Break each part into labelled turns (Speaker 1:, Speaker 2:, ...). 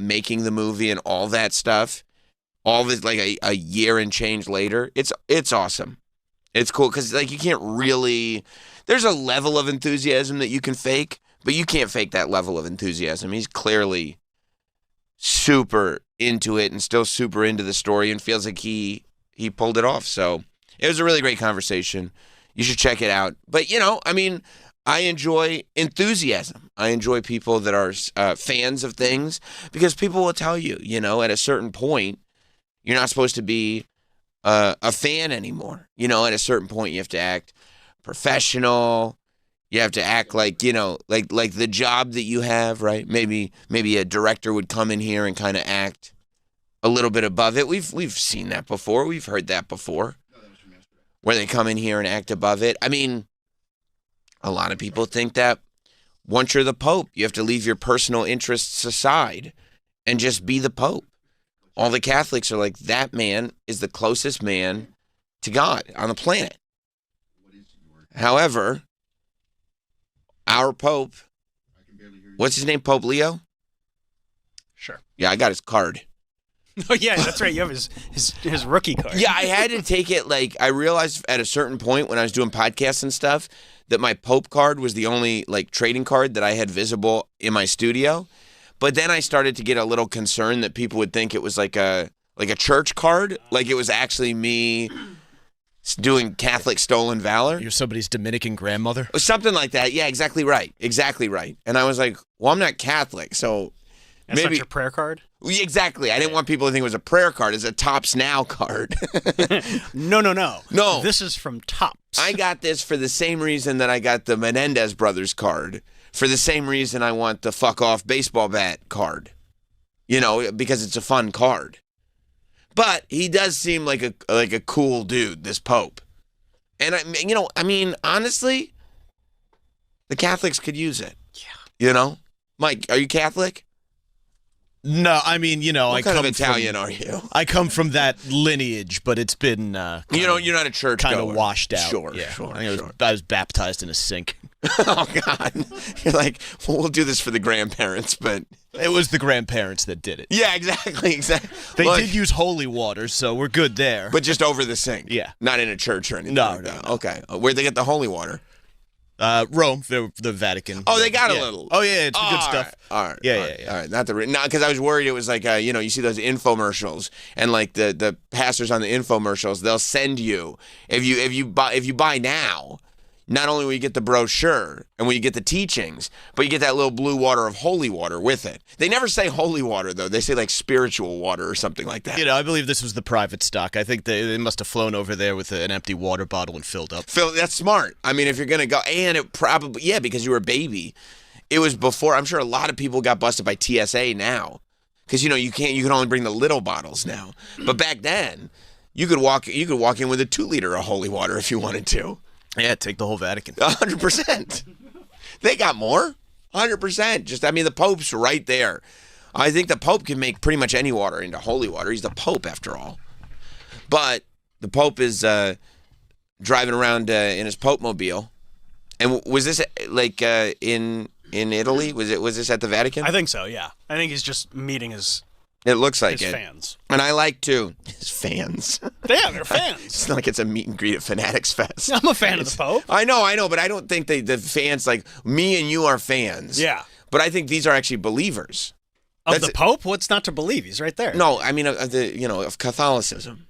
Speaker 1: making the movie and all that stuff, all of it like a year and change later, it's awesome. It's cool because like you can't really. There's a level of enthusiasm that you can fake, but you can't fake that level of enthusiasm. He's clearly super into it and still super into the story and feels like he pulled it off. So it was a really great conversation. You should check it out. But, I mean, I enjoy enthusiasm. I enjoy people that are fans of things because people will tell you, at a certain point, you're not supposed to be a fan anymore. At a certain point, you have to act professional. You have to act like, like the job that you have, right? Maybe a director would come in here and kind of act a little bit above it. We've seen that before. We've heard that before. Where they come in here and act above it. I mean, a lot of people think that once you're the Pope, you have to leave your personal interests aside and just be the Pope. All the Catholics are like, that man is the closest man to God on the planet. However, our Pope, what's his name, Pope Leo?
Speaker 2: Sure.
Speaker 1: Yeah, I got his card.
Speaker 2: Oh, yeah, that's right. You have his rookie card.
Speaker 1: Yeah, I had to take it, I realized at a certain point when I was doing podcasts and stuff that my Pope card was the only, trading card that I had visible in my studio. But then I started to get a little concerned that people would think it was like a church card, like it was actually me doing Catholic stolen valor.
Speaker 3: You're somebody's Dominican grandmother?
Speaker 1: Or something like that. Yeah, exactly right. Exactly right. And I was like, well, I'm not Catholic, so
Speaker 2: That's
Speaker 1: maybe
Speaker 2: not your prayer card?
Speaker 1: Exactly. I didn't want people to think it was a prayer card. It's a Tops Now card.
Speaker 2: No.
Speaker 1: No.
Speaker 2: This is from Tops.
Speaker 1: I got this for the same reason that I got the Menendez brothers card. For the same reason I want the fuck off baseball bat card. Because it's a fun card. But he does seem like a cool dude, this Pope. And honestly, the Catholics could use it.
Speaker 2: Yeah.
Speaker 1: Mike, are you Catholic?
Speaker 3: No, I mean,
Speaker 1: What kind of Italian are you?
Speaker 3: I come from that lineage, but it's been
Speaker 1: you're not a church
Speaker 3: kind of washed out.
Speaker 1: Sure,
Speaker 3: yeah.
Speaker 1: sure.
Speaker 3: I was baptized in a sink.
Speaker 1: Oh God! You're like, well, we'll do this for the grandparents, but
Speaker 3: it was the grandparents that did it.
Speaker 1: Yeah, exactly.
Speaker 3: They did use holy water, so we're good there.
Speaker 1: But just over the sink.
Speaker 3: Yeah,
Speaker 1: not in a church or anything.
Speaker 3: No,
Speaker 1: like that.
Speaker 3: No.
Speaker 1: Okay, where'd they get the holy water?
Speaker 3: Rome, the Vatican.
Speaker 1: Oh, they got a little.
Speaker 3: Oh yeah, it's good stuff.
Speaker 1: All right.
Speaker 3: Yeah.
Speaker 1: All right. Not because I was worried it was like you see those infomercials and like the pastors on the infomercials, they'll send you if you buy now. Not only will you get the brochure and will you get the teachings, but you get that little blue water of holy water with it. They never say holy water, though. They say like spiritual water or something like that.
Speaker 3: I believe this was the private stock. I think they must have flown over there with an empty water bottle and filled up.
Speaker 1: That's smart. I mean, if you're going to go, and it probably, because you were a baby. It was before, I'm sure a lot of people got busted by TSA now. Because, you can only bring the little bottles now. But back then, you could walk in with a 2 liter of holy water if you wanted to.
Speaker 3: Yeah, take the whole Vatican.
Speaker 1: 100%. They got more. 100%. The Pope's right there. I think the Pope can make pretty much any water into holy water. He's the Pope, after all. But the Pope is driving around in his Pope mobile. And was this in Italy? Was this at the Vatican?
Speaker 2: I think so. Yeah. I think he's just meeting his.
Speaker 1: It looks like
Speaker 2: his
Speaker 1: it.
Speaker 2: fans.
Speaker 1: And I like to. His fans.
Speaker 2: Yeah, they're fans.
Speaker 1: It's not like it's a meet and greet at Fanatics Fest.
Speaker 2: I'm a fan of the Pope.
Speaker 1: I know, but I don't think the fans, like, me and you are fans.
Speaker 2: Yeah.
Speaker 1: But I think these are actually believers.
Speaker 2: Of the Pope? What's not to believe? He's right there.
Speaker 1: No, I mean, of Catholicism.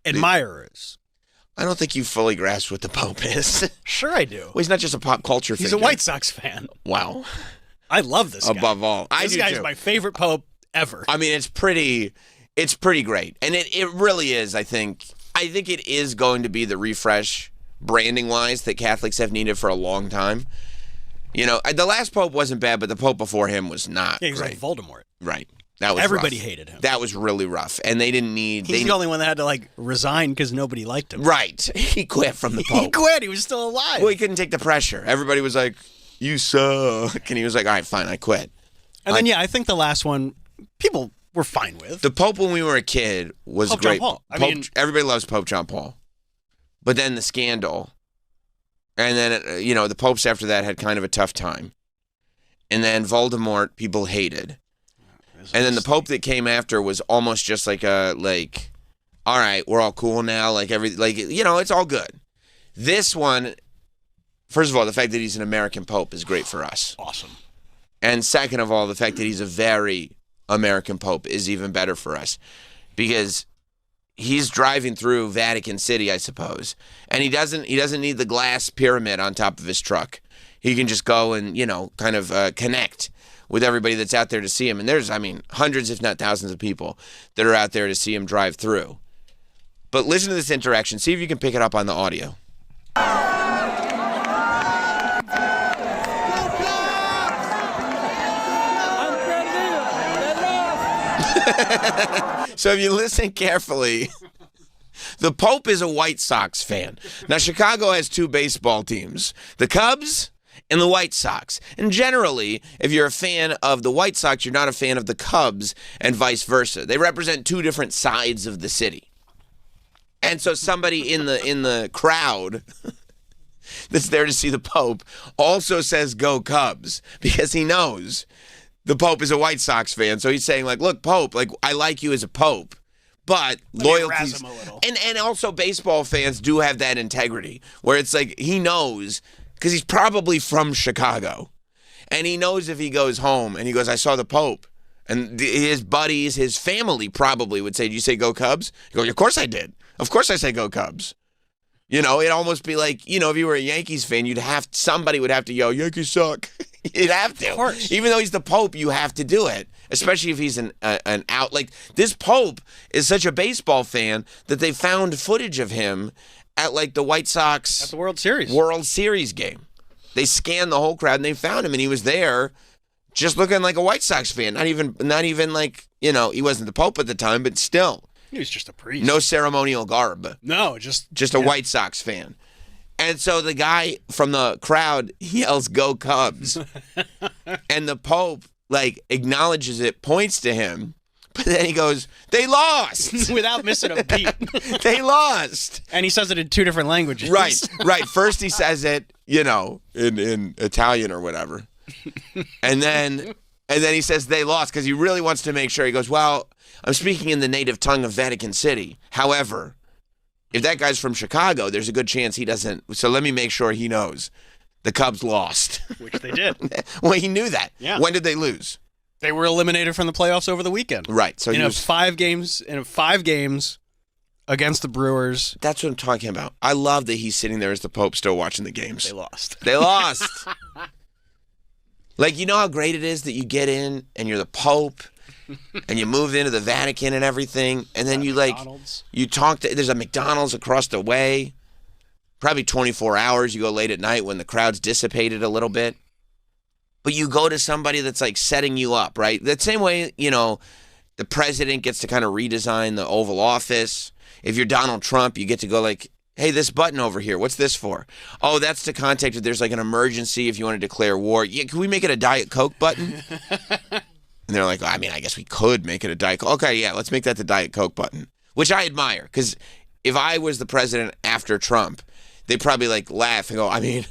Speaker 2: Admirers.
Speaker 1: I don't think you fully grasp what the Pope is.
Speaker 2: Sure I do.
Speaker 1: Well, he's not just a pop culture figure.
Speaker 2: He's a White Sox fan.
Speaker 1: Wow.
Speaker 2: I love this guy.
Speaker 1: Above all.
Speaker 2: This guy's my favorite Pope ever.
Speaker 1: I mean, it's pretty great. And it really is, I think it is going to be the refresh branding-wise that Catholics have needed for a long time. The last Pope wasn't bad, but the Pope before him was not
Speaker 2: Yeah, he was
Speaker 1: great.
Speaker 2: like Voldemort.
Speaker 1: Right. That was
Speaker 2: Everybody
Speaker 1: rough.
Speaker 2: hated him.
Speaker 1: That was really rough. And they didn't need...
Speaker 2: He's the only one that had to, resign because nobody liked him.
Speaker 1: Right. He quit from the Pope.
Speaker 2: He quit. He was still alive.
Speaker 1: Well, he couldn't take the pressure. Everybody was like, you suck. And he was like, all right, fine, I quit.
Speaker 2: And then, I think the last one, people were fine with.
Speaker 1: The Pope when we were a kid was
Speaker 2: Pope
Speaker 1: great.
Speaker 2: John Paul.
Speaker 1: Everybody loves Pope John Paul. But then the scandal. And then, the popes after that had kind of a tough time. And then Voldemort, people hated. And then the Pope that came after was almost just like all right, we're all cool now. It's all good. This one, first of all, the fact that he's an American Pope is great for us.
Speaker 2: Awesome.
Speaker 1: And second of all, the fact that he's a very American Pope is even better for us, because he's driving through Vatican City, I suppose, and he doesn't need the glass pyramid on top of his truck. He can just go and kind of connect with everybody that's out there to see him. And there's, hundreds, if not thousands, of people that are out there to see him drive through. But listen to this interaction. See if you can pick it up on the audio. So if you listen carefully, the Pope is a White Sox fan. Now, Chicago has two baseball teams, the Cubs and the White Sox. And generally, if you're a fan of the White Sox, you're not a fan of the Cubs, and vice versa. They represent two different sides of the city. And so somebody in the crowd that's there to see the Pope also says, "Go Cubs," because he knows the Pope is a White Sox fan. So he's saying, look, Pope, I like you as a Pope, but loyalties. And also baseball fans do have that integrity where it's he knows, because he's probably from Chicago, and he knows if he goes home and he goes, "I saw the Pope," and his buddies, his family probably would say, "Did you say go Cubs?" He goes, "Of course I did. Of course I say go Cubs." It'd almost be if you were a Yankees fan, somebody would have to yell, "Yankees suck." You'd have to.
Speaker 2: Of course.
Speaker 1: Even though he's the Pope, you have to do it, especially if he's an out. This Pope is such a baseball fan that they found footage of him at the White Sox
Speaker 2: at the World Series
Speaker 1: game. They scanned the whole crowd and they found him, and he was there just looking like a White Sox fan. Not even he wasn't the Pope at the time, but still.
Speaker 2: He was just a priest.
Speaker 1: No ceremonial garb.
Speaker 2: No, just
Speaker 1: a White Sox fan. And so the guy from the crowd yells, "Go Cubs." And the Pope, acknowledges it, points to him, but then he goes, "They lost."
Speaker 2: Without missing a beat.
Speaker 1: They lost.
Speaker 2: And he says it in two different languages.
Speaker 1: Right. First he says it, in Italian or whatever. And then he says they lost because he really wants to make sure. He goes, "Well, I'm speaking in the native tongue of Vatican City. However, if that guy's from Chicago, there's a good chance he doesn't. So let me make sure he knows the Cubs lost."
Speaker 2: Which they did.
Speaker 1: Well, he knew that.
Speaker 2: Yeah.
Speaker 1: When did they lose?
Speaker 2: They were eliminated from the playoffs over the weekend.
Speaker 1: Right. So
Speaker 2: in 5 games against the Brewers.
Speaker 1: That's what I'm talking about. I love that he's sitting there as the Pope still watching the games.
Speaker 2: They lost.
Speaker 1: They lost. You know how great it is that you get in and you're the Pope and you move into the Vatican and everything, and then you talk to, there's a McDonald's across the way, probably 24 hours, you go late at night when the crowd's dissipated a little bit, but you go to somebody that's setting you up, right? That same way, the president gets to kind of redesign the Oval Office. If you're Donald Trump, you get to go "Hey, this button over here, what's this for?" "Oh, that's to contact if there's an emergency, if you want to declare war." "Yeah, can we make it a Diet Coke button?" And they're I guess we could make it a Diet Coke. Okay, yeah, let's make that the Diet Coke button, which I admire, because if I was the president after Trump, they'd probably laugh and go,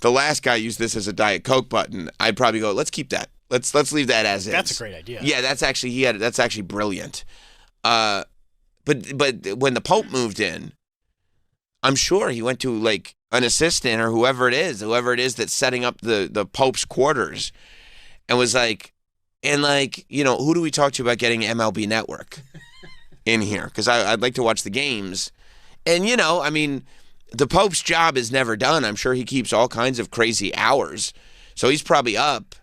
Speaker 1: the last guy used this as a Diet Coke button. I'd probably go, let's keep that. Let's leave that as is.
Speaker 2: That's a great idea.
Speaker 1: Yeah, that's actually brilliant. But when the Pope moved in, I'm sure he went to an assistant or whoever it is that's setting up the Pope's quarters, and was who do we talk to about getting MLB Network in here? Because I'd like to watch the games. And, the Pope's job is never done. I'm sure he keeps all kinds of crazy hours. So he's probably up,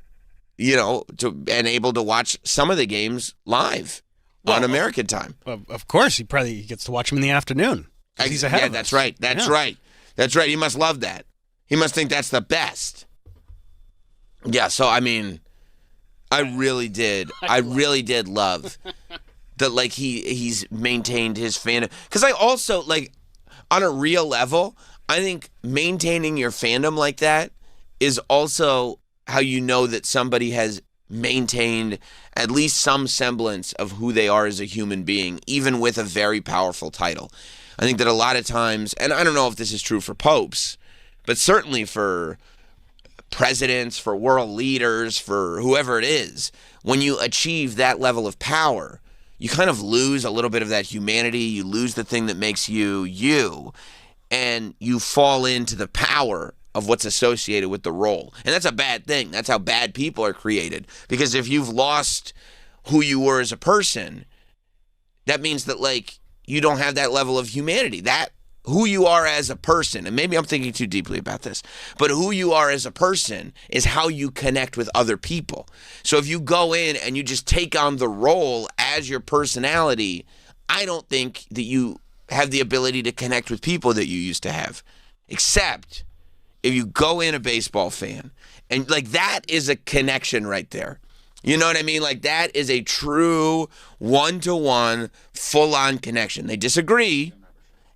Speaker 1: and able to watch some of the games live on American time.
Speaker 2: Of course, he probably gets to watch them in the afternoon. He's ahead of us.
Speaker 1: That's right. That's right. That's right. He must love that. He must think that's the best. Yeah, so, I really did. I really did love that, he's maintained his fandom. Because I also, on a real level, I think maintaining your fandom like that is also how you know that somebody has maintained at least some semblance of who they are as a human being, even with a very powerful title. I think that a lot of times, and I don't know if this is true for popes, but certainly for presidents, for world leaders, for whoever it is, when you achieve that level of power, you kind of lose a little bit of that humanity. You lose the thing that makes you you, and you fall into the power of what's associated with the role. And that's a bad thing. That's how bad people are created. Because if you've lost who you were as a person, that means that, like, you don't have that level of humanity. That who you are as a person, and maybe I'm thinking too deeply about this, but who you are as a person is how you connect with other people. So if you go in and you just take on the role as your personality, I don't think that you have the ability to connect with people that you used to have. Except if you go in a baseball fan, and like that is a connection right there. You know what I mean? Like that is a true one-to-one, full-on connection. They disagree,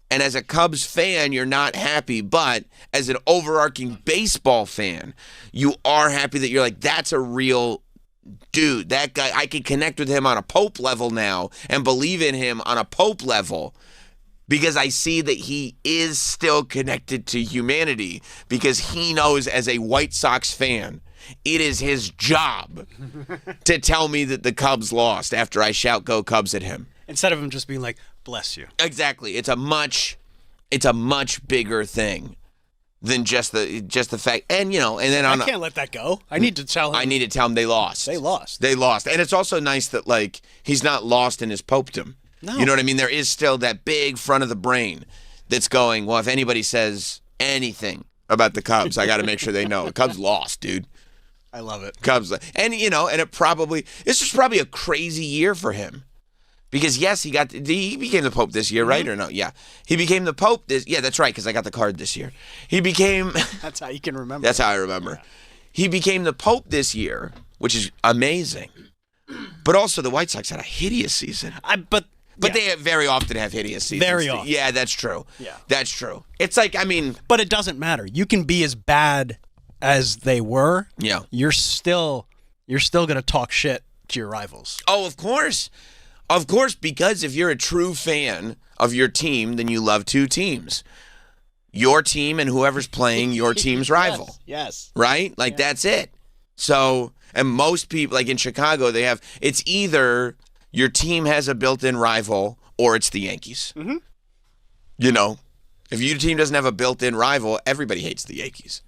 Speaker 1: and as a Cubs fan, you're not happy, but as an overarching baseball fan, you are happy that you're like, that's a real dude. That guy, I can connect with him on a Pope level now and believe in him on a Pope level, because I see that he is still connected to humanity, because he knows as a White Sox fan, it is his job to tell me that the Cubs lost after I shout "Go Cubs" at him.
Speaker 2: Instead of him just being like, bless you.
Speaker 1: Exactly. It's a much bigger thing than just the fact. And and then
Speaker 2: I can't let that go. I need to tell him.
Speaker 1: I need to tell him they lost.
Speaker 2: They lost.
Speaker 1: They lost. And it's also nice that, like, he's not lost in his popedom.
Speaker 2: No.
Speaker 1: You know what I mean? There is still that big front of the brain that's going, well, if anybody says anything about the Cubs, I got to make sure they know. The Cubs lost, dude.
Speaker 2: I love it.
Speaker 1: Cubs. And, this was probably a crazy year for him. Because, yes, he became the Pope this year, right? Or no? Yeah. He became the Pope yeah, that's right, because I got the card this year. He became...
Speaker 2: That's how you can remember.
Speaker 1: That's how I remember. Yeah. He became the Pope this year, which is amazing. But also, the White Sox had a hideous season. But they very often have hideous seasons.
Speaker 2: Very often.
Speaker 1: Yeah, that's true.
Speaker 2: Yeah.
Speaker 1: That's true. It's like,
Speaker 2: But it doesn't matter. You can be as bad as they were.
Speaker 1: Yeah.
Speaker 2: You're still going to talk shit to your rivals.
Speaker 1: Oh, of course. Of course, because if you're a true fan of your team, then you love two teams. Your team and whoever's playing your team's rival.
Speaker 2: Yes.
Speaker 1: Right? Like, that's it. So, and most people, like in Chicago, it's either your team has a built-in rival or it's the Yankees.
Speaker 2: Mm-hmm.
Speaker 1: If your team doesn't have a built-in rival, everybody hates the Yankees.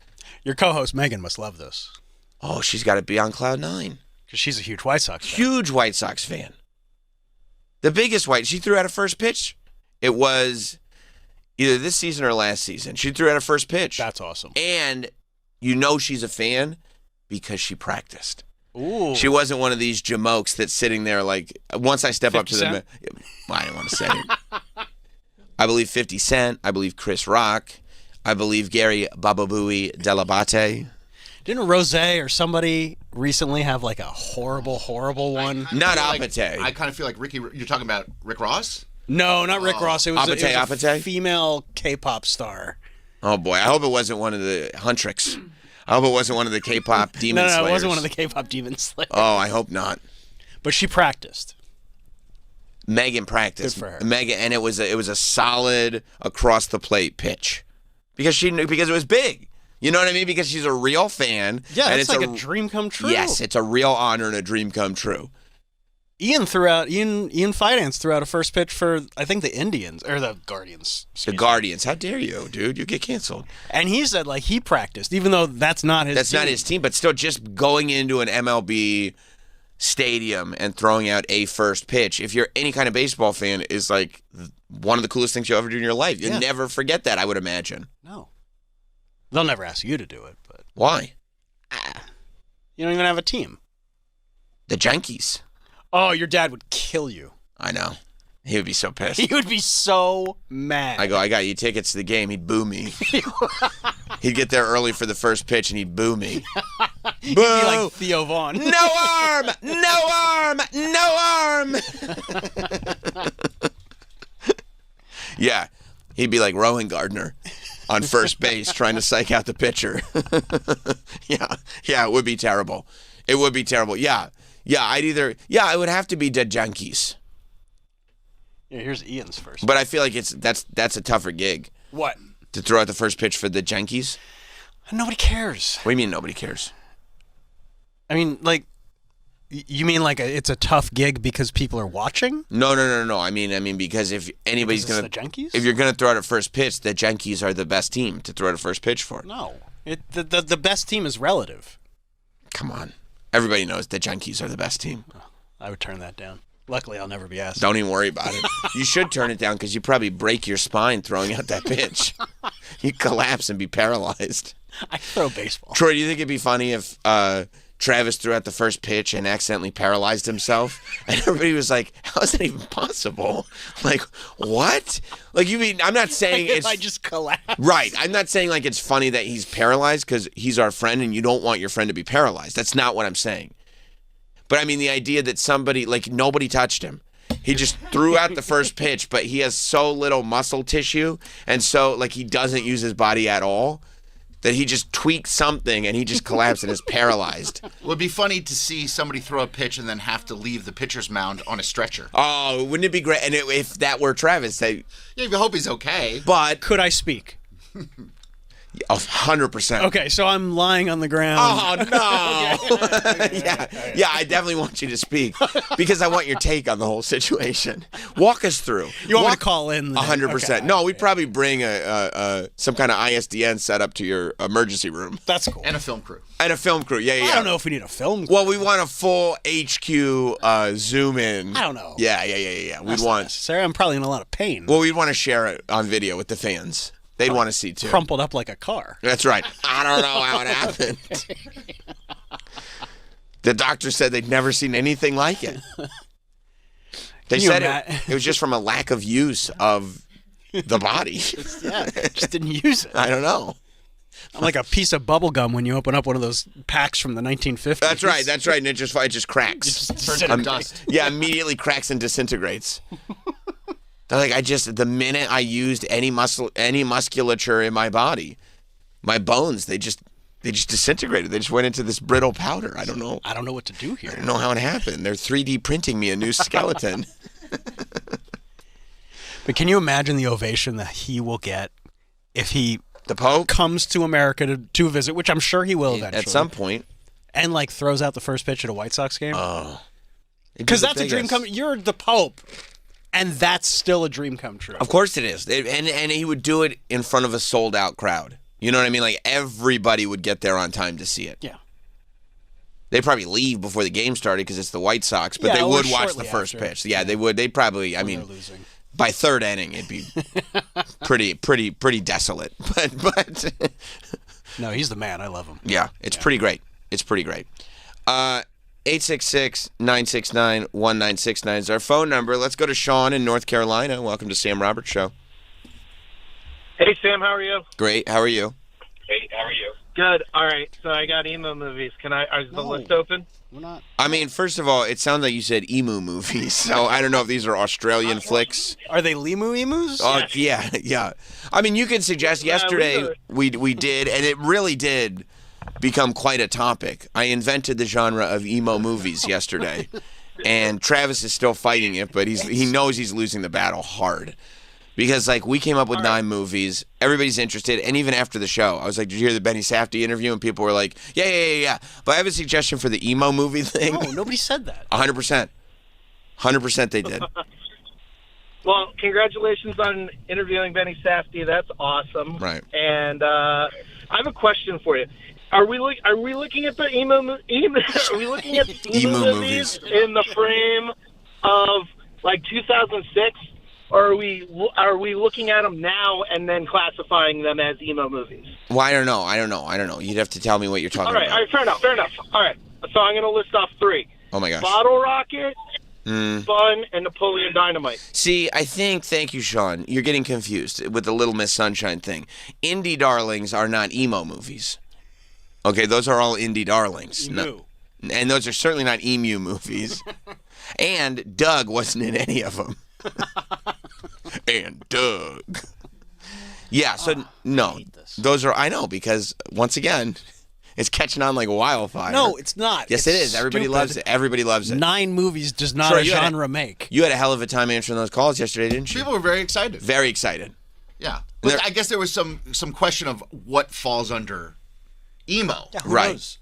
Speaker 2: Your co-host, Megan, must love this.
Speaker 1: Oh, she's got to be on cloud nine.
Speaker 2: Because she's a huge White Sox fan.
Speaker 1: Huge White Sox fan. The biggest she threw out a first pitch. It was either this season or last season. She threw out a first pitch.
Speaker 2: That's awesome.
Speaker 1: And she's a fan because she practiced.
Speaker 2: Ooh.
Speaker 1: She wasn't one of these jamokes that's sitting there like, once I step up to them. I didn't want to say it. I believe 50 Cent. I believe Chris Rock. I believe Gary Bababooey Delabate.
Speaker 2: Didn't Rose or somebody recently have like a horrible one?
Speaker 1: Not Apate.
Speaker 4: I kind of feel like Ricky. You're talking about Rick Ross?
Speaker 2: No, not Rick Ross. It was
Speaker 1: Apate?
Speaker 2: A female K-pop star.
Speaker 1: Oh boy, I hope it wasn't one of the Huntrix. I hope it wasn't one of the K-pop demon slayers.
Speaker 2: No, it wasn't one of the K-pop demon slayers.
Speaker 1: Oh, I hope not.
Speaker 2: But she practiced.
Speaker 1: Megan practiced.
Speaker 2: Good for her.
Speaker 1: Megan, and it was a solid across the plate pitch because it was big. You know what I mean? Because she's a real fan.
Speaker 2: Yeah,
Speaker 1: and
Speaker 2: it's like a dream come true.
Speaker 1: Yes, it's a real honor and a dream come true.
Speaker 2: Ian Fidance threw out a first pitch for, I think, the Indians or the Guardians.
Speaker 1: The Guardians. How dare you, dude? You get canceled.
Speaker 2: And he said like he practiced, even though that's not his team.
Speaker 1: That's not his team, but still just going into an MLB stadium and throwing out a first pitch, if you're any kind of baseball fan, is like one of the coolest things you'll ever do in your life. You'll never forget that, I would imagine.
Speaker 2: No. They'll never ask you to do it, but...
Speaker 1: Why?
Speaker 2: You don't even have a team.
Speaker 1: The Yankees.
Speaker 2: Oh, your dad would kill you.
Speaker 1: I know. He would be so pissed.
Speaker 2: He would be so mad.
Speaker 1: I got you tickets to the game. He'd boo me. He'd get there early for the first pitch and he'd boo me. Boo!
Speaker 2: He'd be like Theo Vaughn.
Speaker 1: No arm! No arm! No arm! Yeah. He'd be like Rowan Gardner on first base trying to psych out the pitcher. Yeah, it would be terrible. It would be terrible. Yeah, it would have to be the Yankees.
Speaker 2: Yeah, here's Ian's first.
Speaker 1: But I feel like that's a tougher gig.
Speaker 2: What?
Speaker 1: To throw out the first pitch for the Yankees?
Speaker 2: Nobody cares.
Speaker 1: What do you mean nobody cares?
Speaker 2: I mean, like, You mean like it's a tough gig because people are watching?
Speaker 1: No. I mean because if anybody's
Speaker 2: Because
Speaker 1: gonna,
Speaker 2: it's the Yankees?
Speaker 1: if you're gonna throw out at first pitch, the Yankees are the best team to throw out at first pitch for.
Speaker 2: No. The best team is relative.
Speaker 1: Come on, everybody knows the Yankees are the best team.
Speaker 2: I would turn that down. Luckily, I'll never be asked.
Speaker 1: Don't even worry about it. You should turn it down because you probably break your spine throwing out that pitch. You collapse and be paralyzed.
Speaker 2: I throw baseball.
Speaker 1: Troy, do you think it'd be funny if Travis threw out the first pitch and accidentally paralyzed himself? And everybody was like, how is that even possible? Like, what? Like, you mean, I'm not saying it's...
Speaker 2: I just collapse.
Speaker 1: Right. I'm not saying like it's funny that he's paralyzed because he's our friend and you don't want your friend to be paralyzed. That's not what I'm saying. But I mean, the idea that somebody, like, nobody touched him. He just threw out the first pitch, but he has so little muscle tissue and so, like, he doesn't use his body at all that he just tweaked something and he just collapsed and is paralyzed.
Speaker 4: It would be funny to see somebody throw a pitch and then have to leave the pitcher's mound on a stretcher.
Speaker 1: Oh, wouldn't it be great? And if that were Travis,
Speaker 4: Yeah, you hope he's okay.
Speaker 1: but
Speaker 2: Could I speak?
Speaker 1: 100%.
Speaker 2: Okay, so I'm lying on the ground.
Speaker 1: Oh, no. Yeah, I definitely want you to speak because I want your take on the whole situation. Walk us through.
Speaker 2: You want me to call in?
Speaker 1: 100%.
Speaker 2: Okay.
Speaker 1: No, we'd probably bring some kind of ISDN setup to your emergency room.
Speaker 2: That's cool.
Speaker 4: And a film crew.
Speaker 1: And a film crew. Yeah.
Speaker 2: I don't know if we need a film.
Speaker 1: Well, we want a full HQ zoom in.
Speaker 2: I don't know.
Speaker 1: Yeah. We'd
Speaker 2: That's not
Speaker 1: want.
Speaker 2: necessary. I'm probably in a lot of pain.
Speaker 1: Well, we'd want to share it on video with the fans. They'd want to see too.
Speaker 2: Crumpled up like a car.
Speaker 1: That's right. I don't know how it happened. The doctor said they'd never seen anything like it. They
Speaker 2: Can you
Speaker 1: said
Speaker 2: ima-
Speaker 1: it was just from a lack of use of the body.
Speaker 2: Yeah, just didn't use it.
Speaker 1: I don't know.
Speaker 2: I'm like a piece of bubble gum when you open up one of those packs from the 1950s.
Speaker 1: That's right. And it just cracks.
Speaker 4: Turns into dust.
Speaker 1: Yeah, immediately cracks and disintegrates. They're like, the minute I used any musculature in my body, my bones, they just disintegrated. They just went into this brittle powder. I don't know.
Speaker 2: I don't know what to do here.
Speaker 1: I don't know how it happened. They're 3D printing me a new skeleton.
Speaker 2: But can you imagine the ovation that he will get if he
Speaker 1: The Pope?
Speaker 2: comes to America to visit, which I'm sure he will eventually.
Speaker 1: At some point.
Speaker 2: And like throws out the first pitch at a White Sox game?
Speaker 1: Oh.
Speaker 2: Because that's a dream come. You're the Pope. And that's still a dream come true.
Speaker 1: Of course it is. And he would do it in front of a sold out crowd. You know what I mean? Like everybody would get there on time to see it.
Speaker 2: Yeah.
Speaker 1: They'd probably leave before the game started because it's the White Sox, but
Speaker 2: Yeah,
Speaker 1: they
Speaker 2: or
Speaker 1: would watch the
Speaker 2: shortly
Speaker 1: first
Speaker 2: after.
Speaker 1: pitch. Yeah, they would. They'd probably, I
Speaker 2: They're
Speaker 1: mean,
Speaker 2: losing.
Speaker 1: by third inning, it'd be pretty desolate. But
Speaker 2: No, he's the man. I love him.
Speaker 1: yeah, it's pretty great. It's pretty great. 866-969-1969 is our phone number. Let's go to Sean in North Carolina. Welcome to Sam Roberts Show.
Speaker 5: Hey, Sam, how are you?
Speaker 1: Great. How are you?
Speaker 5: Good. All right, so I got emo movies. Is the list open?
Speaker 2: We're not.
Speaker 1: I mean, first of all, it sounds like you said emu movies, so I don't know if these are Australian flicks.
Speaker 2: Are they Limu emus?
Speaker 1: Oh, yeah. I mean, you could suggest yesterday we did, and it really did become quite a topic. I invented the genre of emo movies yesterday, and Travis is still fighting it, but he knows he's losing the battle hard. Because, like, we came up with 9 movies. Everybody's interested. And even after the show, I was like, did you hear the Benny Safdie interview? And people were like, yeah. But I have a suggestion for the emo movie thing.
Speaker 2: No, nobody said that.
Speaker 1: 100%. 100% they did.
Speaker 5: Well, congratulations on interviewing Benny Safdie. That's awesome.
Speaker 1: Right.
Speaker 5: And I have a question for you. Are we looking at the emo are we looking at the emo movies in the frame of like 2006? Or are we looking at them now and then classifying them as emo movies?
Speaker 1: Well, I don't know. You'd have to tell me what you're talking about.
Speaker 5: All right, fair enough. All right, so I'm going to list off 3.
Speaker 1: Oh, my gosh.
Speaker 5: Bottle Rocket, Fun, and Napoleon Dynamite.
Speaker 1: See, thank you, Sean. You're getting confused with the Little Miss Sunshine thing. Indie darlings are not emo movies. Okay, those are all indie darlings. No, and those are certainly not emu movies. And Doug wasn't in any of them. And Doug. Yeah, so no, those are, I know, because once again, it's catching on like wildfire.
Speaker 2: No, it's not.
Speaker 1: Yes,
Speaker 2: It's
Speaker 1: it is. Everybody
Speaker 2: stupid.
Speaker 1: loves it. Everybody loves it.
Speaker 2: 9 movies does not
Speaker 1: Troy,
Speaker 2: a
Speaker 1: you had
Speaker 2: genre make.
Speaker 1: You had a hell of a time answering those calls yesterday, didn't you?
Speaker 4: People were very excited.
Speaker 1: Very excited.
Speaker 4: Yeah. But I guess there was some question of what falls under emo.
Speaker 2: Yeah, who
Speaker 1: Right.
Speaker 2: knows?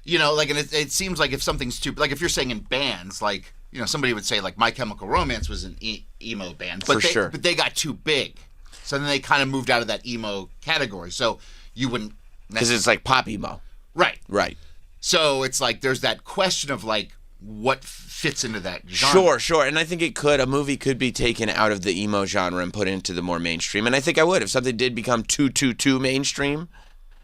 Speaker 4: You know, like, and it seems like if something's too, like, if you're saying in bands, like, you know, somebody would say, like, My Chemical Romance was an emo band. But
Speaker 1: sure.
Speaker 4: But they got too big. So then they kind of moved out of that emo category. So you wouldn't...
Speaker 1: Because it's like pop emo.
Speaker 4: Right.
Speaker 1: Right.
Speaker 4: So it's like there's that question of, like, what fits into that genre.
Speaker 1: Sure. And I think a movie could be taken out of the emo genre and put into the more mainstream. And I think I would. If something did become too mainstream...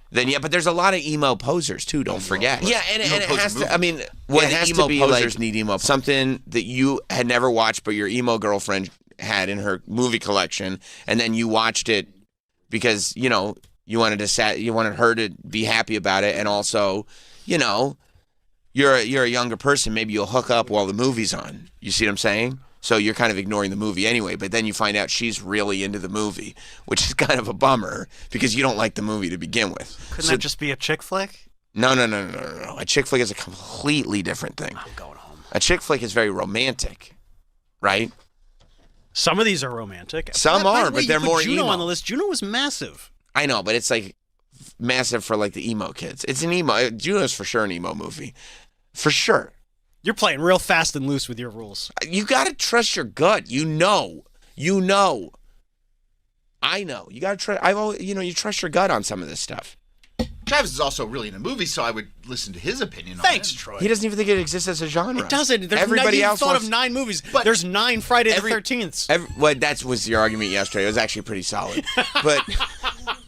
Speaker 1: Then yeah, but there's a lot of emo posers too. Don't forget. Yeah, and it has to. I mean, it has to be like need emo something that you had never watched, but your emo girlfriend had in her movie collection, and then you watched it because you wanted her to be happy about it, and also, you're a younger person. Maybe you'll hook up while the movie's on. You see what I'm saying? So you're kind of ignoring the movie anyway, but then you find out she's really into the movie, which is kind of a bummer because you don't like the movie to begin with.
Speaker 2: Couldn't that just be a chick flick?
Speaker 1: No. A chick flick is a completely different thing.
Speaker 2: I'm going home.
Speaker 1: A chick flick is very romantic, right?
Speaker 2: Some of these are romantic.
Speaker 1: Some
Speaker 2: By
Speaker 1: are,
Speaker 2: the way,
Speaker 1: but they're
Speaker 2: you put
Speaker 1: more
Speaker 2: Juno
Speaker 1: emo.
Speaker 2: on the list. Juno was massive.
Speaker 1: I know, but it's like massive for like the emo kids. It's an emo. Juno's for sure an emo movie. For sure.
Speaker 2: You're playing real fast and loose with your rules.
Speaker 1: You got to trust your gut. You know. I know. You got to trust. You trust your gut on some of this stuff.
Speaker 4: Travis is also really into movies, so I would listen to his opinion
Speaker 2: Thanks,
Speaker 4: on it.
Speaker 2: Troy.
Speaker 1: He doesn't even think it exists as a genre.
Speaker 2: It doesn't.
Speaker 1: Everybody else
Speaker 2: thought
Speaker 1: wants,
Speaker 2: of 9 movies.
Speaker 4: But
Speaker 2: there's 9 Friday the 13th.
Speaker 1: Well, that was your argument yesterday. It was actually pretty solid. But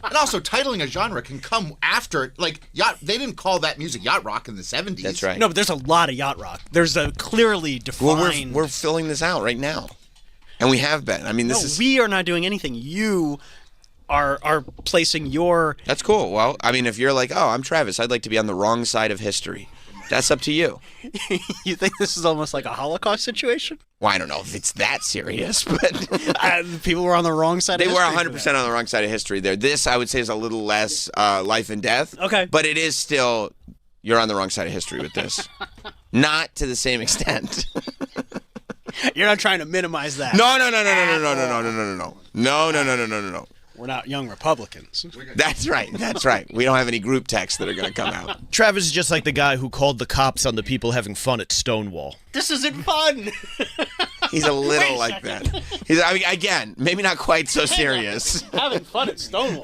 Speaker 4: And also, titling a genre can come after, like, they didn't call that music yacht rock in the 70s.
Speaker 1: that's right.
Speaker 2: No, but there's a lot of yacht rock. There's a clearly defined...
Speaker 1: Well, we're filling this out right now, and we have been. I mean,
Speaker 2: we are not doing anything. You are placing your...
Speaker 1: That's cool. Well, I mean, if you're like, oh, I'm Travis, I'd like to be on the wrong side of history. That's up to you.
Speaker 2: You think this is almost like a Holocaust situation?
Speaker 1: Well, I don't know if it's that serious, but
Speaker 2: People were on the wrong side
Speaker 1: they
Speaker 2: of
Speaker 1: were
Speaker 2: history.
Speaker 1: 100% on the wrong side of history there. This, I would say, is a little less life and death.
Speaker 2: Okay.
Speaker 1: But it is still, you're on the wrong side of history with this. Not to the same extent.
Speaker 2: You're not trying to minimize that.
Speaker 1: No. No.
Speaker 2: We're not young Republicans.
Speaker 1: That's right. We don't have any group texts that are going to come out.
Speaker 3: Travis is just like the guy who called the cops on the people having fun at Stonewall.
Speaker 2: This isn't fun.
Speaker 1: He's a little like that. Again, maybe not quite so serious.
Speaker 2: Having fun at Stonewall.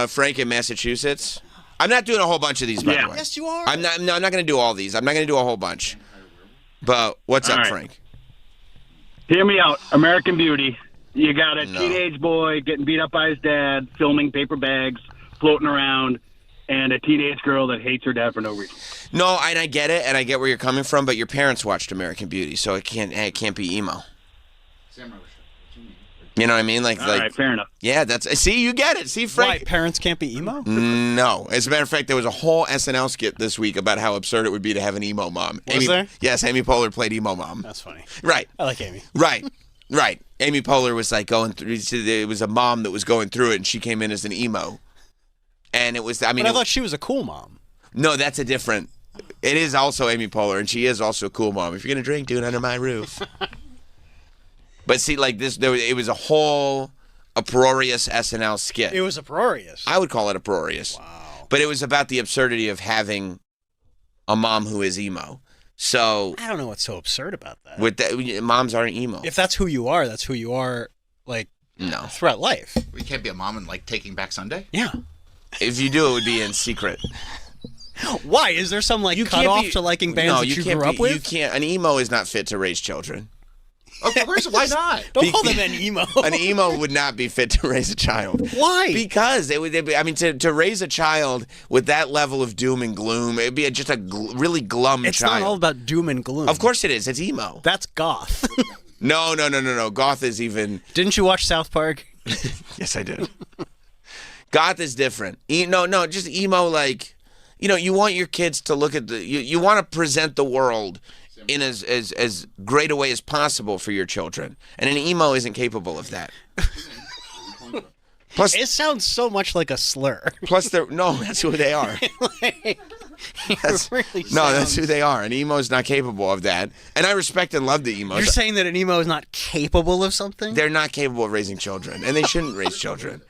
Speaker 1: Frank in Massachusetts. I'm not doing a whole bunch of these, by the way.
Speaker 2: Yes, you are.
Speaker 1: I'm not going to do all these. I'm not going to do a whole bunch. But what's up,
Speaker 5: All right.
Speaker 1: Frank?
Speaker 5: Hear me out. American Beauty. You got a
Speaker 1: No.
Speaker 5: teenage boy getting beat up by his dad, filming paper bags, floating around, and a teenage girl that hates her dad for no reason.
Speaker 1: No, and I get it, and I get where you're coming from, but your parents watched American Beauty, so it can't be emo. You know what I mean?
Speaker 5: All right, fair enough.
Speaker 1: Yeah, see, you get it. See,
Speaker 2: Why,
Speaker 1: Frank.
Speaker 2: parents can't be emo?
Speaker 1: No. As a matter of fact, there was a whole SNL skit this week about how absurd it would be to have an emo mom.
Speaker 2: Was there?
Speaker 1: Yes, Amy Poehler played emo mom.
Speaker 2: That's funny.
Speaker 1: Right.
Speaker 2: I like Amy.
Speaker 1: Right. Amy Poehler was like going through. It was a mom that was going through it, and she came in as an emo. And it was. I mean,
Speaker 2: But I thought she was a cool mom.
Speaker 1: no, that's a different. It is also Amy Poehler, and she is also a cool mom. If you're gonna drink, do it under my roof. But see, like this, it was a whole uproarious SNL skit.
Speaker 2: It was uproarious.
Speaker 1: I would call it uproarious.
Speaker 2: Wow.
Speaker 1: But it was about the absurdity of having a mom who is emo. So
Speaker 2: I don't know what's so absurd about that.
Speaker 1: with that, moms aren't emo.
Speaker 2: If that's who you are, that's who you are, like,
Speaker 1: No.
Speaker 2: throughout life.
Speaker 4: We can't be a mom and, like, Taking Back Sunday.
Speaker 2: Yeah.
Speaker 1: If you do, it would be in secret.
Speaker 2: Why? Is there some, like,
Speaker 1: You
Speaker 2: cut
Speaker 1: can't
Speaker 2: off
Speaker 1: be-
Speaker 2: to liking bands
Speaker 1: no,
Speaker 2: that you
Speaker 1: can't
Speaker 2: grew up
Speaker 1: be-
Speaker 2: with?
Speaker 1: You can't. An emo is not fit to raise children.
Speaker 4: Okay, why not?
Speaker 2: Don't call them an emo.
Speaker 1: An emo would not be fit to raise a child.
Speaker 2: Why?
Speaker 1: Because to raise a child with that level of doom and gloom, it'd be just a really glum
Speaker 2: It's
Speaker 1: child.
Speaker 2: not all about doom and gloom.
Speaker 1: Of course it is. It's emo.
Speaker 2: That's goth.
Speaker 1: No. Goth is even.
Speaker 2: Didn't you watch South Park?
Speaker 1: Yes, I did. Goth is different. Just emo. Like, you want your kids to look at you want to present the world in as great a way as possible for your children, and an emo isn't capable of that. Plus,
Speaker 2: It sounds so much like a slur.
Speaker 1: that's who they are.
Speaker 2: It really
Speaker 1: No, that's
Speaker 2: sounds-
Speaker 1: who they are. An emo is not capable of that, and I respect and love the emos.
Speaker 2: You're saying that an emo is not capable of something?
Speaker 1: They're not capable of raising children, and they shouldn't raise children.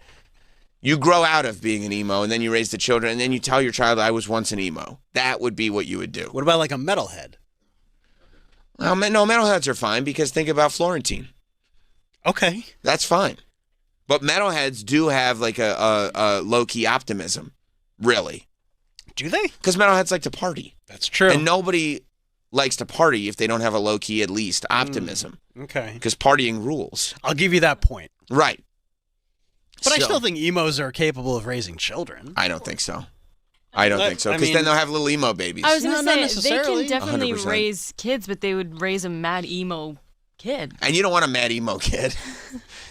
Speaker 1: You grow out of being an emo, and then you raise the children, and then you tell your child, I was once an emo. That would be what you would do.
Speaker 2: What about like a metalhead?
Speaker 1: Well, no, metalheads are fine, because think about Florentine.
Speaker 2: Okay.
Speaker 1: That's fine. But metalheads do have like a low-key optimism, really.
Speaker 2: Do they?
Speaker 1: Because metalheads like to party.
Speaker 2: That's true.
Speaker 1: And nobody likes to party if they don't have a low-key, at least, optimism.
Speaker 2: Okay.
Speaker 1: Because partying rules.
Speaker 2: I'll give you that point.
Speaker 1: Right.
Speaker 2: But I
Speaker 1: So-
Speaker 2: still think emos are capable of raising children.
Speaker 1: I don't think so. I don't think so.
Speaker 2: I
Speaker 1: Because
Speaker 2: mean-
Speaker 1: then they'll have little emo babies.
Speaker 6: I was
Speaker 2: No,
Speaker 6: going
Speaker 2: not
Speaker 6: to say, they
Speaker 2: necessarily.
Speaker 6: can definitely
Speaker 1: 100%.
Speaker 6: raise kids, but they would raise a mad emo kid.
Speaker 1: And you don't want a mad emo kid.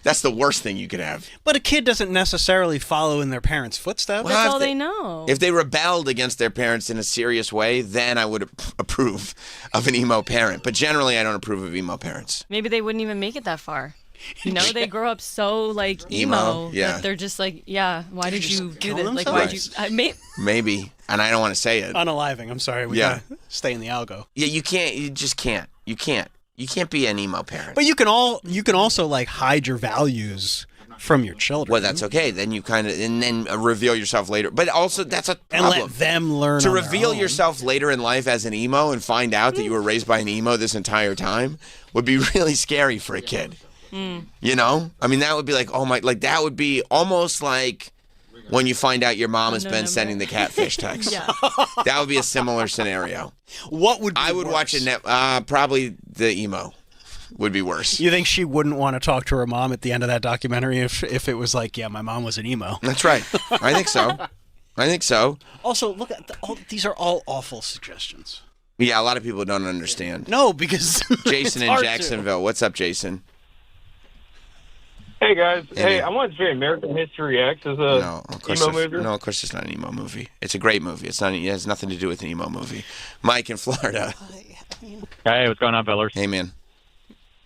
Speaker 1: That's the worst thing you could have.
Speaker 2: But a kid doesn't necessarily follow in their parents' footsteps.
Speaker 1: Well,
Speaker 6: That's
Speaker 1: if
Speaker 6: all
Speaker 1: they-
Speaker 6: they know.
Speaker 1: If they rebelled against their parents in a serious way, then I would approve of an emo parent. But generally, I don't approve of emo parents.
Speaker 6: Maybe they wouldn't even make it that far. You know, they grow up so like
Speaker 1: Emo, yeah.
Speaker 6: that they're just like, yeah. Why did you do
Speaker 2: kill
Speaker 6: this? Like, why'd you?
Speaker 2: themselves?
Speaker 1: Maybe. And I don't want to say it.
Speaker 2: Unaliving. I'm sorry. We
Speaker 1: Yeah.
Speaker 2: gotta stay in the algo.
Speaker 1: Yeah, you can't. You just can't. You can't. You can't be an emo parent.
Speaker 2: But you can also like hide your values from your children.
Speaker 1: Well, that's okay. Then you kind of, and then reveal yourself later. But also, that's a
Speaker 2: and
Speaker 1: problem.
Speaker 2: let them learn
Speaker 1: To
Speaker 2: on their
Speaker 1: reveal
Speaker 2: own.
Speaker 1: yourself later in life as an emo and find out that you were raised by an emo this entire time would be really scary for a kid. You know? I mean, that would be like, oh my, like that would be almost like when you find out your mom has
Speaker 6: Unknown
Speaker 1: been
Speaker 6: number.
Speaker 1: sending the catfish text.
Speaker 6: Yeah.
Speaker 1: That would be a similar scenario.
Speaker 2: What would be
Speaker 1: I would watch
Speaker 2: worse?
Speaker 1: it, probably the emo would be worse.
Speaker 2: You think she wouldn't want to talk to her mom at the end of that documentary if it was like, yeah, my mom was an emo?
Speaker 1: That's right. I think so. I think so.
Speaker 2: Also, look at these are all awful suggestions.
Speaker 1: Yeah, a lot of people don't understand.
Speaker 2: No, because
Speaker 1: Jason
Speaker 2: it's
Speaker 1: in
Speaker 2: hard to.
Speaker 1: Jacksonville. What's up, Jason?
Speaker 5: Hey guys,
Speaker 1: Hey, man.
Speaker 5: I wanted to say American History X is a
Speaker 1: No, of course
Speaker 5: emo
Speaker 1: it's,
Speaker 5: movie.
Speaker 1: no, of course it's not an emo movie. It's a great movie. It has nothing to do with an emo movie. Mike in Florida.
Speaker 7: Hey, what's going on, fellas?
Speaker 1: Hey, man.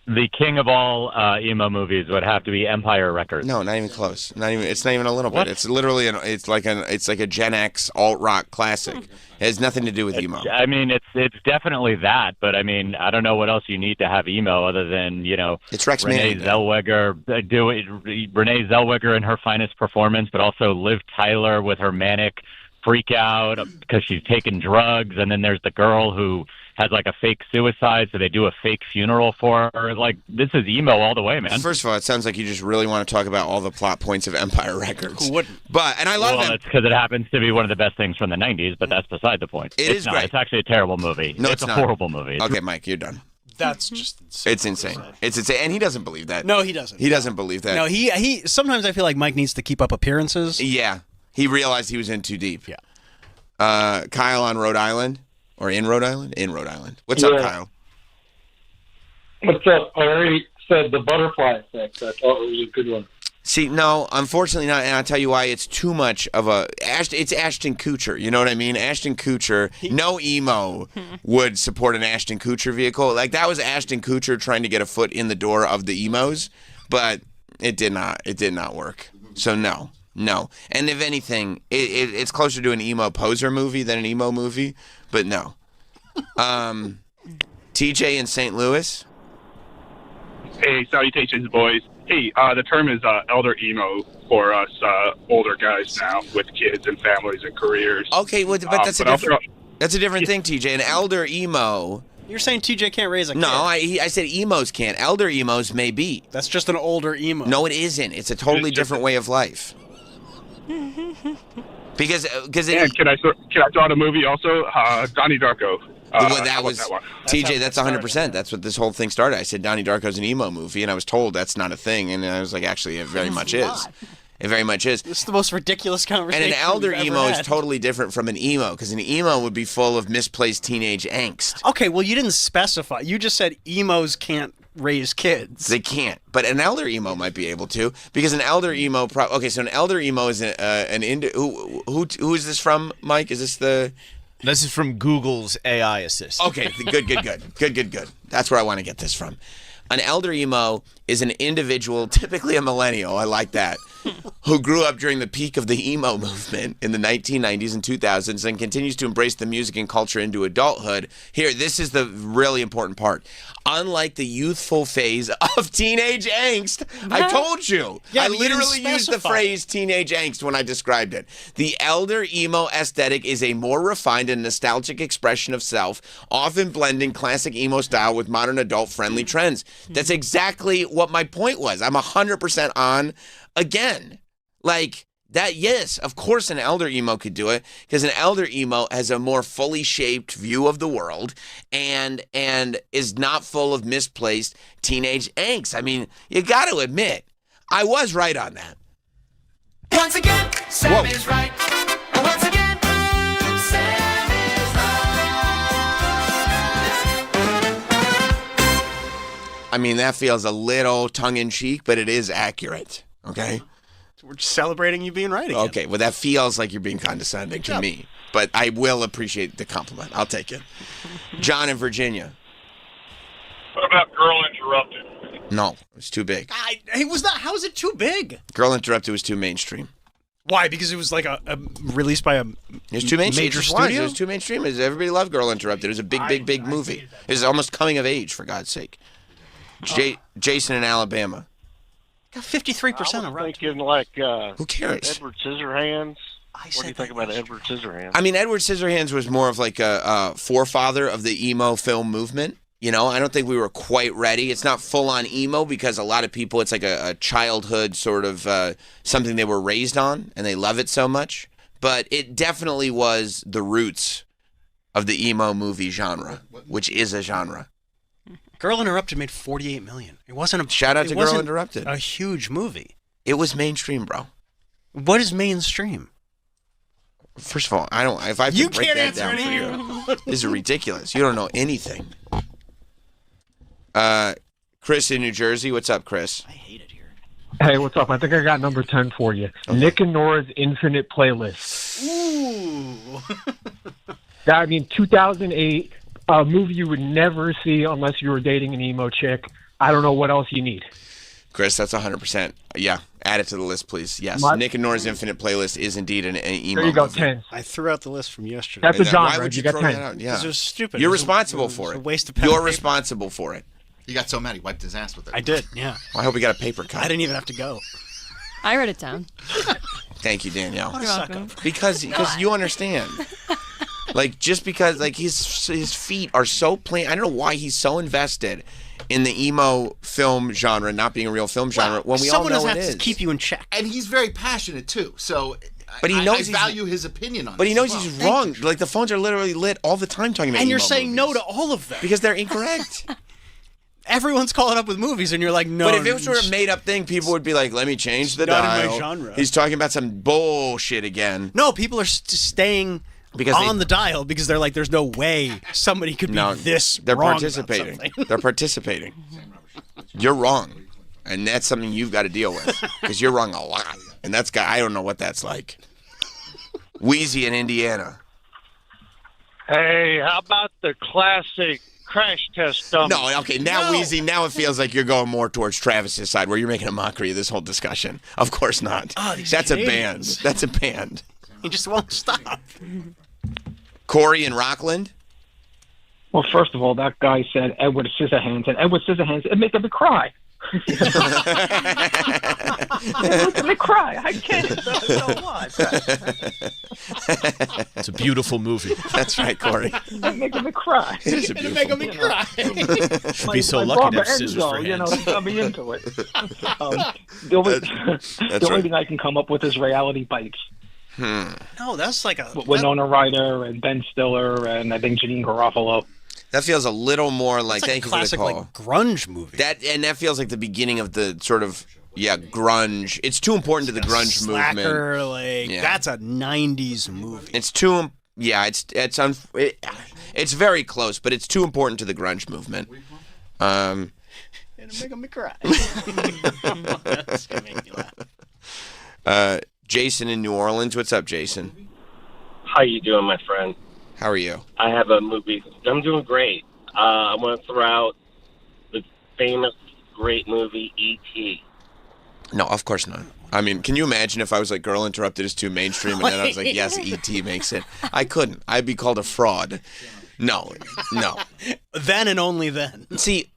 Speaker 7: The king of all emo movies would have to be Empire Records.
Speaker 1: No, not even close. Not even. It's not even a little
Speaker 7: What?
Speaker 1: bit. It's literally. It's like a Gen X alt rock classic. It has nothing to do with emo.
Speaker 7: I mean, it's definitely that, but I mean, I don't know what else you need to have emo other than
Speaker 1: It's Rex
Speaker 7: Renee
Speaker 1: Manning.
Speaker 7: Zellweger do it. Renee Zellweger in her finest performance, but also Liv Tyler with her manic freak out because she's taking drugs, and then there's the girl who has like a fake suicide, so they do a fake funeral for her. Like, this is emo all the way, man.
Speaker 1: First of all, it sounds like you just really want to talk about all the plot points of Empire Records.
Speaker 2: Who wouldn't?
Speaker 1: And I love
Speaker 7: Well,
Speaker 1: them.
Speaker 7: it's because it happens to be one of the best things from the 90s, but that's beside the point.
Speaker 1: It
Speaker 7: It's
Speaker 1: is
Speaker 7: not.
Speaker 1: great.
Speaker 7: It's actually a terrible movie.
Speaker 1: No,
Speaker 7: it's
Speaker 1: it's
Speaker 7: a
Speaker 1: not.
Speaker 7: horrible movie. It's
Speaker 1: Okay, Mike, you're done.
Speaker 2: That's just insane.
Speaker 1: It's insane. It's insane, and he doesn't believe that.
Speaker 2: No, he doesn't.
Speaker 1: He doesn't believe that.
Speaker 2: No, he. Sometimes I feel like Mike needs to keep up appearances.
Speaker 1: Yeah, he realized he was in too deep.
Speaker 2: Yeah.
Speaker 1: Kyle on Rhode Island, or in Rhode Island? In Rhode Island. What's up,
Speaker 8: Yeah.
Speaker 1: Kyle?
Speaker 8: What's up? I already said the butterfly effect. I thought it was a good one.
Speaker 1: See, no, unfortunately not, and I'll tell you why. It's too much of a. It's Ashton Kutcher. You know what I mean? Ashton Kutcher. No emo would support an Ashton Kutcher vehicle. Like that was Ashton Kutcher trying to get a foot in the door of the emos, but it did not. It did not work. So no. And if anything, it's closer to an emo poser movie than an emo movie. But no. TJ in St. Louis.
Speaker 9: Hey, salutations, boys. Hey, the term is elder emo for us older guys now with kids and families and careers.
Speaker 1: Okay, well, but that's a
Speaker 9: but I'll
Speaker 1: different. That's a different thing, TJ. An elder emo.
Speaker 2: You're saying TJ can't raise a kid?
Speaker 1: No, I said emos can't. Elder emos may be.
Speaker 2: That's just an older emo.
Speaker 1: No, it isn't. It's a totally
Speaker 9: It's just-
Speaker 1: different way of life. Because
Speaker 9: And can I throw out a movie also? Donnie Darko.
Speaker 1: well,
Speaker 9: How
Speaker 1: that
Speaker 9: about
Speaker 1: was
Speaker 9: that one?
Speaker 1: TJ. That's 100%. That's what this whole thing started. I said Donnie Darko's an emo movie, and I was told that's not a thing, and I was like, actually, it very much is. It very much is.
Speaker 2: This is the most ridiculous
Speaker 1: And
Speaker 2: conversation.
Speaker 1: an elder
Speaker 2: we've ever
Speaker 1: emo is
Speaker 2: had.
Speaker 1: totally different from an emo, because an emo would be full of misplaced teenage angst.
Speaker 2: Okay, well, you didn't specify. You just said emos can't raise kids.
Speaker 1: They can't, but an elder emo might be able to, because an elder emo. Okay, so an elder emo is who is this from, Mike? Is this the?
Speaker 3: This is from Google's AI assist.
Speaker 1: Okay, good. That's where I want to get this from. An elder emo is an individual, typically a millennial. I like that. who grew up during the peak of the emo movement in the 1990s and 2000s and continues to embrace the music and culture into adulthood. Here, this is the really important part. Unlike the youthful phase of teenage angst, I told you.
Speaker 2: Yeah,
Speaker 1: I
Speaker 2: but you didn't
Speaker 1: literally used the
Speaker 2: specify.
Speaker 1: phrase teenage angst when I described it. The elder emo aesthetic is a more refined and nostalgic expression of self, often blending classic emo style with modern adult-friendly trends. That's exactly what my point was. I'm 100% on again. Like, that, yes, of course an elder emo could do it, because an elder emo has a more fully shaped view of the world and is not full of misplaced teenage angst. I mean, you got to admit, I was right on that.
Speaker 10: Once again, Sam
Speaker 1: Whoa.
Speaker 10: is right. Once again, Sam is right.
Speaker 1: I mean, that feels a little tongue-in-cheek, but it is accurate, okay?
Speaker 2: We're just celebrating you being right again.
Speaker 1: Okay, well, that feels like you're being condescending to me, but I will appreciate the compliment. I'll take it. John in Virginia.
Speaker 5: What about Girl Interrupted?
Speaker 1: No, it's too big.
Speaker 2: It was not. How is it too big?
Speaker 1: Girl Interrupted was too mainstream.
Speaker 2: Why? Because it was like a released by a
Speaker 1: It was too mainstream.
Speaker 2: major
Speaker 1: It was.
Speaker 2: studio.
Speaker 1: It was too mainstream. Everybody loved Girl Interrupted. It was a big movie. It was almost coming of age, for God's sake. Jason in Alabama.
Speaker 2: Got 53% of right.
Speaker 11: Thinking like
Speaker 1: Who cares?
Speaker 11: Edward Scissorhands. What do you think about Edward Scissorhands?
Speaker 1: I mean, Edward Scissorhands was more of like a forefather of the emo film movement. You know, I don't think we were quite ready. It's not full-on emo because a lot of people, it's like a childhood sort of something they were raised on, and they love it so much. But it definitely was the roots of the emo movie genre, which is a genre.
Speaker 2: Girl Interrupted made $48 million. It wasn't a
Speaker 1: Shout out to Girl
Speaker 2: wasn't
Speaker 1: Interrupted.
Speaker 2: A huge movie.
Speaker 1: It was mainstream, bro.
Speaker 2: What is mainstream?
Speaker 1: First of all, I don't. If I have
Speaker 2: You
Speaker 1: to break
Speaker 2: can't
Speaker 1: that
Speaker 2: answer
Speaker 1: down
Speaker 2: any-
Speaker 1: for you, this is ridiculous. You don't know anything. Chris in New Jersey, what's up, Chris?
Speaker 8: Hey, what's up? I think I got number 10 for you. Nick and Nora's Infinite Playlist.
Speaker 2: Ooh.
Speaker 8: I mean, 2008, a movie you would never see unless you were dating an emo chick. I don't know what else you need.
Speaker 1: Chris, that's 100%. Yeah, add it to the list, please. Yes,
Speaker 8: My-
Speaker 1: Nick and Nora's Infinite Playlist is indeed an emo.
Speaker 8: There you go,
Speaker 1: movie.
Speaker 8: 10.
Speaker 2: I threw out the list from yesterday.
Speaker 8: That's a genre.
Speaker 1: Why would you
Speaker 8: got
Speaker 1: throw
Speaker 8: 10.
Speaker 1: that out? Yeah,
Speaker 2: Because it was stupid.
Speaker 1: You're
Speaker 2: It was a-
Speaker 1: responsible
Speaker 2: it was
Speaker 1: for
Speaker 2: a
Speaker 1: it.
Speaker 2: waste of pen
Speaker 1: You're
Speaker 2: and paper.
Speaker 1: responsible for it.
Speaker 4: He got so mad he wiped his ass with it.
Speaker 2: I did, yeah.
Speaker 1: Well, I hope we got a paper cut.
Speaker 2: I didn't even have to go.
Speaker 6: I wrote it down.
Speaker 1: Thank you, Danielle.
Speaker 2: What a
Speaker 6: You're
Speaker 2: suck
Speaker 6: welcome.
Speaker 2: up.
Speaker 1: Because you understand. Like, just because like his feet are so plain. I don't know why he's so invested in the emo film genre not being a real film genre when we all
Speaker 2: Someone
Speaker 1: know
Speaker 2: has
Speaker 1: it
Speaker 2: to
Speaker 1: is.
Speaker 2: keep you in check.
Speaker 4: And he's very passionate too. So,
Speaker 1: But he
Speaker 4: I
Speaker 1: knows he's-
Speaker 4: value his opinion on.
Speaker 1: But he
Speaker 4: this
Speaker 1: knows
Speaker 4: as
Speaker 1: he's
Speaker 4: well.
Speaker 1: wrong. Like the phones are literally lit all the time talking about
Speaker 2: And you're
Speaker 1: emo
Speaker 2: saying no
Speaker 1: movies.
Speaker 2: to all of them.
Speaker 1: Because they're incorrect.
Speaker 2: Everyone's calling up with movies, and you're like, no.
Speaker 1: But if it was sort of made up thing, people would be like, "Let me change the
Speaker 2: Not in my
Speaker 1: dial."
Speaker 2: genre.
Speaker 1: He's talking about some bullshit again.
Speaker 2: No, people are staying
Speaker 1: Because
Speaker 2: on the dial because they're like, there's no way somebody could be this
Speaker 1: they're
Speaker 2: wrong about
Speaker 1: participating.
Speaker 2: something.
Speaker 1: They're participating. You're wrong, and that's something you've got to deal with because you're wrong a lot, and I don't know what that's like. Wheezy in Indiana.
Speaker 11: Hey, how about the classic Crash Test Dummy?
Speaker 1: No, okay, now Wheezy, now it feels like you're going more towards Travis's side where you're making a mockery of this whole discussion. Of course not.
Speaker 2: Oh, these
Speaker 1: That's a band.
Speaker 2: Canadians.
Speaker 1: That's a band.
Speaker 2: He just won't stop.
Speaker 1: Corey in Rockland.
Speaker 12: Well, first of all, that guy said Edward Scissorhands, and Edward Scissorhands, it made me cry. It made me cry. I can't. So what?
Speaker 3: It's a beautiful movie.
Speaker 1: That's right, Corey.
Speaker 12: It made me cry.
Speaker 1: It is a
Speaker 2: It'll make me cry.
Speaker 3: Should be so
Speaker 12: My
Speaker 3: lucky to have
Speaker 12: barber
Speaker 3: scissors
Speaker 12: Enzo,
Speaker 3: for
Speaker 12: you know,
Speaker 3: hands.
Speaker 12: he got me into it. The only, the only thing I can come up with is Reality Bites.
Speaker 2: No, that's like a.
Speaker 12: With Winona Ryder and Ben Stiller and I think Janine Garofalo.
Speaker 1: That feels a little more like,
Speaker 2: It's like
Speaker 1: thank
Speaker 2: a
Speaker 1: you for the
Speaker 2: classic
Speaker 1: call.
Speaker 2: like grunge movie.
Speaker 1: That feels like the beginning of the sort of grunge. It's too important to the grunge movement.
Speaker 2: Slacker, like
Speaker 1: Yeah.
Speaker 2: that's a '90s movie.
Speaker 1: It's too it's very close, but it's too important to the grunge movement.
Speaker 2: It'll make me cry. That's gonna make me laugh.
Speaker 1: Jason in New Orleans. What's up, Jason?
Speaker 13: How you doing, my friend?
Speaker 1: How are you?
Speaker 13: I have a movie. I'm doing great. I want to throw out the famous, great movie E.T.
Speaker 1: No, of course not. I mean, can you imagine if I was like, Girl Interrupted is too mainstream, and then I was like, yes, E.T. makes it? I couldn't. I'd be called a fraud. No.
Speaker 2: Then and only then.
Speaker 1: See,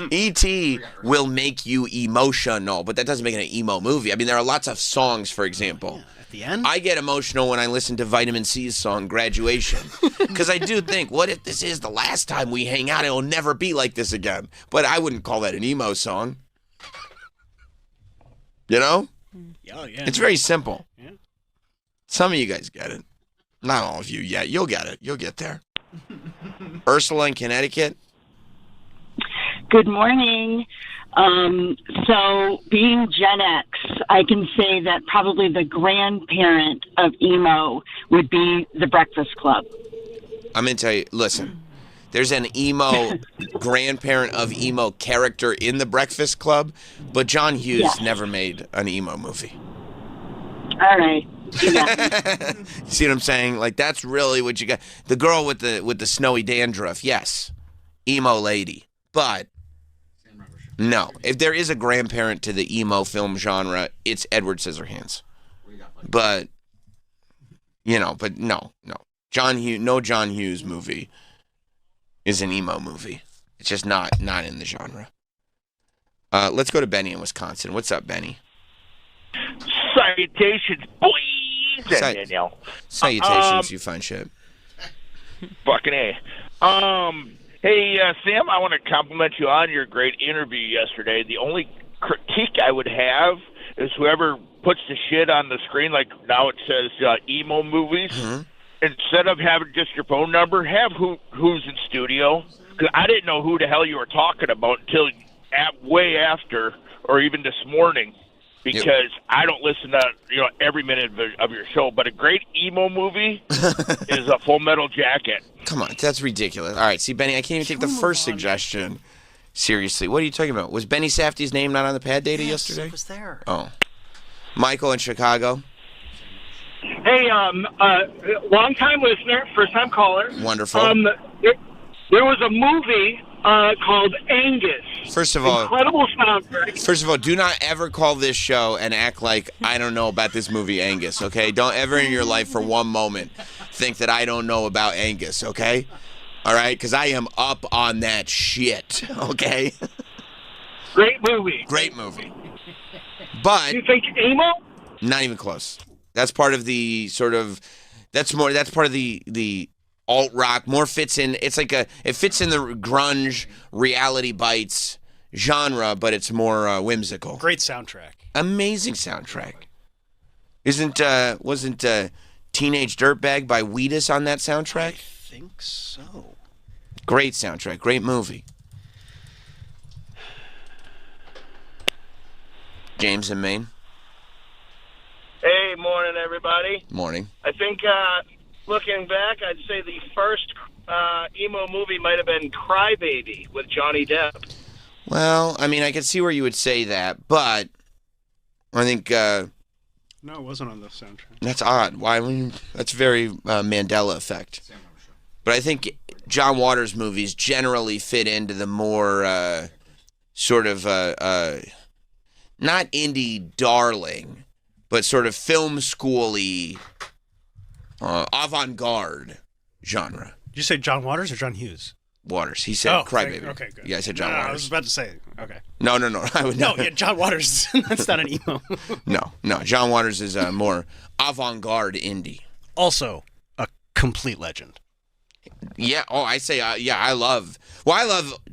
Speaker 1: E.T. will make you emotional, but that doesn't make it an emo movie. I mean, there are lots of songs, for example.
Speaker 2: At the end?
Speaker 1: I get emotional when I listen to Vitamin C's song, Graduation. Because I do think, what if this is the last time we hang out? It'll never be like this again. But I wouldn't call that an emo song. You know?
Speaker 2: Oh, yeah.
Speaker 1: It's very simple.
Speaker 2: Yeah.
Speaker 1: Some of you guys get it. Not all of you yet. You'll get it. You'll get there. Ursula in Connecticut.
Speaker 14: Good morning. So, being Gen X, I can say that probably the grandparent of emo would be The Breakfast Club.
Speaker 1: I'm going to tell you, listen, there's an emo grandparent of emo character in The Breakfast Club, but John Hughes never made an emo movie.
Speaker 14: All right.
Speaker 1: See what I'm saying? Like, that's really what you got. The girl with the snowy dandruff, yes, emo lady. But no, if there is a grandparent to the emo film genre, it's Edward Scissorhands. But no. John Hughes movie is an emo movie. It's just not in the genre. Let's go to Benny in Wisconsin. What's up, Benny?
Speaker 15: Salutations, boys. Danielle.
Speaker 1: Salutations, you fine shit.
Speaker 15: Fucking A. Hey, Sam, I want to compliment you on your great interview yesterday. The only critique I would have is whoever puts the shit on the screen, like now it says emo movies, instead of having just your phone number, have who's in studio. Because I didn't know who the hell you were talking about until way after, or even this morning. Because I don't listen to every minute of your show, but a great emo movie is a Full Metal Jacket.
Speaker 1: Come on, that's ridiculous. All right, see, Benny, I can't even take the first suggestion seriously. What are you talking about? Was Benny Safdie's name not on the pad data yesterday?
Speaker 2: It was there.
Speaker 1: Oh, Michael in Chicago.
Speaker 16: Hey, long time listener, first time caller.
Speaker 1: Wonderful.
Speaker 16: There was a movie called Angus.
Speaker 1: First of all,
Speaker 16: incredible soundtrack.
Speaker 1: First of all, do not ever call this show and act like I don't know about this movie Angus, okay? Don't ever in your life for one moment think that I don't know about Angus, okay? All right? Because I am up on that shit, okay?
Speaker 16: Great movie.
Speaker 1: Great movie. But
Speaker 16: you think emo?
Speaker 1: Not even close. That's part of the sort of that's part of the alt rock. More fits in. It's like it fits in the grunge Reality Bites genre, but it's more whimsical.
Speaker 2: Great soundtrack.
Speaker 1: Amazing soundtrack. Wasn't Teenage Dirtbag by Wheatus on that soundtrack?
Speaker 2: I think so.
Speaker 1: Great soundtrack. Great movie. James in Maine.
Speaker 5: Hey, morning, everybody.
Speaker 1: Morning.
Speaker 5: I think, looking back, I'd say the first emo movie might have been Crybaby with Johnny Depp.
Speaker 1: Well, I mean, I can see where you would say that, but I think...
Speaker 2: no, it wasn't on the soundtrack.
Speaker 1: That's odd. Why? That's very Mandela effect. But I think John Waters movies generally fit into the more sort of... not indie darling, but sort of film school-y, avant-garde genre.
Speaker 2: Did you say John Waters or John Hughes?
Speaker 1: Waters. He said Crybaby.
Speaker 2: Okay, good.
Speaker 1: Yeah, I said John
Speaker 2: No,
Speaker 1: Waters.
Speaker 2: I was about to say, okay.
Speaker 1: No. I would
Speaker 2: No, yeah, John Waters. That's not an emo.
Speaker 1: No. John Waters is a more avant-garde indie.
Speaker 2: Also, a complete legend.
Speaker 1: Yeah. Oh, I say, I love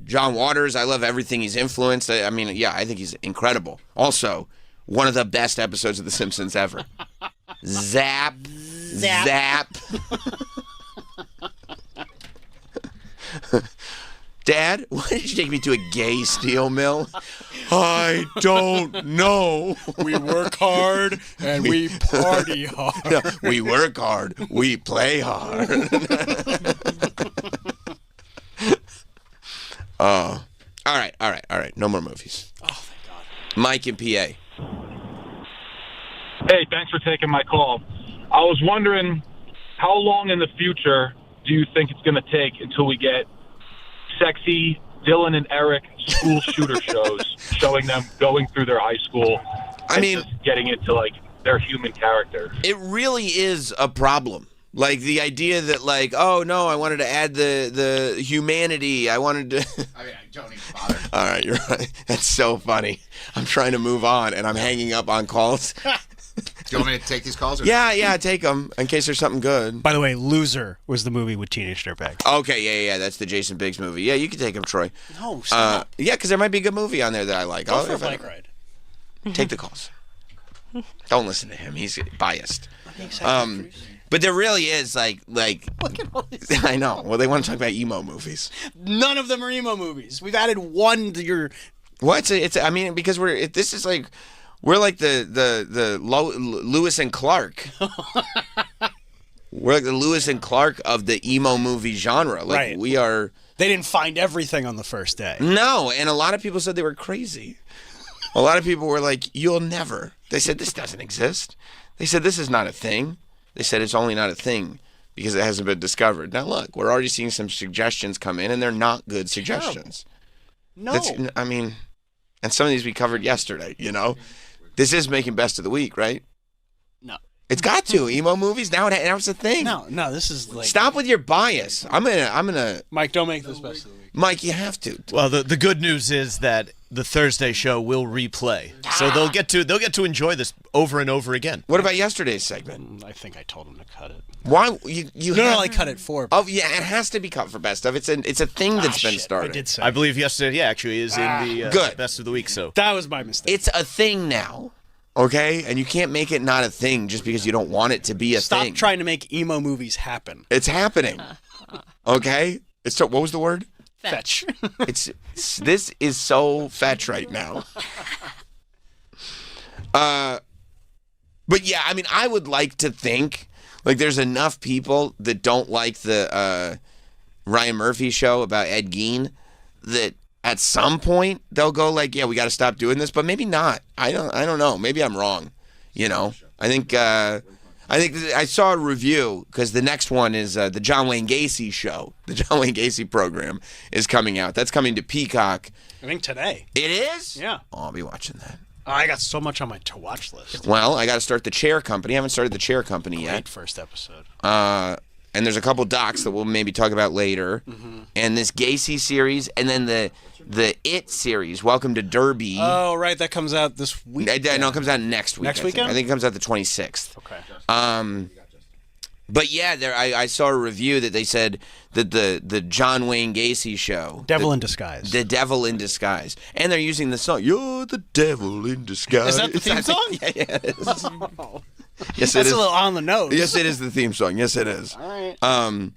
Speaker 1: John Waters. I love everything he's influenced. I mean, yeah, I think he's incredible. Also, one of the best episodes of The Simpsons ever. Zap. Dad, why did you take me to a gay steel mill? I don't know.
Speaker 2: We work hard and we party hard.
Speaker 1: No, we work hard. We play hard. All right. No more movies.
Speaker 2: Oh, thank God.
Speaker 1: Mike in PA.
Speaker 17: Hey, thanks for taking my call. I was wondering, how long in the future do you think it's going to take until we get sexy Dylan and Eric school shooter shows showing them going through their high school.
Speaker 1: I mean,
Speaker 17: just getting into like their human character.
Speaker 1: It really is a problem. Like the idea that, like, oh no, I wanted to add the humanity. I wanted to.
Speaker 4: I mean, I don't even bother.
Speaker 1: All right, you're right. That's so funny. I'm trying to move on, and I'm hanging up on calls.
Speaker 4: Do you want me to take these calls? Or
Speaker 1: Yeah, take them in case there's something good.
Speaker 2: By the way, Loser was the movie with Teenage Dirtbags.
Speaker 1: Okay, yeah, that's the Jason Biggs movie. Yeah, you can take him, Troy.
Speaker 2: No, stop.
Speaker 1: Yeah, because there might be a good movie on there that I like.
Speaker 2: Go for a bike ride.
Speaker 1: Take the calls. Don't listen to him. He's biased.
Speaker 2: I'm
Speaker 1: But there really is like
Speaker 2: Look at all these.
Speaker 1: I know. Well, they want to talk about emo movies.
Speaker 2: None of them are emo movies. We've added one to your.
Speaker 1: What? It's I mean, because we're like the Lewis and Clark. We're like the Lewis and Clark of the emo movie genre. Like
Speaker 2: Right.
Speaker 1: we are.
Speaker 2: They didn't find everything on the first day.
Speaker 1: No, and a lot of people said they were crazy. A lot of people were like, "You'll never." They said this doesn't exist. They said this is not a thing. They said it's only not a thing because it hasn't been discovered. Now look, we're already seeing some suggestions come in, and they're not good suggestions.
Speaker 2: No.
Speaker 1: I mean, and some of these we covered yesterday. You know, this is making best of the week, right?
Speaker 2: No.
Speaker 1: It's got to emo movies now. Now it's a thing.
Speaker 2: No, this is like.
Speaker 1: Stop with your bias. I'm gonna.
Speaker 2: Mike, don't make this best of the week.
Speaker 1: Mike, you have to.
Speaker 3: Well, the good news is that the Thursday show will replay, so they'll get to enjoy this over and over again.
Speaker 1: What about yesterday's segment?
Speaker 2: I think I told him to cut it.
Speaker 1: Why you?
Speaker 2: No, I cut it for.
Speaker 1: Oh yeah, it has to be cut for best of. It's a thing that's been started.
Speaker 2: I did say.
Speaker 3: I believe yesterday, yeah, actually is in the
Speaker 1: Good.
Speaker 3: best of the week. So
Speaker 2: That was my mistake.
Speaker 1: It's a thing now, okay? And you can't make it not a thing just because you don't want it to be a
Speaker 2: Stop
Speaker 1: thing.
Speaker 2: trying to make emo movies happen.
Speaker 1: It's happening, okay? What was the word?
Speaker 2: Fetch.
Speaker 1: This is so fetch right now. But yeah, I mean, I would like to think like there's enough people that don't like the Ryan Murphy show about Ed Gein that at some point they'll go like, yeah, we got to stop doing this, but maybe not. I don't know. Maybe I'm wrong. You know, I think I saw a review because the next one is the John Wayne Gacy show. The John Wayne Gacy program is coming out. That's coming to Peacock.
Speaker 2: I think today.
Speaker 1: It is?
Speaker 2: Yeah.
Speaker 1: Oh, I'll be watching that.
Speaker 2: I got so much on my to-watch list.
Speaker 1: Well, I got to start the Chair Company. I haven't started the Chair Company yet.
Speaker 2: Great first episode.
Speaker 1: And there's a couple docs that we'll maybe talk about later.
Speaker 2: Mm-hmm.
Speaker 1: And this Gacy series, and then the It series, Welcome to Derby.
Speaker 2: Oh, right. That comes out this week.
Speaker 1: No, it comes out next week.
Speaker 2: Next weekend?
Speaker 1: I think it comes out the 26th.
Speaker 2: Okay.
Speaker 1: But yeah, I saw a review that they said that the John Wayne Gacy show,
Speaker 2: Devil in Disguise.
Speaker 1: The Devil in Disguise, and they're using the song "You're the Devil in Disguise."
Speaker 2: Is that the theme song?
Speaker 1: Yeah, it is. Yes,
Speaker 2: That's
Speaker 1: it is.
Speaker 2: a little on the nose.
Speaker 1: Yes, it is the theme song. Yes, it is.
Speaker 2: All right.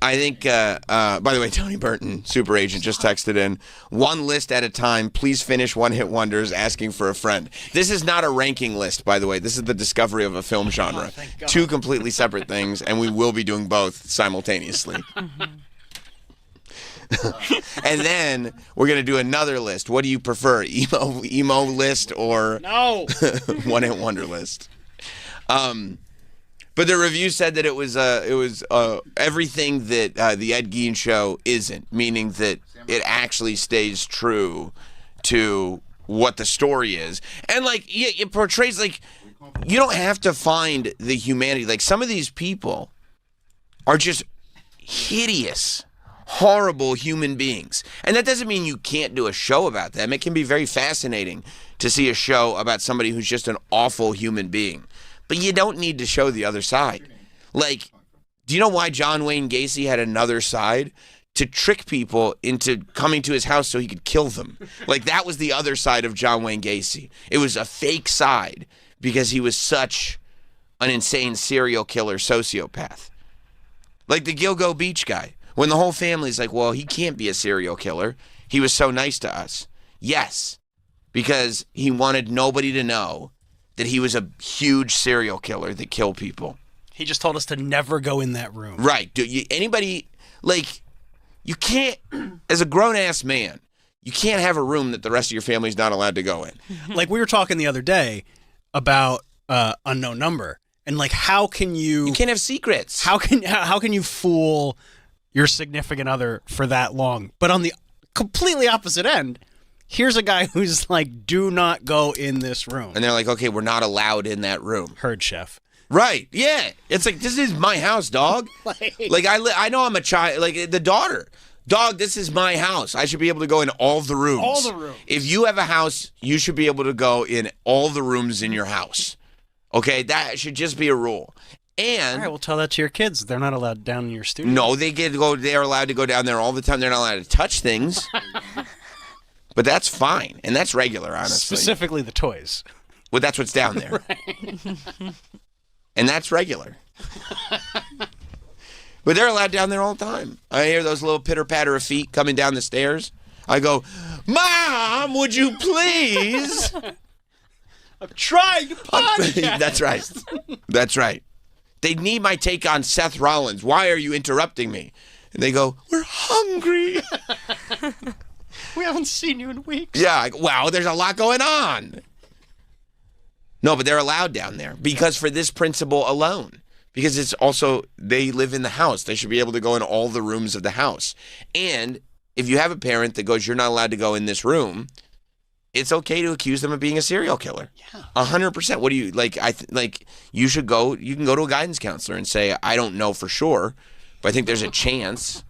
Speaker 1: I think, by the way, Tony Burton, super agent, just texted in, one list at a time, please finish One Hit Wonders, asking for a friend. This is not a ranking list, by the way. This is the discovery of a film genre. Two completely separate things, and we will be doing both simultaneously. And then we're going to do another list. What do you prefer, emo list or
Speaker 2: No.
Speaker 1: One Hit Wonder list? But the review said that it was everything that the Ed Gein show isn't, meaning that it actually stays true to what the story is, and like it portrays like you don't have to find the humanity. Like some of these people are just hideous, horrible human beings, and that doesn't mean you can't do a show about them. It can be very fascinating to see a show about somebody who's just an awful human being. But you don't need to show the other side. Like, do you know why John Wayne Gacy had another side? To trick people into coming to his house so he could kill them. Like, that was the other side of John Wayne Gacy. It was a fake side because he was such an insane serial killer sociopath. Like the Gilgo Beach guy. When the whole family's like, well, he can't be a serial killer. He was so nice to us. Yes, because he wanted nobody to know that he was a huge serial killer that killed people.
Speaker 2: He just told us to never go in that room.
Speaker 1: Right. Anybody, like, you can't, as a grown-ass man, you can't have a room that the rest of your family's not allowed to go in.
Speaker 2: Like, we were talking the other day about Unknown Number. And, like, how can you...
Speaker 1: You can't have secrets.
Speaker 2: How can you fool your significant other for that long? But on the completely opposite end, Here's a guy who's like, do not go in this room.
Speaker 1: And they're like, okay, we're not allowed in that room.
Speaker 2: Herd chef.
Speaker 1: Right, yeah. It's like, this is my house, dog. Like, I know I'm a child, like, the daughter. Dog, this is my house. I should be able to go in all the rooms.
Speaker 2: All the rooms.
Speaker 1: If you have a house, you should be able to go in all the rooms in your house. Okay, that should just be a rule. And
Speaker 2: all right, we'll tell that to your kids. They're not allowed down in your studio.
Speaker 1: no, they're allowed to go down there all the time. They're not allowed to touch things. But that's fine, and that's regular, honestly.
Speaker 2: Specifically the toys.
Speaker 1: Well, that's what's down there.
Speaker 2: Right.
Speaker 1: And that's regular. But they're allowed down there all the time. I hear those little pitter-patter of feet coming down the stairs. I go, Mom, would you please?
Speaker 2: I'm trying to podcast.
Speaker 1: That's right. That's right. They need my take on Seth Rollins. Why are you interrupting me? And they go, we're hungry.
Speaker 2: We haven't seen you in weeks.
Speaker 1: Yeah, wow, there's a lot going on. No, but they're allowed down there because for this principle alone. Because it's also, they live in the house. They should be able to go in all the rooms of the house. And if you have a parent that goes, you're not allowed to go in this room, it's okay to accuse them of being a serial killer. Yeah. 100%. What do you, you should go, you can go to a guidance counselor and say, I don't know for sure, but I think there's a chance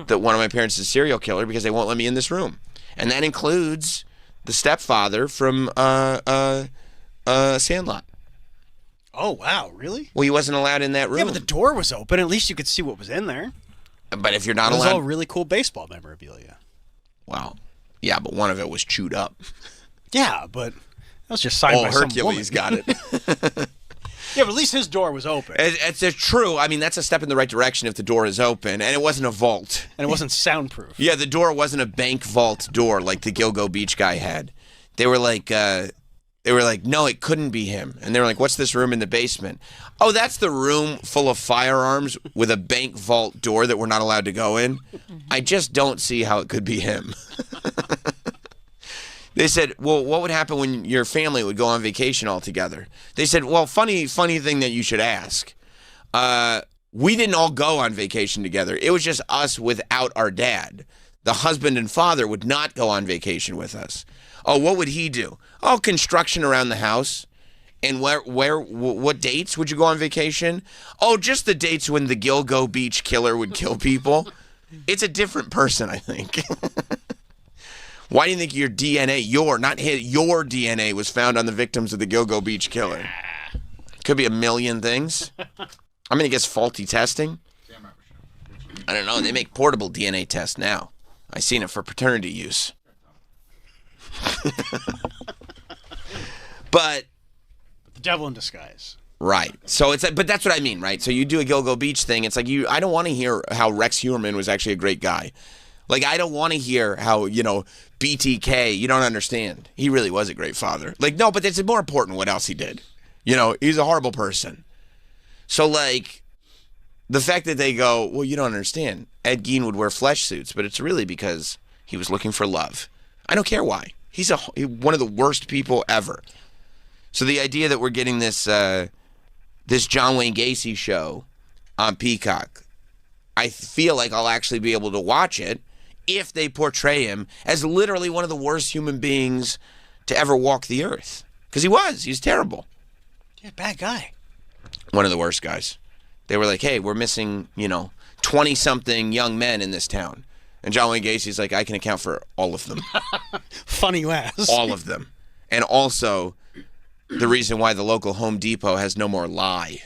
Speaker 1: that one of my parents is a serial killer because they won't let me in this room. And that includes the stepfather from Sandlot.
Speaker 2: Oh, wow, really?
Speaker 1: Well, he wasn't allowed in that room.
Speaker 2: Yeah, but the door was open. At least you could see what was in there.
Speaker 1: But if you're not
Speaker 2: it was
Speaker 1: allowed...
Speaker 2: all really cool baseball memorabilia.
Speaker 1: Wow. Yeah, but one of it was chewed up.
Speaker 2: Yeah, but that was just signed by
Speaker 1: Hercules
Speaker 2: some
Speaker 1: got
Speaker 2: woman.
Speaker 1: it.
Speaker 2: Yeah, but at least his door was open.
Speaker 1: It's true. I mean, that's a step in the right direction if the door is open. And it wasn't a vault.
Speaker 2: And it wasn't soundproof.
Speaker 1: Yeah, the door wasn't a bank vault door like the Gilgo Beach guy had. They were like, no, it couldn't be him. And they were like, what's this room in the basement? Oh, that's the room full of firearms with a bank vault door that we're not allowed to go in. I just don't see how it could be him. They said, well, what would happen when your family would go on vacation all together? They said, well, funny thing that you should ask. We didn't all go on vacation together. It was just us without our dad. The husband and father would not go on vacation with us. Oh, what would he do? Oh, construction around the house. And what dates would you go on vacation? Oh, just the dates when the Gilgo Beach killer would kill people. It's a different person, I think. Why do you think your DNA, your DNA was found on the victims of the Gilgo Beach killer? Could be a million things. I'm going to guess faulty testing. I don't know. They make portable DNA tests now. I've seen it for paternity use. But
Speaker 2: the devil in disguise.
Speaker 1: Right. So it's, but that's what I mean, right? So you do a Gilgo Beach thing. It's like I don't want to hear how Rex Heuermann was actually a great guy. Like, I don't want to hear how, BTK, you don't understand. He really was a great father. Like, no, but it's more important what else he did. He's a horrible person. So, like, the fact that they go, well, you don't understand. Ed Gein would wear flesh suits, but it's really because he was looking for love. I don't care why. He's one of the worst people ever. So the idea that we're getting this John Wayne Gacy show on Peacock, I feel like I'll actually be able to watch it if they portray him as literally one of the worst human beings to ever walk the earth. Because he's terrible.
Speaker 2: Yeah, bad guy.
Speaker 1: One of the worst guys. They were like, hey, we're missing, 20-something young men in this town. And John Wayne Gacy's like, I can account for all of them.
Speaker 2: Funny you ask.
Speaker 1: All of them. And also, the reason why the local Home Depot has no more lye.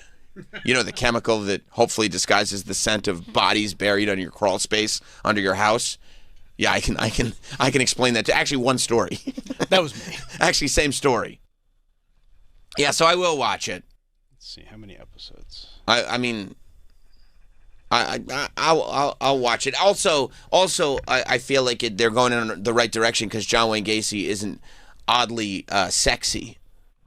Speaker 1: The chemical that hopefully disguises the scent of bodies buried under your crawl space under your house. Yeah, I can explain that. Actually, one story.
Speaker 2: That was me.
Speaker 1: Actually, same story. Yeah, so I will watch it.
Speaker 2: Let's see how many episodes.
Speaker 1: I'll watch it. Also, I feel like they're going in the right direction because John Wayne Gacy isn't oddly sexy.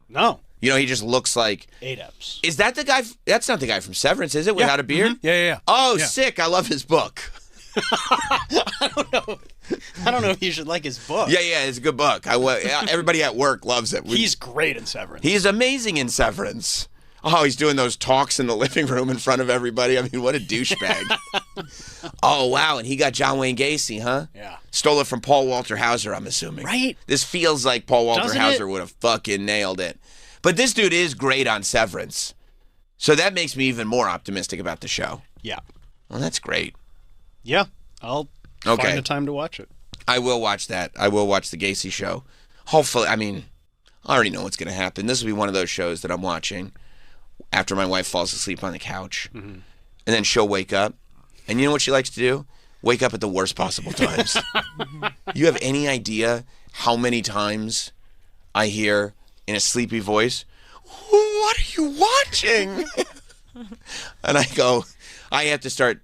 Speaker 2: No.
Speaker 1: He just looks like...
Speaker 2: 8 eps.
Speaker 1: Is that the guy... That's not the guy from Severance, is it? Without a beard?
Speaker 2: Mm-hmm. Yeah.
Speaker 1: Oh,
Speaker 2: yeah.
Speaker 1: Sick. I love his book.
Speaker 2: I don't know if you should like his book.
Speaker 1: Yeah, it's a good book. Everybody at work loves it.
Speaker 2: He's great in Severance.
Speaker 1: He's amazing in Severance. Oh, he's doing those talks in the living room in front of everybody. I mean, what a douchebag. Oh, wow. And he got John Wayne Gacy, huh?
Speaker 2: Yeah.
Speaker 1: Stole it from Paul Walter Hauser, I'm assuming.
Speaker 2: Right?
Speaker 1: This feels like Paul Walter
Speaker 2: Doesn't
Speaker 1: Hauser
Speaker 2: it?
Speaker 1: would have fucking nailed it. But this dude is great on Severance. So that makes me even more optimistic about the show.
Speaker 2: Yeah.
Speaker 1: Well, that's great.
Speaker 2: Yeah. I'll find a time to watch it.
Speaker 1: I will watch that. I will watch the Gacy show. Hopefully, I mean, I already know what's going to happen. This will be one of those shows that I'm watching after my wife falls asleep on the couch.
Speaker 2: Mm-hmm.
Speaker 1: And then she'll wake up. And you know what she likes to do? Wake up at the worst possible times. You have any idea how many times I hear in a sleepy voice, "What are you watching?" And I go, I have to start,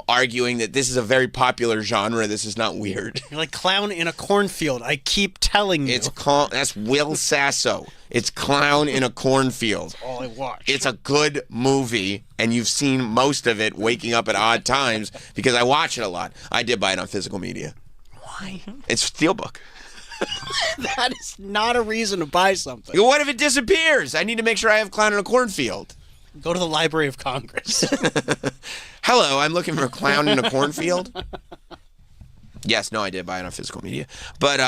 Speaker 1: arguing that this is a very popular genre. This is not weird.
Speaker 2: You're like Clown in a Cornfield. I keep telling you.
Speaker 1: That's Will Sasso. It's Clown in a Cornfield.
Speaker 2: That's all I watch.
Speaker 1: It's a good movie, and you've seen most of it waking up at odd times because I watch it a lot. I did buy it on physical media.
Speaker 2: Why?
Speaker 1: It's Steelbook.
Speaker 2: That is not a reason to buy something.
Speaker 1: What if it disappears? I need to make sure I have Clown in a Cornfield.
Speaker 2: Go to the Library of Congress.
Speaker 1: Hello, I'm looking for a Clown in a Cornfield. Yes, no, I did buy it on physical media. But,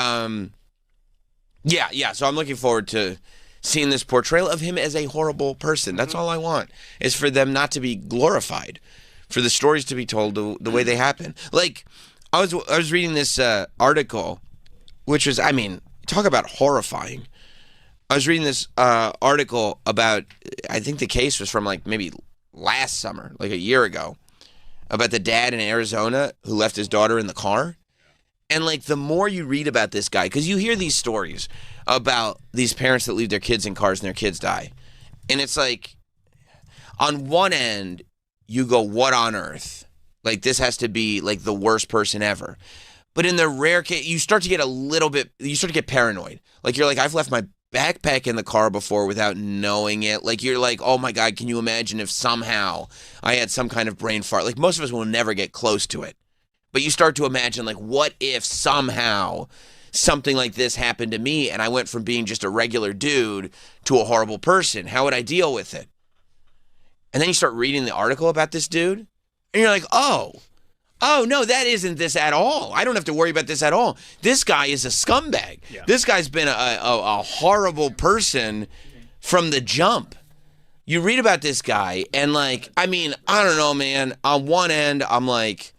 Speaker 1: yeah, so I'm looking forward to seeing this portrayal of him as a horrible person. That's all I want, is for them not to be glorified, for the stories to be told the way they happen. Like, I was reading this article, which was, I mean, talk about horrifying. I was reading this article about, I think the case was from like maybe last summer, like a year ago, about the dad in Arizona who left his daughter in the car. And like the more you read about this guy, because you hear these stories about these parents that leave their kids in cars and their kids die. And it's like, on one end, you go, what on earth? Like this has to be like the worst person ever. But in the rare case, you start to get paranoid. Like you're like, I've left my backpack in the car before without knowing it. Like you're like, oh my God, can you imagine if somehow I had some kind of brain fart? Like most of us will never get close to it. But you start to imagine like, what if somehow something like this happened to me and I went from being just a regular dude to a horrible person? How would I deal with it? And then you start reading the article about this dude and you're like, oh no, that isn't this at all. I don't have to worry about this at all. This guy is a scumbag. Yeah. This guy's been a horrible person from the jump. You read about this guy, and like, I mean, I don't know, man. On one end, I'm like,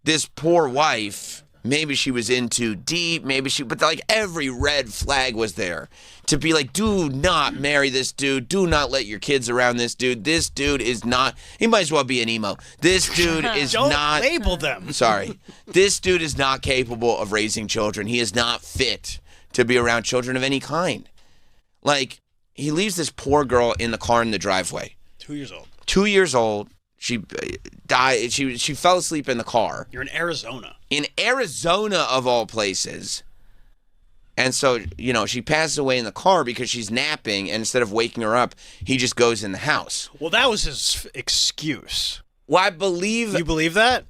Speaker 1: this poor wife, maybe she was in too deep, but like every red flag was there. To be like, do not marry this dude. Do not let your kids around this dude. This dude is not, he might as well be an emo. This dude is
Speaker 2: Don't
Speaker 1: not.
Speaker 2: label them.
Speaker 1: Sorry. This dude is not capable of raising children. He is not fit to be around children of any kind. Like, he leaves this poor girl in the car in the driveway.
Speaker 2: 2 years old.
Speaker 1: 2 years old. She died. She fell asleep in the car.
Speaker 2: You're in Arizona.
Speaker 1: In Arizona, of all places. And so, she passes away in the car because she's napping, and instead of waking her up, he just goes in the house.
Speaker 2: Well, that was his excuse.
Speaker 1: Well, I believe...
Speaker 2: You believe that?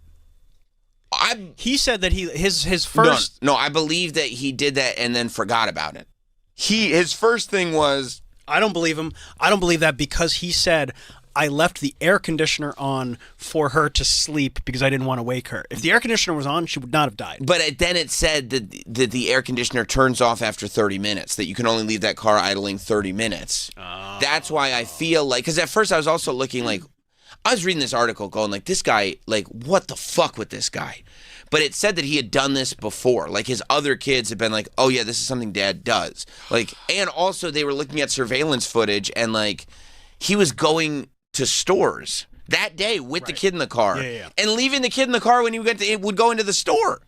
Speaker 2: He said that his first...
Speaker 1: No, I believe that he did that and then forgot about it. His first thing was...
Speaker 2: I don't believe him. I don't believe that because he said... I left the air conditioner on for her to sleep because I didn't want to wake her. If the air conditioner was on, she would not have died.
Speaker 1: But then it said that the air conditioner turns off after 30 minutes, that you can only leave that car idling 30 minutes. Oh. That's why I feel like, because at first I was also looking like, I was reading this article going like, this guy, like, what the fuck with this guy? But it said that he had done this before. Like, his other kids had been like, oh yeah, this is something dad does. Like, and also they were looking at surveillance footage and like, he was going to stores that day with the kid in the car and leaving the kid in the car when he would go into the store.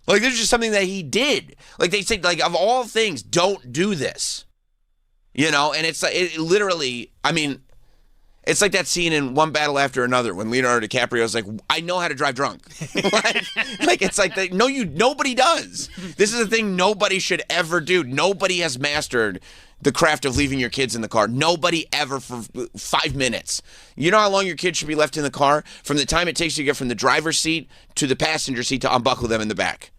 Speaker 1: Like, this is just something that he did. Like, they say, like, of all things, don't do this. And it's like, it literally, I mean, it's like that scene in One Battle After Another when Leonardo DiCaprio's like, I know how to drive drunk. like it's like, nobody does. This is a thing nobody should ever do. Nobody has mastered the craft of leaving your kids in the car. Nobody ever for 5 minutes. You know how long your kids should be left in the car? From the time it takes you to get from the driver's seat to the passenger seat to unbuckle them in the back.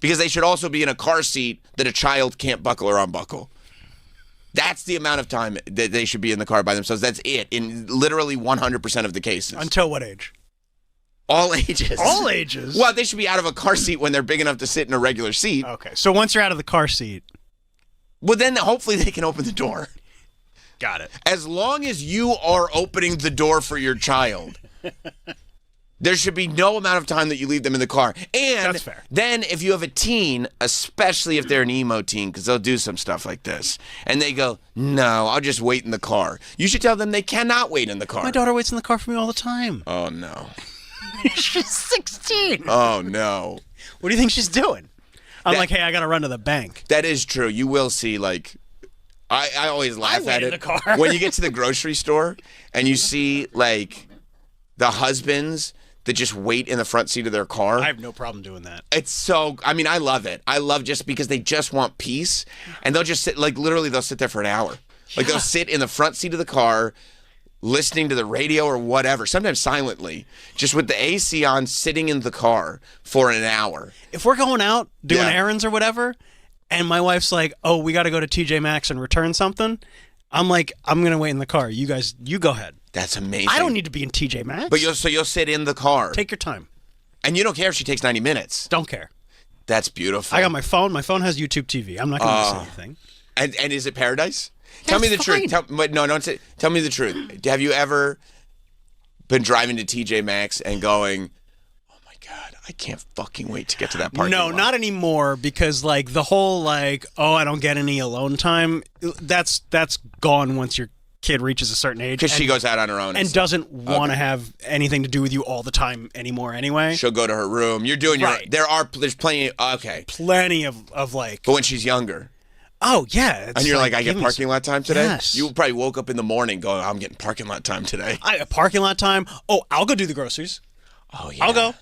Speaker 1: Because they should also be in a car seat that a child can't buckle or unbuckle. That's the amount of time that they should be in the car by themselves. That's it, in literally 100% of the cases.
Speaker 2: Until what age?
Speaker 1: All ages.
Speaker 2: All ages?
Speaker 1: Well, they should be out of a car seat when they're big enough to sit in a regular seat.
Speaker 2: Okay, so once you're out of the car seat.
Speaker 1: Well, then hopefully they can open the door.
Speaker 2: Got it.
Speaker 1: As long as you are opening the door for your child, there should be no amount of time that you leave them in the car. And
Speaker 2: That's fair.
Speaker 1: Then if you have a teen, especially if they're an emo teen, because they'll do some stuff like this, and they go, no, I'll just wait in the car. You should tell them they cannot wait in the car.
Speaker 2: My daughter waits in the car for me all the time.
Speaker 1: Oh, no.
Speaker 2: She's 16.
Speaker 1: Oh, no.
Speaker 2: What do you think she's doing? I'm like, hey, I got to run to the bank.
Speaker 1: That is true. You will see, like, I always laugh
Speaker 2: wait
Speaker 1: at
Speaker 2: in
Speaker 1: it.
Speaker 2: the car.
Speaker 1: When you get to the grocery store and you see, like, the husbands that just wait in the front seat of their car.
Speaker 2: I have no problem doing that.
Speaker 1: It's so, I mean, I love it. I love just because they just want peace. And they'll just sit, like, literally, they'll sit there for an hour. Like, they'll sit in the front seat of the car, listening to the radio or whatever, sometimes silently, just with the AC on, sitting in the car for an hour.
Speaker 2: If we're going out doing
Speaker 1: Yeah.
Speaker 2: errands or whatever, and my wife's like, oh, we got to go to TJ Maxx and return something, I'm like, I'm going to wait in the car. You guys, you go ahead.
Speaker 1: That's amazing.
Speaker 2: I don't need to be in TJ Maxx.
Speaker 1: But you'll sit in the car.
Speaker 2: Take your time.
Speaker 1: And you don't care if she takes 90 minutes.
Speaker 2: Don't care.
Speaker 1: That's beautiful.
Speaker 2: I got my phone. My phone has YouTube TV. I'm not going to miss anything.
Speaker 1: And is it paradise? Tell me the
Speaker 2: fine.
Speaker 1: truth. Tell me the truth. Have you ever been driving to TJ Maxx and going, oh my God, I can't fucking wait to get to that parking lot?
Speaker 2: No, not anymore, because like the whole like, oh, I don't get any alone time, that's gone once your kid reaches a certain age.
Speaker 1: Because she goes out on her own.
Speaker 2: and doesn't want to have anything to do with you all the time anymore anyway.
Speaker 1: She'll go to her room. You're doing
Speaker 2: Right.
Speaker 1: there's plenty, okay.
Speaker 2: Plenty of like,
Speaker 1: But when she's younger.
Speaker 2: oh yeah. It's
Speaker 1: And you're like, I
Speaker 2: give
Speaker 1: get
Speaker 2: me
Speaker 1: parking lot time today?
Speaker 2: Yes.
Speaker 1: You probably woke up in the morning going, I'm getting parking lot time today.
Speaker 2: a parking lot time. Oh, I'll go do the groceries.
Speaker 1: Oh, yeah.
Speaker 2: I'll go.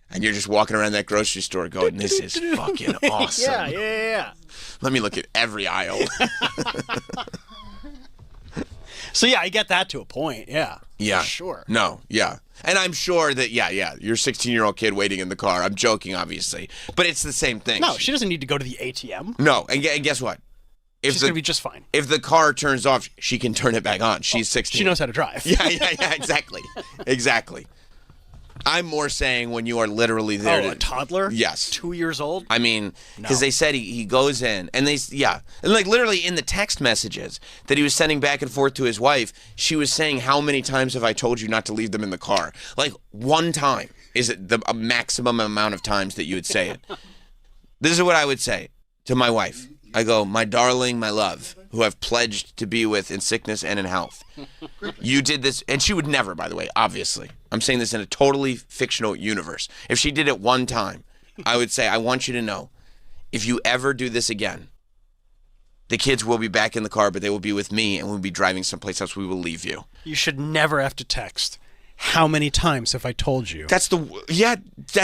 Speaker 1: And you're just walking around that grocery store going, this is fucking awesome.
Speaker 2: Yeah.
Speaker 1: Let me look at every aisle.
Speaker 2: So yeah, I get that to a point. Yeah.
Speaker 1: Yeah.
Speaker 2: For sure.
Speaker 1: No, yeah. And I'm sure that, your 16-year-old kid waiting in the car. I'm joking, obviously. But it's the same thing.
Speaker 2: No, she doesn't need to go to the ATM.
Speaker 1: No, and guess what?
Speaker 2: She's going to be just fine.
Speaker 1: If the car turns off, she can turn it back on. She's 16.
Speaker 2: She knows how to drive.
Speaker 1: Yeah, exactly. Exactly. I'm more saying when you are literally there.
Speaker 2: Oh, a toddler?
Speaker 1: Yes.
Speaker 2: 2 years old?
Speaker 1: I mean, because they said he goes in, and and like literally in the text messages that he was sending back and forth to his wife, she was saying, how many times have I told you not to leave them in the car? Like, one time is it the maximum amount of times that you would say it. This is what I would say to my wife. I go, my darling, my love, who I've pledged to be with in sickness and in health. You did this, and she would never, by the way, obviously. I'm saying this in a totally fictional universe. If she did it one time, I would say, I want you to know, if you ever do this again, the kids will be back in the car, but they will be with me, and we'll be driving someplace else. We will leave you.
Speaker 2: You should never have to text. How many times have I told you?
Speaker 1: That's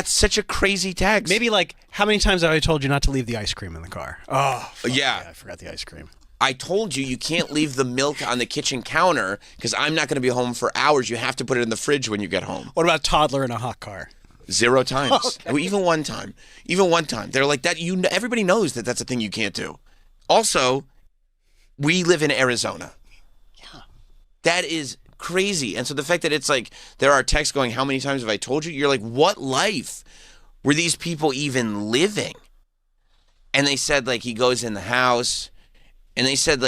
Speaker 1: such a crazy text.
Speaker 2: Maybe like, how many times have I told you not to leave the ice cream in the car? Oh,
Speaker 1: yeah.
Speaker 2: I forgot the ice cream.
Speaker 1: I told you can't leave the milk on the kitchen counter because I'm not going to be home for hours. You have to put it in the fridge when you get home.
Speaker 2: What about toddler in a hot car?
Speaker 1: 0 times.
Speaker 2: Okay.
Speaker 1: Even one time. They're like that. Everybody knows that that's a thing you can't do. Also, we live in Arizona.
Speaker 2: Yeah.
Speaker 1: That is crazy. And so the fact that it's like there are texts going, how many times have I told you? You're like, what life were these people even living? And they said like he goes in the house, and they said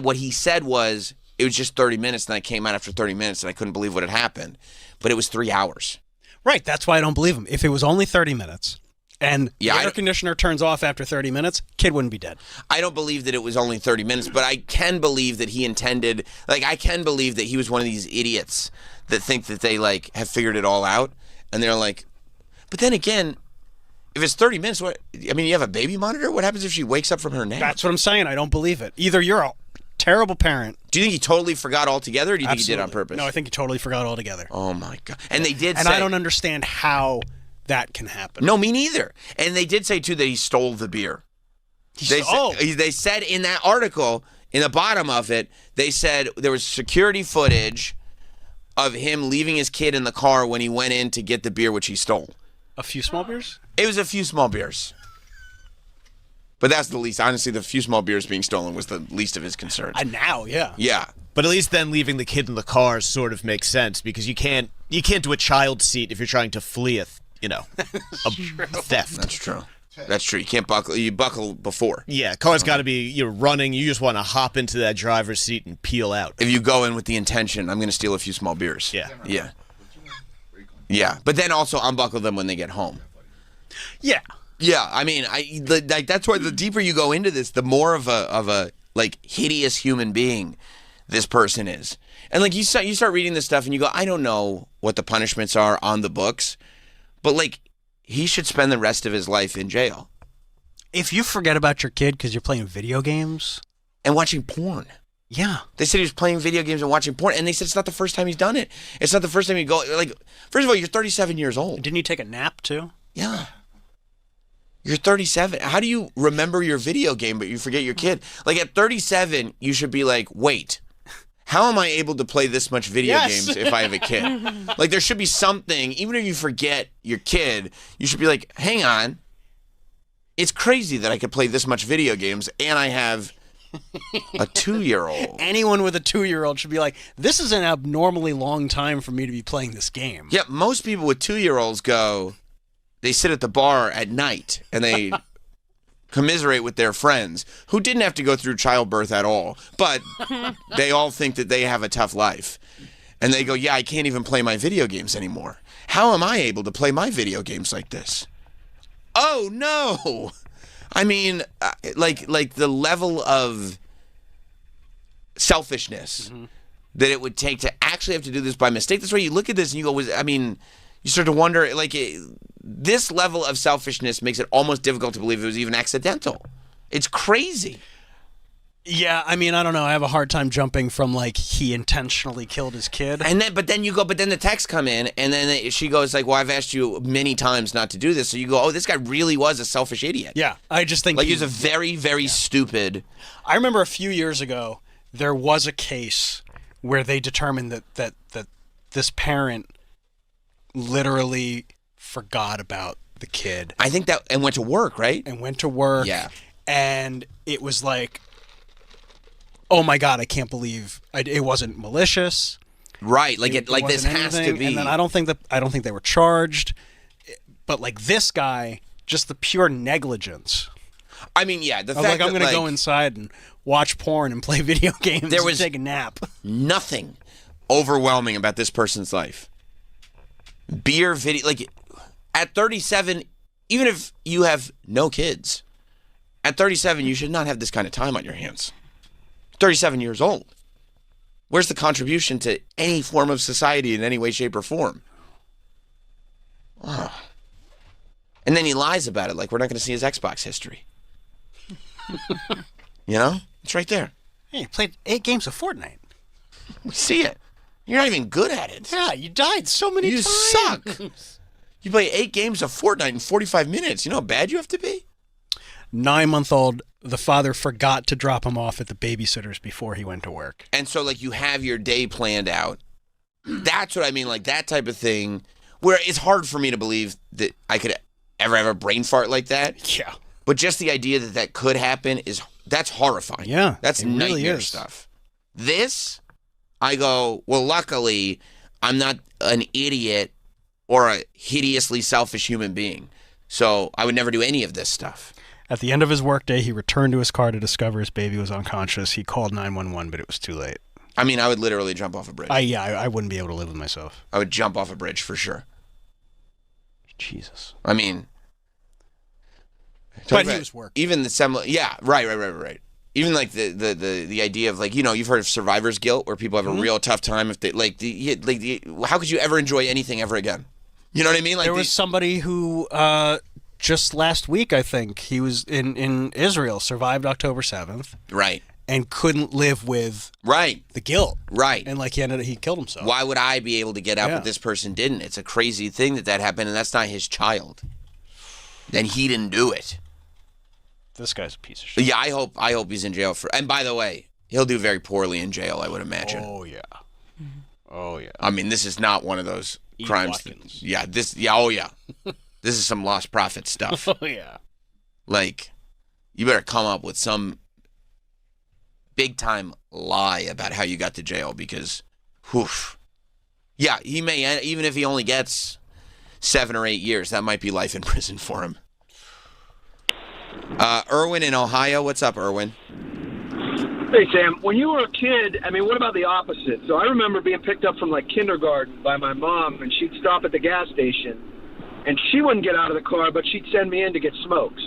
Speaker 1: what he said was it was just 30 minutes, and I came out after 30 minutes and I couldn't believe what had happened. But it was 3 hours.
Speaker 2: Right. That's why I don't believe him. If it was only 30 minutes and the air conditioner turns off after 30 minutes, kid wouldn't be dead.
Speaker 1: I don't believe that it was only 30 minutes, but I can believe that he intended, I can believe that he was one of these idiots that think that they, have figured it all out. And they're like, but then again, if it's 30 minutes, you have a baby monitor? What happens if she wakes up from her nap?
Speaker 2: That's what I'm saying. I don't believe it. Either you're a terrible parent.
Speaker 1: Do you think he totally forgot altogether, or do you think he did it on purpose?
Speaker 2: No, I think he totally forgot altogether.
Speaker 1: Oh, my God. And they did
Speaker 2: and
Speaker 1: say...
Speaker 2: I don't understand how that can happen.
Speaker 1: No, me neither. And they did say, too, that he stole the beer. They said in that article, in the bottom of it, they said there was security footage of him leaving his kid in the car when he went in to get the beer, which he stole.
Speaker 2: A few small beers?
Speaker 1: It was a few small beers. But that's the least. Honestly, the few small beers being stolen was the least of his concerns.
Speaker 2: Now, yeah.
Speaker 1: Yeah.
Speaker 3: But at least then leaving the kid in the car sort of makes sense because you can't do a child seat if you're trying to flee a theft.
Speaker 1: That's true. That's true. You can't buckle. You buckle before.
Speaker 3: Yeah, car's got to be you're running. You just want to hop into that driver's seat and peel out.
Speaker 1: If you go in with the intention, I'm going to steal a few small beers.
Speaker 3: Yeah.
Speaker 1: Yeah. Yeah. But then also unbuckle them when they get home.
Speaker 2: Yeah.
Speaker 1: Yeah. I mean, that's why the deeper you go into this, the more of a like hideous human being this person is. And like you start reading this stuff and you go, I don't know what the punishments are on the books, but like he should spend the rest of his life in jail.
Speaker 2: If you forget about your kid because you're playing video games
Speaker 1: and watching porn.
Speaker 2: Yeah.
Speaker 1: They said he was playing video games and watching porn, and they said it's not the first time he's done it. It's not the first time you go, like, first of all, you're 37 years old.
Speaker 2: Didn't you take a nap too?
Speaker 1: Yeah. You're 37. How do you remember your video game, but you forget your kid? Like, at 37, you should be like, wait, how am I able to play this much video games if I have a kid? Like, there should be something, even if you forget your kid, you should be like, hang on. It's crazy that I could play this much video games, and I have a 2-year-old.
Speaker 2: Anyone with a 2-year-old should be like, this is an abnormally long time for me to be playing this game.
Speaker 1: Yeah, most people with 2-year-olds go, they sit at the bar at night, and they commiserate with their friends who didn't have to go through childbirth at all, but they all think that they have a tough life. And they go, yeah, I can't even play my video games anymore. How am I able to play my video games like this? Oh, no. I mean, like the level of selfishness that it would take to actually have to do this by mistake. That's why you look at this and you go, I mean, you start to wonder, like, this level of selfishness makes it almost difficult to believe it was even accidental. It's crazy.
Speaker 2: Yeah, I mean, I don't know. I have a hard time jumping from, like, he intentionally killed his kid.
Speaker 1: And then, but then the texts come in, and then she goes like, well, I've asked you many times not to do this. So you go, oh, this guy really was a selfish idiot.
Speaker 2: Yeah, I just think
Speaker 1: like he's a very, very stupid.
Speaker 2: I remember a few years ago, there was a case where they determined that this parent literally forgot about the kid.
Speaker 1: I think that, and went to work, right?
Speaker 2: And went to work.
Speaker 1: Yeah.
Speaker 2: And it was like, oh my God, I can't believe it wasn't malicious.
Speaker 1: Right, like this has to be.
Speaker 2: And then I don't think they were charged. But like this guy, just the pure negligence.
Speaker 1: I mean, yeah, the fact
Speaker 2: like I'm
Speaker 1: that,
Speaker 2: going to go inside and watch porn and play video games.
Speaker 1: There was
Speaker 2: and take a nap.
Speaker 1: Nothing overwhelming about this person's life. Beer, video, like at 37, even if you have no kids, at 37 you should not have this kind of time on your hands. 37 years old. Where's the contribution to any form of society in any way, shape, or form? Oh. And then he lies about it, like we're not going to see his Xbox history. You know? It's right there.
Speaker 2: Hey, you played 8 games of Fortnite.
Speaker 1: We see it. You're not even good at it.
Speaker 2: Yeah, you died so many times.
Speaker 1: You suck. You play 8 games of Fortnite in 45 minutes. You know how bad you have to be?
Speaker 2: 9-month-old, the father forgot to drop him off at the babysitter's before he went to work.
Speaker 1: And so, like, you have your day planned out. That's what I mean, like, that type of thing, where it's hard for me to believe that I could ever have a brain fart like that.
Speaker 2: Yeah.
Speaker 1: But just the idea that that could happen that's horrifying.
Speaker 2: Yeah.
Speaker 1: That's
Speaker 2: it really
Speaker 1: nightmare
Speaker 2: is.
Speaker 1: stuff. This, I go, well, luckily, I'm not an idiot or a hideously selfish human being. So I would never do any of this stuff.
Speaker 2: At the end of his workday, he returned to his car to discover his baby was unconscious. He called 911, but it was too late.
Speaker 1: I mean, I would literally jump off a bridge.
Speaker 2: I wouldn't be able to live with myself.
Speaker 1: I would jump off a bridge for sure.
Speaker 2: Jesus.
Speaker 1: I mean,
Speaker 2: but he was working.
Speaker 1: Even the yeah, right. Even like the idea of, like, you know, you've heard of survivor's guilt, where people have a real tough time if they how could you ever enjoy anything ever again? You know what I mean? Like
Speaker 2: there was somebody who just last week, I think, he was in Israel, survived October 7th.
Speaker 1: Right.
Speaker 2: And couldn't live with
Speaker 1: the
Speaker 2: guilt.
Speaker 1: Right.
Speaker 2: And like he killed himself.
Speaker 1: Why would I be able to get out, but this person didn't? It's a crazy thing that happened, and that's not his child. Then he didn't do it.
Speaker 2: This guy's a piece of shit.
Speaker 1: Yeah, I hope he's in jail for. And by the way, he'll do very poorly in jail, I would imagine.
Speaker 2: Oh yeah. Oh yeah.
Speaker 1: I mean, this is not one of those crimes. This is some lost profit stuff.
Speaker 2: Oh yeah.
Speaker 1: Like, you better come up with some big time lie about how you got to jail because, yeah, he may, even if he only gets 7 or 8 years, that might be life in prison for him. Erwin in Ohio, what's up, Erwin?
Speaker 18: Hey, Sam, when you were a kid, I mean, what about the opposite? So I remember being picked up from, like, kindergarten by my mom, and she'd stop at the gas station, and she wouldn't get out of the car, but she'd send me in to get smokes.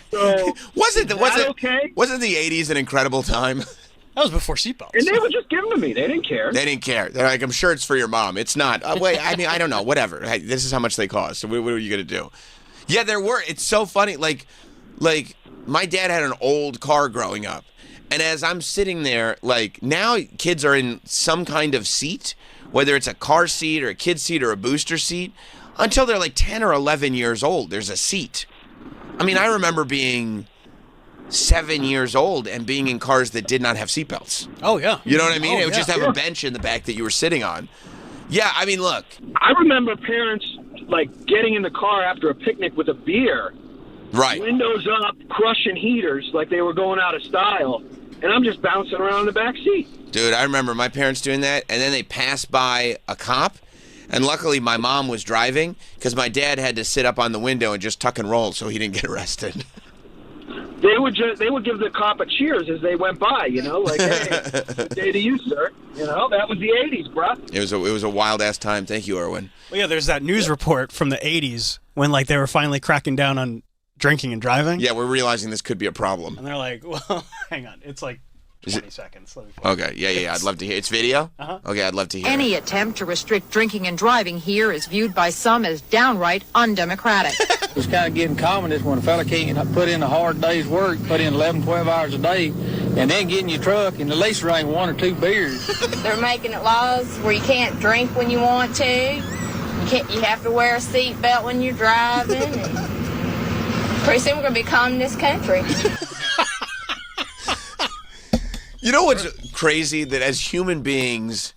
Speaker 18: So, wasn't the
Speaker 1: 80s an incredible time?
Speaker 2: That was before seatbelts.
Speaker 18: And they would just give them to me. They didn't care.
Speaker 1: They didn't care. They're like, I'm sure it's for your mom. It's not. Wait, I mean, I don't know. Whatever. Hey, this is how much they cost. So what are you going to do? Yeah, there were. It's so funny. Like, my dad had an old car growing up. And as I'm sitting there, like, now kids are in some kind of seat, whether it's a car seat or a kid seat or a booster seat, until they're like 10 or 11 years old. There's a seat. I mean, I remember being 7 years old and being in cars that did not have seatbelts.
Speaker 2: Oh, yeah.
Speaker 1: You know what I mean?
Speaker 2: Oh,
Speaker 1: it would
Speaker 2: yeah.
Speaker 1: just have a bench in the back that you were sitting on. Yeah, I mean, look.
Speaker 18: I remember parents, like, getting in the car after a picnic with a beer.
Speaker 1: Right.
Speaker 18: Windows up, crushing heaters like they were going out of style. And I'm just bouncing around in the back seat.
Speaker 1: Dude, I remember my parents doing that, and then they passed by a cop, and luckily my mom was driving because my dad had to sit up on the window and just tuck and roll so he didn't get arrested.
Speaker 18: They would give the cop a cheers as they went by, you know, like, hey, good day to you, sir. You know, that was the 80s, bruh.
Speaker 1: It was a wild-ass time. Thank you, Erwin.
Speaker 2: Well, yeah, there's that news report from the 80s when, like, they were finally cracking down on drinking and driving.
Speaker 1: Yeah, we're realizing this could be a problem.
Speaker 2: And they're like, well, hang on. It's like 20 seconds. Let me
Speaker 1: Okay, yeah. I'd love to hear. It's video?
Speaker 2: Uh-huh.
Speaker 1: Okay, I'd love to hear
Speaker 19: Any
Speaker 1: it.
Speaker 19: attempt to restrict drinking and driving here is viewed by some as downright undemocratic.
Speaker 20: It's kind of getting common is when a fella can't put in a hard day's work, put in 11, 12 hours a day, and then get in your truck and at least drink 1 or 2 beers.
Speaker 21: They're making it laws where you can't drink when you want to. You have to wear a seatbelt when you're driving. And pretty soon we're going to be a communist country.
Speaker 1: You know what's crazy? That as human beings,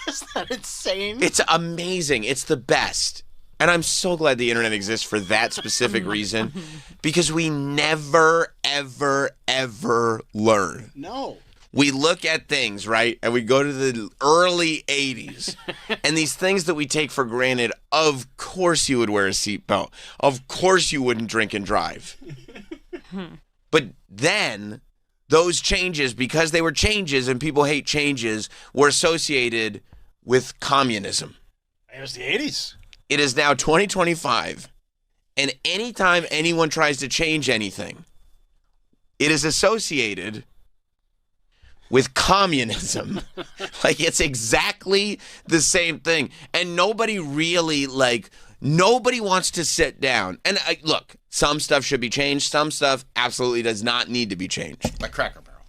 Speaker 2: Is that insane?
Speaker 1: it's amazing. It's the best. And I'm so glad the internet exists for that specific reason, because we never, ever, ever learn.
Speaker 2: No.
Speaker 1: We look at things, right? And we go to the early 80s. And these things that we take for granted, of course you would wear a seatbelt. Of course you wouldn't drink and drive. But then those changes, because they were changes and people hate changes, were associated with communism.
Speaker 2: It was the 80s.
Speaker 1: It is now 2025. And anytime anyone tries to change anything, it is associated with communism. Like, it's exactly the same thing. And nobody really, nobody wants to sit down. And look, some stuff should be changed. Some stuff absolutely does not need to be changed.
Speaker 4: Like Cracker Barrel.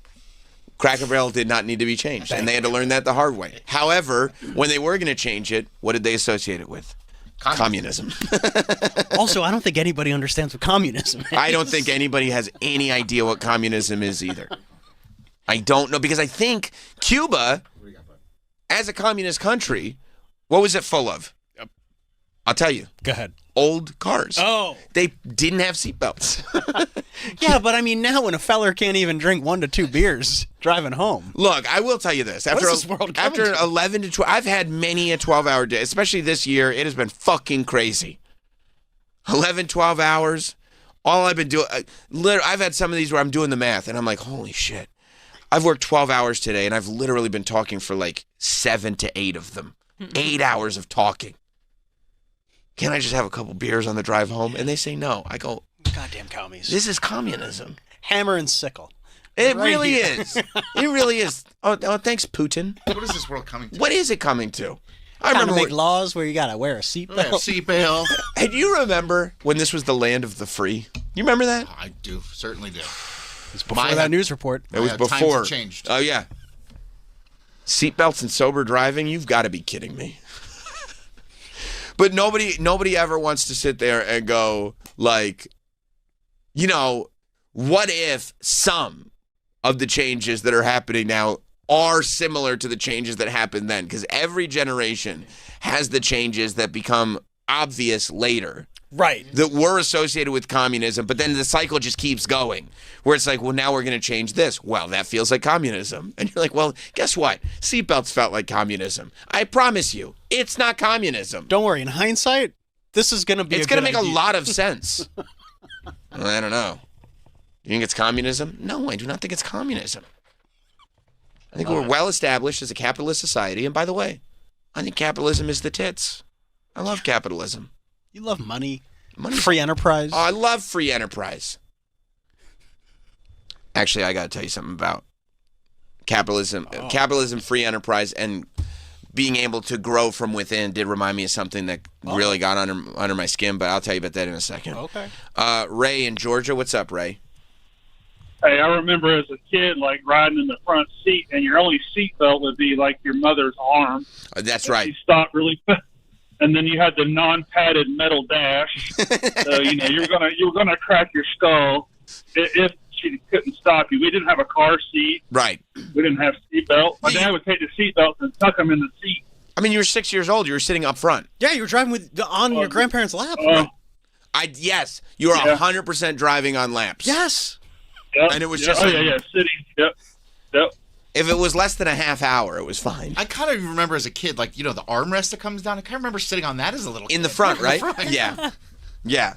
Speaker 1: Cracker Barrel did not need to be changed. And they had to learn that the hard way. However, when they were going to change it, what did they associate it with? Communism.
Speaker 2: Also, I don't think anybody understands what communism is.
Speaker 1: I don't think anybody has any idea what communism is either. I don't know, because I think Cuba, as a communist country, what was it full of? I'll tell you.
Speaker 2: Go ahead.
Speaker 1: Old cars.
Speaker 2: Oh.
Speaker 1: They didn't have seatbelts.
Speaker 2: Yeah, but I mean, now when a feller can't even drink 1 to 2 beers driving home.
Speaker 1: Look, I will tell you this.
Speaker 2: What is this world coming
Speaker 1: After
Speaker 2: to?
Speaker 1: 11 to 12, I've had many a 12-hour day, especially this year. It has been fucking crazy. 11, 12 hours. All I've been doing, I've had some of these where I'm doing the math, and I'm like, holy shit. I've worked 12 hours today, and I've literally been talking for like 7 to 8 of them. 8 hours of talking. Can I just have a couple beers on the drive home? And they say no. I go,
Speaker 2: goddamn commies.
Speaker 1: This is communism.
Speaker 2: Hammer and sickle.
Speaker 1: It
Speaker 2: Right
Speaker 1: really
Speaker 2: here.
Speaker 1: is. It really is. Oh, thanks, Putin.
Speaker 4: What is this world coming to?
Speaker 1: What is it coming to?
Speaker 2: I remember make laws where you gotta wear a seatbelt.
Speaker 4: Yeah, seatbelt.
Speaker 1: Hey, do you remember when this was the land of the free? You remember that?
Speaker 4: I do. Certainly do.
Speaker 2: It's before that news report.
Speaker 1: It was
Speaker 4: Times
Speaker 1: before.
Speaker 4: have changed.
Speaker 1: Oh, yeah. Seatbelts and sober driving? You've got to be kidding me. But nobody ever wants to sit there and go, like, you know, what if some of the changes that are happening now are similar to the changes that happened then? Because every generation has the changes that become obvious later.
Speaker 2: Right.
Speaker 1: that were associated with communism, but then the cycle just keeps going, where it's like, well, now we're going to change this. Well, that feels like communism. And you're like, well, guess what? Seatbelts felt like communism. I promise you, it's not communism.
Speaker 2: Don't worry. In hindsight, this is going to be
Speaker 1: It's going to make a lot of sense. I don't know. You think it's communism? No, I do not think it's communism. I think we're well established as a capitalist society. And by the way, I think capitalism is the tits. I love capitalism.
Speaker 2: You love money. Free enterprise.
Speaker 1: Oh, I love free enterprise. Actually, I got to tell you something about capitalism. Capitalism, free enterprise, and being able to grow from within did remind me of something that really got under my skin, but I'll tell you about that in a second.
Speaker 2: Okay.
Speaker 1: Ray in Georgia. What's up, Ray?
Speaker 17: Hey, I remember as a kid, like riding in the front seat, and your only seatbelt would be like your mother's arm.
Speaker 1: That's right.
Speaker 17: You stopped really fast. And then you had the non-padded metal dash. So, you were gonna crack your skull if she couldn't stop you. We didn't have a car seat.
Speaker 1: Right.
Speaker 17: We didn't have seatbelts. My dad would take the seatbelts and tuck them in the seat.
Speaker 1: I mean, you were 6 years old. You were sitting up front.
Speaker 2: Yeah, you were driving on your grandparents' lap.
Speaker 1: Yes, you were 100% driving on laps.
Speaker 2: Yes.
Speaker 17: Yep.
Speaker 1: And it was
Speaker 17: yep.
Speaker 1: just
Speaker 17: sitting. Yep.
Speaker 1: If it was less than a half hour, it was fine.
Speaker 4: I kind of remember as a kid, like, the armrest that comes down. I kind of remember sitting on that as a little kid.
Speaker 1: In the front, right? Yeah. Yeah.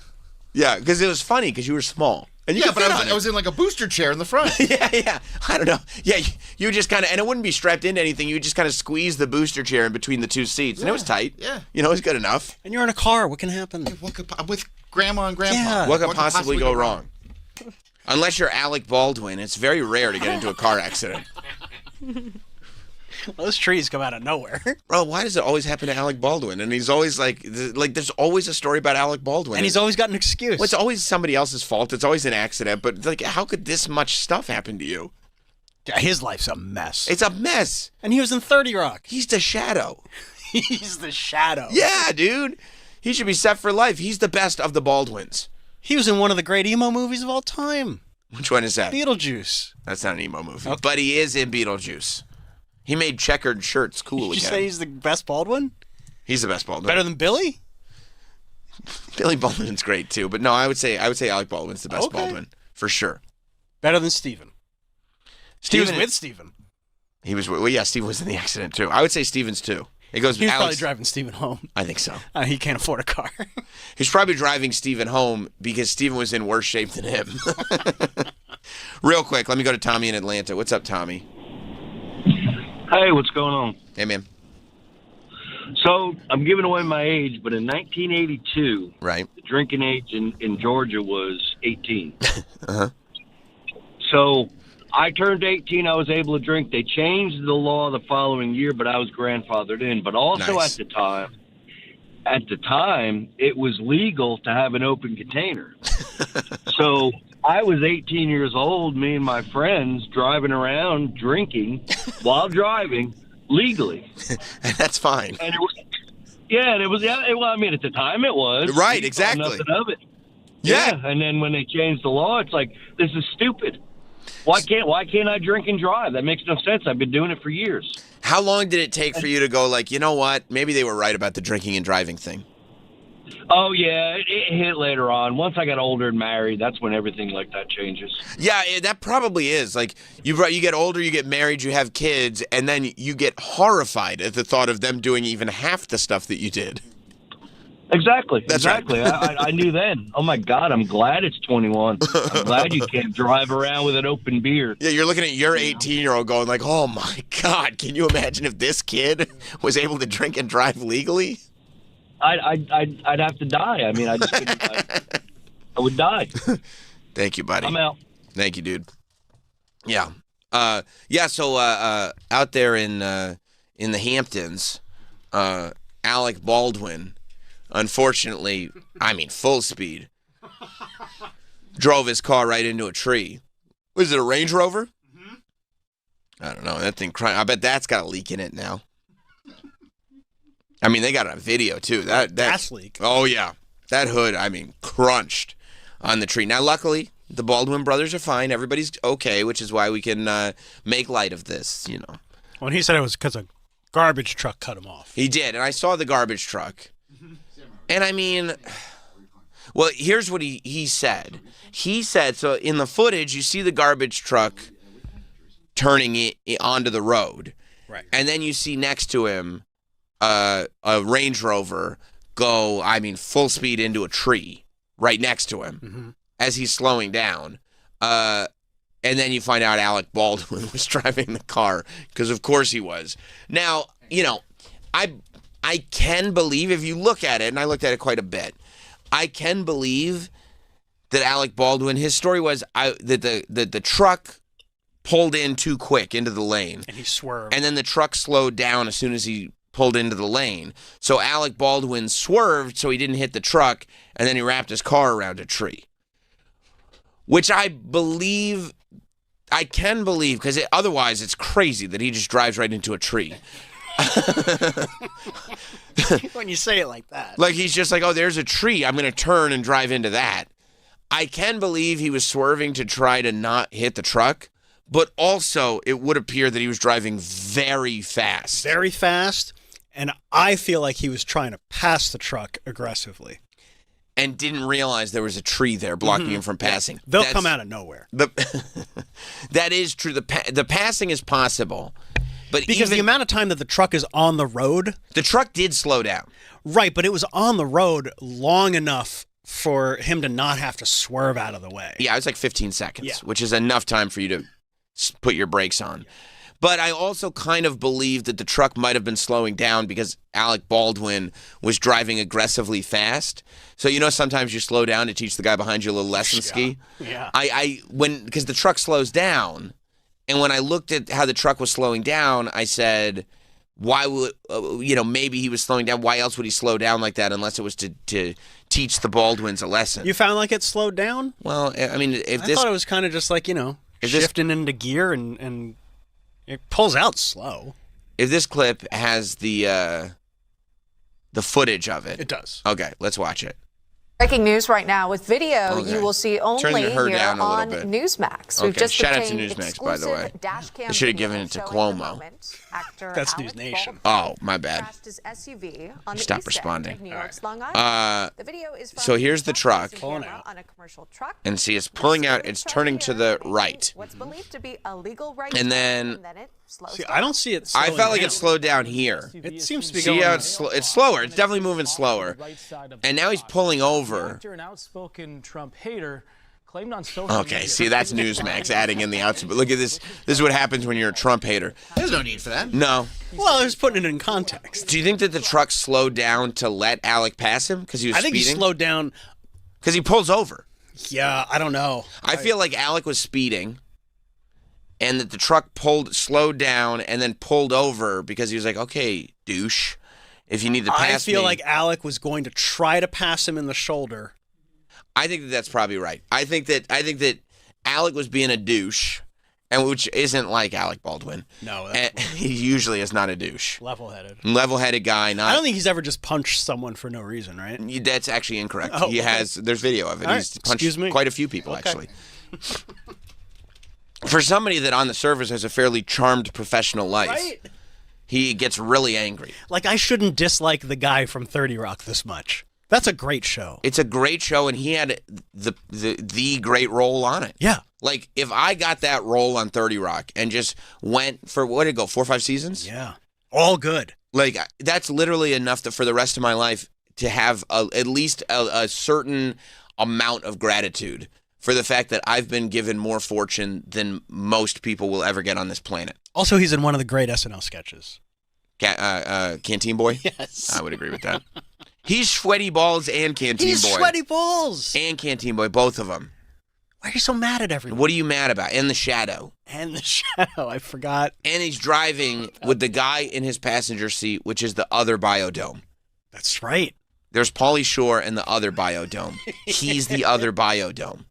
Speaker 1: Yeah, because it was funny because you were small. And you
Speaker 4: but I was in like a booster chair in the front.
Speaker 1: Yeah. I don't know. Yeah, you just kind of, and it wouldn't be strapped into anything. You would just kind of squeeze the booster chair in between the two seats, and it was tight.
Speaker 4: Yeah.
Speaker 1: It was good enough.
Speaker 2: And you're in a car. What can happen?
Speaker 4: I'm with Grandma and Grandpa.
Speaker 2: Yeah.
Speaker 1: What could possibly go wrong? Unless you're Alec Baldwin, it's very rare to get into a car accident.
Speaker 2: Well, those trees come out of nowhere.
Speaker 1: Bro, why does it always happen to Alec Baldwin? And he's always like there's always a story about Alec Baldwin.
Speaker 2: And he's always got an excuse.
Speaker 1: Well, it's always somebody else's fault. It's always an accident. But like, how could this much stuff happen to you?
Speaker 2: Yeah, his life's a mess.
Speaker 1: It's a mess.
Speaker 2: And he was in 30 Rock.
Speaker 1: He's the Shadow.
Speaker 2: He's the Shadow.
Speaker 1: Yeah, dude. He should be set for life. He's the best of the Baldwins.
Speaker 2: He was in one of the great emo movies of all time.
Speaker 1: Which one is that?
Speaker 2: Beetlejuice.
Speaker 1: That's not an emo movie. Okay. But he is in Beetlejuice. He made checkered shirts cool again.
Speaker 2: Did you say he's the best Baldwin?
Speaker 1: He's the best Baldwin.
Speaker 2: Better than Billy?
Speaker 1: Billy Baldwin's great too, but no, I would say Alec Baldwin's the best Baldwin for sure.
Speaker 2: Better than Steven. He was with Steven.
Speaker 1: He was. Well, yeah, Steven was in the accident too. I would say Steven's too. It goes.
Speaker 2: He was
Speaker 1: Alex,
Speaker 2: probably driving Steven home.
Speaker 1: I think so.
Speaker 2: He can't afford a car.
Speaker 1: He's probably driving Steven home because Steven was in worse shape than him. Real quick, let me go to Tommy in Atlanta. What's up, Tommy?
Speaker 7: Hey, what's going on?
Speaker 1: Hey, man.
Speaker 7: So, I'm giving away my age, but in 1982,
Speaker 1: right,
Speaker 7: the drinking age in Georgia was 18.
Speaker 1: Uh-huh.
Speaker 7: So, I turned 18, I was able to drink. They changed the law the following year, but I was grandfathered in. But also at the time, it was legal to have an open container. So, I was 18 years old, me and my friends driving around drinking while driving legally.
Speaker 1: That's fine.
Speaker 7: And it was, well, I mean, at the time it was.
Speaker 1: Right, exactly.
Speaker 7: Nothing of it.
Speaker 1: Yeah.
Speaker 7: And then when they changed the law, it's like, this is stupid. Why can't I drink and drive? That makes no sense. I've been doing it for years.
Speaker 1: How long did it take for you to go like, you know what? Maybe they were right about the drinking and driving thing.
Speaker 7: Oh, yeah, it hit later on. Once I got older and married, that's when everything like that changes.
Speaker 1: Yeah, that probably is. Like, you get older, you get married, you have kids, and then you get horrified at the thought of them doing even half the stuff that you did.
Speaker 7: Exactly.
Speaker 1: That's
Speaker 7: exactly.
Speaker 1: right.
Speaker 7: I knew then. Oh, my God, I'm glad it's 21. I'm glad you can't drive around with an open beer.
Speaker 1: Yeah, you're looking at your 18-year-old going like, oh, my God, can you imagine if this kid was able to drink and drive legally?
Speaker 7: I'd have to die. I mean, I would die.
Speaker 1: Thank you, buddy.
Speaker 7: I'm out.
Speaker 1: Thank you, dude. Yeah. So out there in the Hamptons, Alec Baldwin, unfortunately, full speed, drove his car right into a tree. Was it a Range Rover? Mm-hmm. I don't know. That thing crying. I bet that's got a leak in it now. I mean, they got a video, too. That
Speaker 2: gas leak.
Speaker 1: Oh, yeah. That hood, crunched on the tree. Now, luckily, the Baldwin brothers are fine. Everybody's okay, which is why we can make light of this,
Speaker 2: Well, he said it was because a garbage truck cut him off.
Speaker 1: He did, and I saw the garbage truck. And, Well, here's what he said. He said, so in the footage, you see the garbage truck turning it onto the road.
Speaker 2: Right.
Speaker 1: And then you see next to him a Range Rover go, full speed into a tree right next to him as he's slowing down. And then you find out Alec Baldwin was driving the car, because of course he was. Now, I can believe, if you look at it, and I looked at it quite a bit, I can believe that Alec Baldwin, his story was that the truck pulled in too quick into the lane.
Speaker 2: And he swerved.
Speaker 1: And then the truck slowed down as soon as he pulled into the lane. So Alec Baldwin swerved so he didn't hit the truck, and then he wrapped his car around a tree. Which I can believe, because otherwise it's crazy that he just drives right into a tree.
Speaker 2: When you say it like that.
Speaker 1: Like he's just like, oh, there's a tree. I'm going to turn and drive into that. I can believe he was swerving to try to not hit the truck, but also it would appear that he was driving very fast.
Speaker 2: Very fast, and I feel like he was trying to pass the truck aggressively.
Speaker 1: And didn't realize there was a tree there blocking him from passing.
Speaker 2: They'll come out of nowhere.
Speaker 1: That is true. The passing is possible. But
Speaker 2: because the amount of time that the truck is on the road...
Speaker 1: The truck did slow down.
Speaker 2: Right, but it was on the road long enough for him to not have to swerve out of the way.
Speaker 1: Yeah, it was like 15 seconds, which is enough time for you to put your brakes on. But I also kind of believe that the truck might have been slowing down because Alec Baldwin was driving aggressively fast. So, sometimes you slow down to teach the guy behind you a little lesson ski.
Speaker 2: Yeah.
Speaker 1: Because the truck slows down, and when I looked at how the truck was slowing down, I said, why would, maybe he was slowing down. Why else would he slow down like that unless it was to teach the Baldwins a lesson?
Speaker 2: You found like it slowed down?
Speaker 1: Well, I
Speaker 2: thought it was kind of just like, shifting into gear and it pulls out slow.
Speaker 1: If this clip has the footage of it.
Speaker 2: It does.
Speaker 1: Okay, let's watch it.
Speaker 9: Breaking news right now with video
Speaker 1: Okay.
Speaker 9: you will see only
Speaker 1: Turn her
Speaker 9: here
Speaker 1: down a
Speaker 9: on
Speaker 1: little bit.
Speaker 9: Newsmax. We've
Speaker 1: Okay,
Speaker 9: just
Speaker 1: shout out to
Speaker 9: obtained
Speaker 1: Newsmax, by the way.
Speaker 9: exclusive dash cam
Speaker 1: I should have
Speaker 9: video
Speaker 1: given it to
Speaker 9: showing the
Speaker 1: Cuomo.
Speaker 9: moment actor
Speaker 2: That's
Speaker 9: Alec
Speaker 2: News Nation.
Speaker 1: Oh, my bad.
Speaker 9: crashed his SUV on the
Speaker 1: Stop
Speaker 9: east
Speaker 1: responding.
Speaker 9: end of New York's Long Island. The video is from
Speaker 1: So here's the truck.
Speaker 9: camera on a commercial truck.
Speaker 1: And see, it's pulling out. It's turning to the right.
Speaker 9: What's believed to be a legal right.
Speaker 1: And then
Speaker 9: it slows
Speaker 2: See, I don't see it
Speaker 1: I
Speaker 2: slowing
Speaker 1: felt like
Speaker 2: down.
Speaker 1: it slowed down here.
Speaker 2: It seems to be
Speaker 1: See
Speaker 2: going...
Speaker 1: how it's slower. It's definitely moving slower. And now he's pulling over.
Speaker 22: An outspoken Trump hater claimed on social
Speaker 1: Okay,
Speaker 22: media.
Speaker 1: see, that's Newsmax adding in the outside. But look at this. This is what happens when you're a Trump hater.
Speaker 4: There's no need for that.
Speaker 1: No.
Speaker 2: Well, I was putting it in context.
Speaker 1: Do you think that the truck slowed down to let Alec pass him because he was
Speaker 2: I think
Speaker 1: speeding?
Speaker 2: he slowed down.
Speaker 1: Because he pulls over.
Speaker 2: Yeah, I don't know.
Speaker 1: I feel like Alec was speeding, and that the truck slowed down, and then pulled over because he was like, "Okay, douche, if you need to pass
Speaker 2: I feel
Speaker 1: me."
Speaker 2: like Alec was going to try to pass him in the shoulder.
Speaker 1: I think that that's probably right. I think that Alec was being a douche, and which isn't like Alec Baldwin.
Speaker 2: No,
Speaker 1: And he usually is not a douche.
Speaker 2: Level-headed.
Speaker 1: Level-headed guy. Not.
Speaker 2: I don't think he's ever just punched someone for no reason, right?
Speaker 1: That's actually incorrect.
Speaker 2: Oh,
Speaker 1: he
Speaker 2: okay.
Speaker 1: has. There's video of it.
Speaker 2: All
Speaker 1: He's
Speaker 2: right,
Speaker 1: punched
Speaker 2: excuse me.
Speaker 1: quite a few people
Speaker 2: Okay.
Speaker 1: actually. For somebody that on the surface has a fairly charmed professional life,
Speaker 2: Right?
Speaker 1: he gets really angry.
Speaker 2: Like, I shouldn't dislike the guy from 30 Rock this much. That's a great show.
Speaker 1: It's a great show, and he had the great role on it.
Speaker 2: Yeah.
Speaker 1: Like, if I got that role on 30 Rock and just went for, what did it go, 4 or 5 seasons?
Speaker 2: Yeah. All good.
Speaker 1: Like, that's literally enough for the rest of my life to have at least a certain amount of gratitude for the fact that I've been given more fortune than most people will ever get on this planet.
Speaker 2: Also, he's in one of the great SNL sketches.
Speaker 1: Canteen Boy?
Speaker 2: Yes.
Speaker 1: I would agree with that. He's Sweaty Balls and Canteen
Speaker 2: He's
Speaker 1: Boy.
Speaker 2: Sweaty Balls.
Speaker 1: And Canteen Boy, both of them.
Speaker 2: Why are you so mad at everyone?
Speaker 1: What are you mad about? And The Shadow.
Speaker 2: And The Shadow, I forgot.
Speaker 1: And he's driving with the guy in his passenger seat, which is the other Biodome.
Speaker 2: That's right.
Speaker 1: There's Pauly Shore and the other Biodome. He's the other Biodome.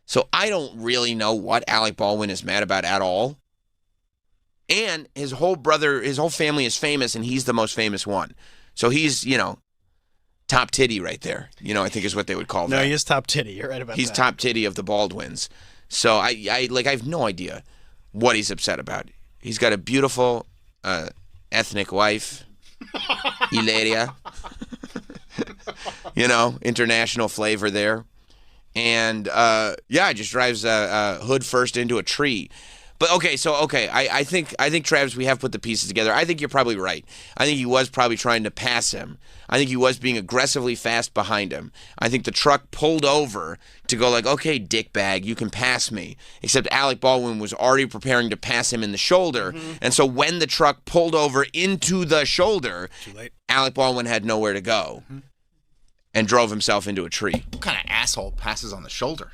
Speaker 1: So I don't really know what Alec Baldwin is mad about at all. And his whole family is famous, and he's the most famous one. So he's, top titty right there. I think is what they would call that.
Speaker 2: No, he is top titty. You're right about
Speaker 1: He's
Speaker 2: that.
Speaker 1: top titty of the Baldwins. So I have no idea what he's upset about. He's got a beautiful ethnic wife, Hilaria. International flavor there. And, just drives hood first into a tree. But, I think, Travis, we have put the pieces together. I think you're probably right. I think he was probably trying to pass him. I think he was being aggressively fast behind him. I think the truck pulled over to go like, okay, dickbag, you can pass me. Except Alec Baldwin was already preparing to pass him in the shoulder. Mm-hmm. And so when the truck pulled over into the shoulder,
Speaker 2: too late. Alec
Speaker 1: Baldwin had nowhere to go and drove himself into a tree.
Speaker 4: What kind of asshole passes on the shoulder?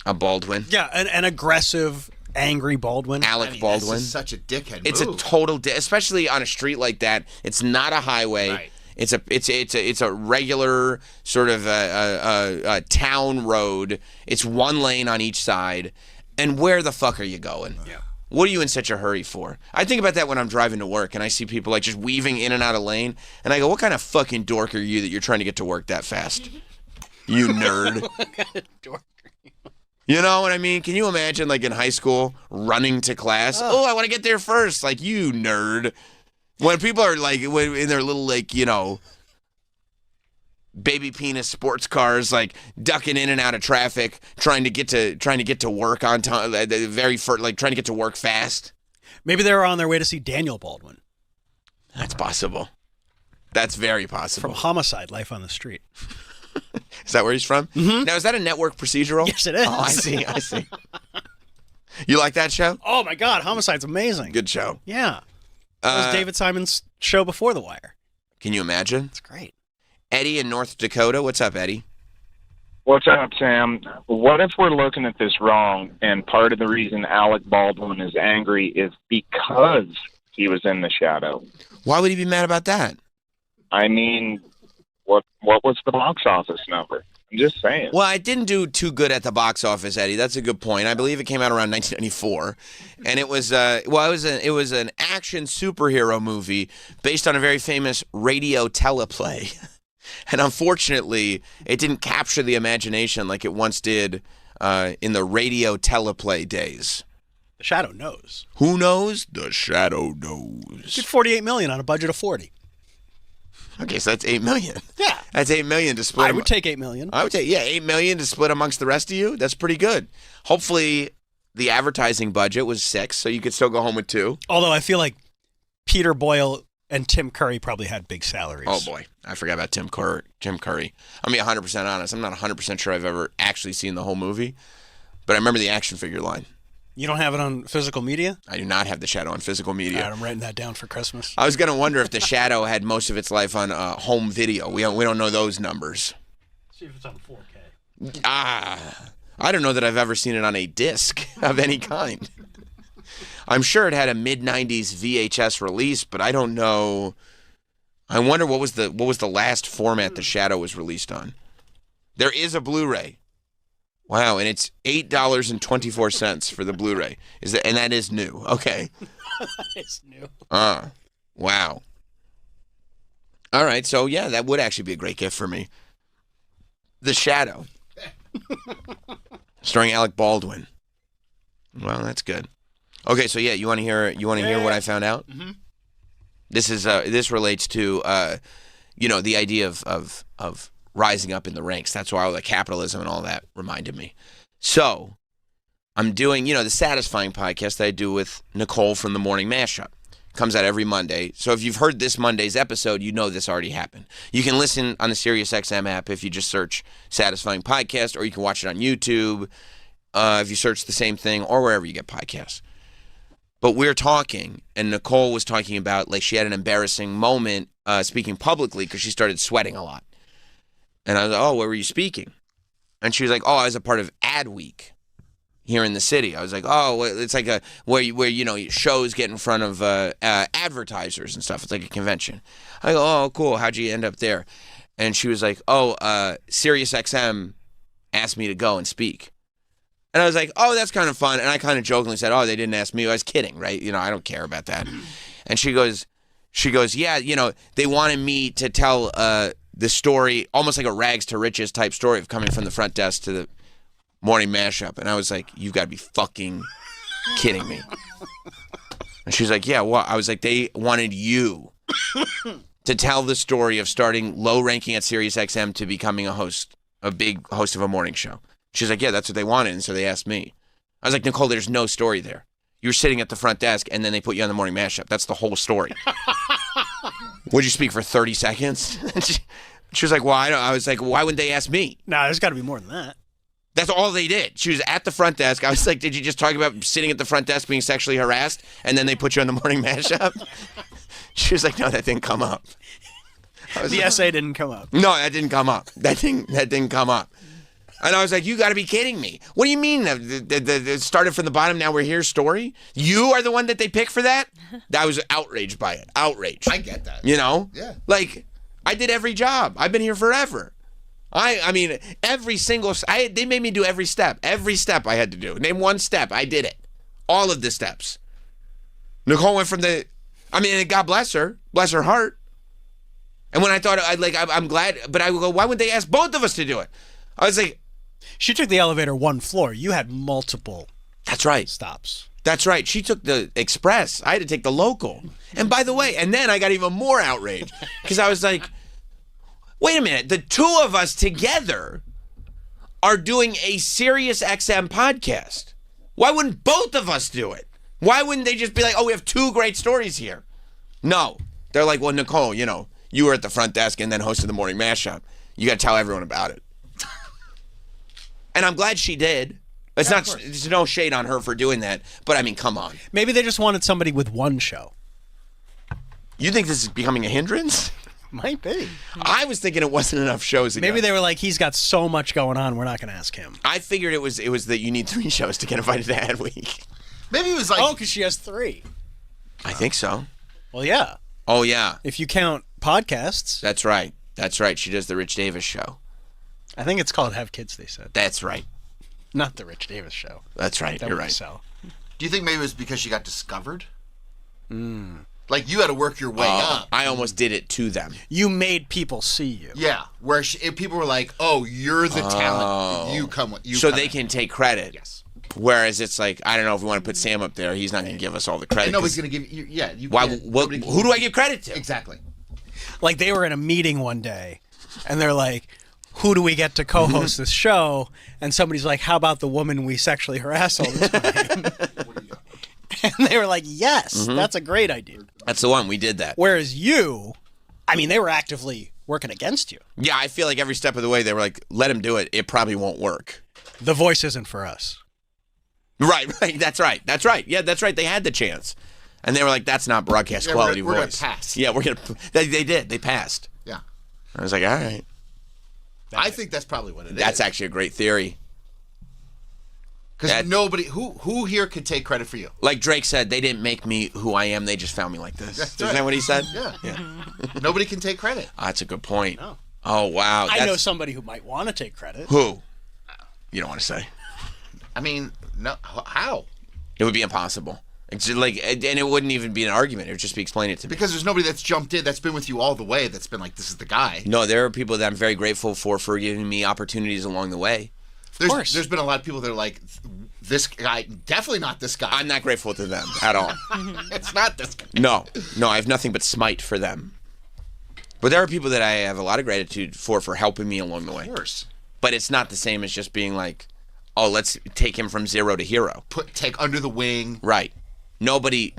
Speaker 1: A Baldwin.
Speaker 2: Yeah, an aggressive, angry Baldwin.
Speaker 1: Alec Baldwin.
Speaker 4: This is such a dickhead
Speaker 1: It's
Speaker 4: move.
Speaker 1: a total, especially on a street like that. It's not a highway.
Speaker 4: Right.
Speaker 1: It's a regular sort of a town road. It's one lane on each side. And where the fuck are you going?
Speaker 2: Yeah.
Speaker 1: What are you in such a hurry for? I think about that when I'm driving to work and I see people like just weaving in and out of lane. And I go, what kind of fucking dork are you that you're trying to get to work that fast? You nerd.
Speaker 2: What kind of dork are you?
Speaker 1: You know what I mean? Can you imagine like in high school running to class? Oh, I want to get there first. Like, you nerd. When people are like in their little like, baby penis sports cars, like ducking in and out of traffic, trying to get to work on time, trying to get to work fast.
Speaker 2: Maybe they were on their way to see Daniel Baldwin.
Speaker 1: That's possible. That's very possible.
Speaker 2: From Homicide: Life on the Street.
Speaker 1: Is that where he's from?
Speaker 2: Mm-hmm.
Speaker 1: Now, is that a network procedural?
Speaker 2: Yes, it is.
Speaker 1: Oh, I see. You like that show?
Speaker 2: Oh my God, Homicide's amazing.
Speaker 1: Good show.
Speaker 2: Yeah. That was David Simon's show before The Wire.
Speaker 1: Can you imagine?
Speaker 2: It's great.
Speaker 1: Eddie in North Dakota. What's up, Eddie?
Speaker 8: What's up, Sam? What if we're looking at this wrong, and part of the reason Alec Baldwin is angry is because he was in the shadow?
Speaker 1: Why would he be mad about that?
Speaker 8: I mean, what was the box office number? I'm just saying.
Speaker 1: Well, it didn't do too good at the box office, Eddie. That's a good point. I believe it came out around 1994, and it was it was an action superhero movie based on a very famous radio teleplay, and unfortunately, it didn't capture the imagination like it once did in the radio teleplay days.
Speaker 2: The Shadow knows.
Speaker 1: Who knows? The Shadow knows.
Speaker 2: Did $48 million on a budget of $40.
Speaker 1: Okay, so that's $8 million.
Speaker 2: Yeah.
Speaker 1: That's $8 million to split.
Speaker 2: I would take $8 million.
Speaker 1: I would take, $8 million to split amongst the rest of you. That's pretty good. Hopefully, the advertising budget was $6 million, so you could still go home with $2 million.
Speaker 2: Although I feel like Peter Boyle and Tim Curry probably had big salaries.
Speaker 1: Oh boy, I forgot about Tim Curry. I'm being 100% honest. I'm not 100% sure I've ever actually seen the whole movie, but I remember the action figure line.
Speaker 2: You don't have it on physical media?
Speaker 1: I do not have The Shadow on physical media.
Speaker 2: All right, I'm writing that down for Christmas.
Speaker 1: I was going to wonder if The Shadow had most of its life on home video. We don't know those numbers.
Speaker 2: See if it's on 4K.
Speaker 1: I don't know that I've ever seen it on a disc of any kind. I'm sure it had a mid-90s VHS release, but I don't know. I wonder what was the last format The Shadow was released on. There is a Blu-ray. Wow, and it's $8.24 for the Blu-ray. And that is new. Okay.
Speaker 2: That is new.
Speaker 1: Wow. All right, so yeah, that would actually be a great gift for me. The Shadow. Starring Alec Baldwin. Well, that's good. Okay, so yeah, you want to hear what I found out?
Speaker 2: Mm-hmm.
Speaker 1: This relates to the idea of rising up in the ranks. That's why all the capitalism and all that reminded me. So I'm doing, the Satisfying podcast that I do with Nicole from the Morning Mashup. Comes out every Monday. So if you've heard this Monday's episode, you know this already happened. You can listen on the SiriusXM app if you just search Satisfying Podcast, or you can watch it on YouTube if you search the same thing, or wherever you get podcasts. But we're talking, and Nicole was talking about, like, she had an embarrassing moment speaking publicly because she started sweating a lot. And I was like, oh, where were you speaking? And she was like, oh, I was a part of Ad Week here in the city. I was like, oh, it's like where shows get in front of advertisers and stuff. It's like a convention. I go, oh, cool. How'd you end up there? And she was like, oh, SiriusXM asked me to go and speak. And I was like, oh, that's kind of fun. And I kind of jokingly said, oh, they didn't ask me. I was kidding, right? I don't care about that. And she goes, yeah, they wanted me to tell the story, almost like a rags to riches type story of coming from the front desk to the Morning Mashup. And I was like, you've got to be fucking kidding me. And she's like, yeah, what? I was like, they wanted you to tell the story of starting low ranking at SiriusXM to becoming a big host of a morning show. She's like, yeah, that's what they wanted. And so they asked me. I was like, Nicole, there's no story there. You're sitting at the front desk and then they put you on the morning mashup. That's the whole story. Would you speak for 30 seconds? She was like, well, I was like, why wouldn't they ask me?
Speaker 2: Nah, there's got to be more than that.
Speaker 1: That's all they did. She was at the front desk. I was like, did you just talk about sitting at the front desk being sexually harassed and then they put you on the morning mashup? She was like, no, that didn't come up.
Speaker 2: The essay didn't come up.
Speaker 1: No, that didn't come up. That didn't come up. And I was like, you got to be kidding me. What do you mean? It started from the bottom, now we're here story? You are the one that they picked for that? I was outraged by it. Outraged.
Speaker 4: I get that.
Speaker 1: You know?
Speaker 4: Yeah.
Speaker 1: Like, I did every job. I've been here forever. I mean, every single... they made me do every step. Every step I had to do. Name one step. I did it. All of the steps. Nicole went from the... I mean, God bless her. Bless her heart. And when I thought, I'm glad... But I would go, why would they ask both of us to do it? I was like...
Speaker 2: She took the elevator one floor. You had multiple...
Speaker 1: That's right.
Speaker 2: ...stops.
Speaker 1: That's right. She took the express. I had to take the local. And by the way, and then I got even more outraged. Because I was like... Wait a minute, the two of us together are doing a Sirius XM podcast. Why wouldn't both of us do it? Why wouldn't they just be like, oh, we have two great stories here? No. They're like, well, Nicole, you were at the front desk and then hosted the morning mashup. You got to tell everyone about it. And I'm glad she did. There's no shade on her for doing that. But I mean, come on.
Speaker 2: Maybe they just wanted somebody with one show.
Speaker 1: You think this is becoming a hindrance?
Speaker 2: Might be.
Speaker 1: I was thinking it wasn't enough shows ago.
Speaker 2: Maybe they were like, he's got so much going on, we're not going to ask him.
Speaker 1: I figured it was that you need 3 shows to get invited to Adweek.
Speaker 4: Maybe it was like...
Speaker 2: Oh, because she has 3.
Speaker 1: I think so.
Speaker 2: Well, yeah.
Speaker 1: Oh, yeah.
Speaker 2: If you count podcasts.
Speaker 1: That's right. That's right. She does the Rich Davis show.
Speaker 2: I think it's called Have Kids, they said.
Speaker 1: That's right.
Speaker 2: Not the Rich Davis show.
Speaker 1: That's right. You're right.
Speaker 2: Sell.
Speaker 4: Do you think maybe it was because she got discovered? Like, you had to work your way up.
Speaker 1: I almost did it to them.
Speaker 2: You made people see you.
Speaker 4: Yeah, where people were like, oh, you're the talent. You come.
Speaker 1: So they can take credit.
Speaker 4: Yes.
Speaker 1: Whereas it's like, I don't know if we want to put Sam up there. He's not going to give us all the credit.
Speaker 4: And nobody's going to give you. Yeah.
Speaker 1: Who do I give credit to?
Speaker 4: Exactly.
Speaker 2: Like, they were in a meeting one day, and they're like, who do we get to co-host this show? And somebody's like, how about the woman we sexually harass all the time? And they were like, yes, that's a great idea.
Speaker 1: That's the one. We did that.
Speaker 2: Whereas you, I mean, they were actively working against you.
Speaker 1: Yeah, I feel like every step of the way they were like, let him do it. It probably won't work.
Speaker 2: The voice isn't for us.
Speaker 1: Right. That's right. Yeah, that's right. They had the chance. And they were like, that's not broadcast quality
Speaker 4: we're
Speaker 1: voice.
Speaker 4: We're going to pass.
Speaker 1: Yeah, we're going to... They did. They passed.
Speaker 4: Yeah.
Speaker 1: I was like, all right.
Speaker 4: I think that's probably what it is.
Speaker 1: That's actually a great theory.
Speaker 4: Because nobody, who here could take credit for you?
Speaker 1: Like Drake said, they didn't make me who I am. They just found me like this. Isn't that what he said?
Speaker 4: Yeah. Nobody can take credit.
Speaker 1: That's a good point.
Speaker 2: No.
Speaker 1: Oh, wow.
Speaker 2: I know somebody who might want to take credit.
Speaker 1: Who? You don't want to say.
Speaker 4: I mean, no. How?
Speaker 1: It would be impossible. It's like, and it wouldn't even be an argument. It would just be explain it to me.
Speaker 4: Because there's nobody that's jumped in, that's been with you all the way, that's been like, this is the guy.
Speaker 1: No, there are people that I'm very grateful for giving me opportunities along the way.
Speaker 4: There's been a lot of people that are like, this guy, definitely not this guy.
Speaker 1: I'm not grateful to them at all.
Speaker 4: It's not this guy.
Speaker 1: No, I have nothing but smite for them. But there are people that I have a lot of gratitude for helping me along the way.
Speaker 4: Of course.
Speaker 1: But it's not the same as just being like, oh, let's take him from zero to hero.
Speaker 4: Take under the wing.
Speaker 1: Right. Nobody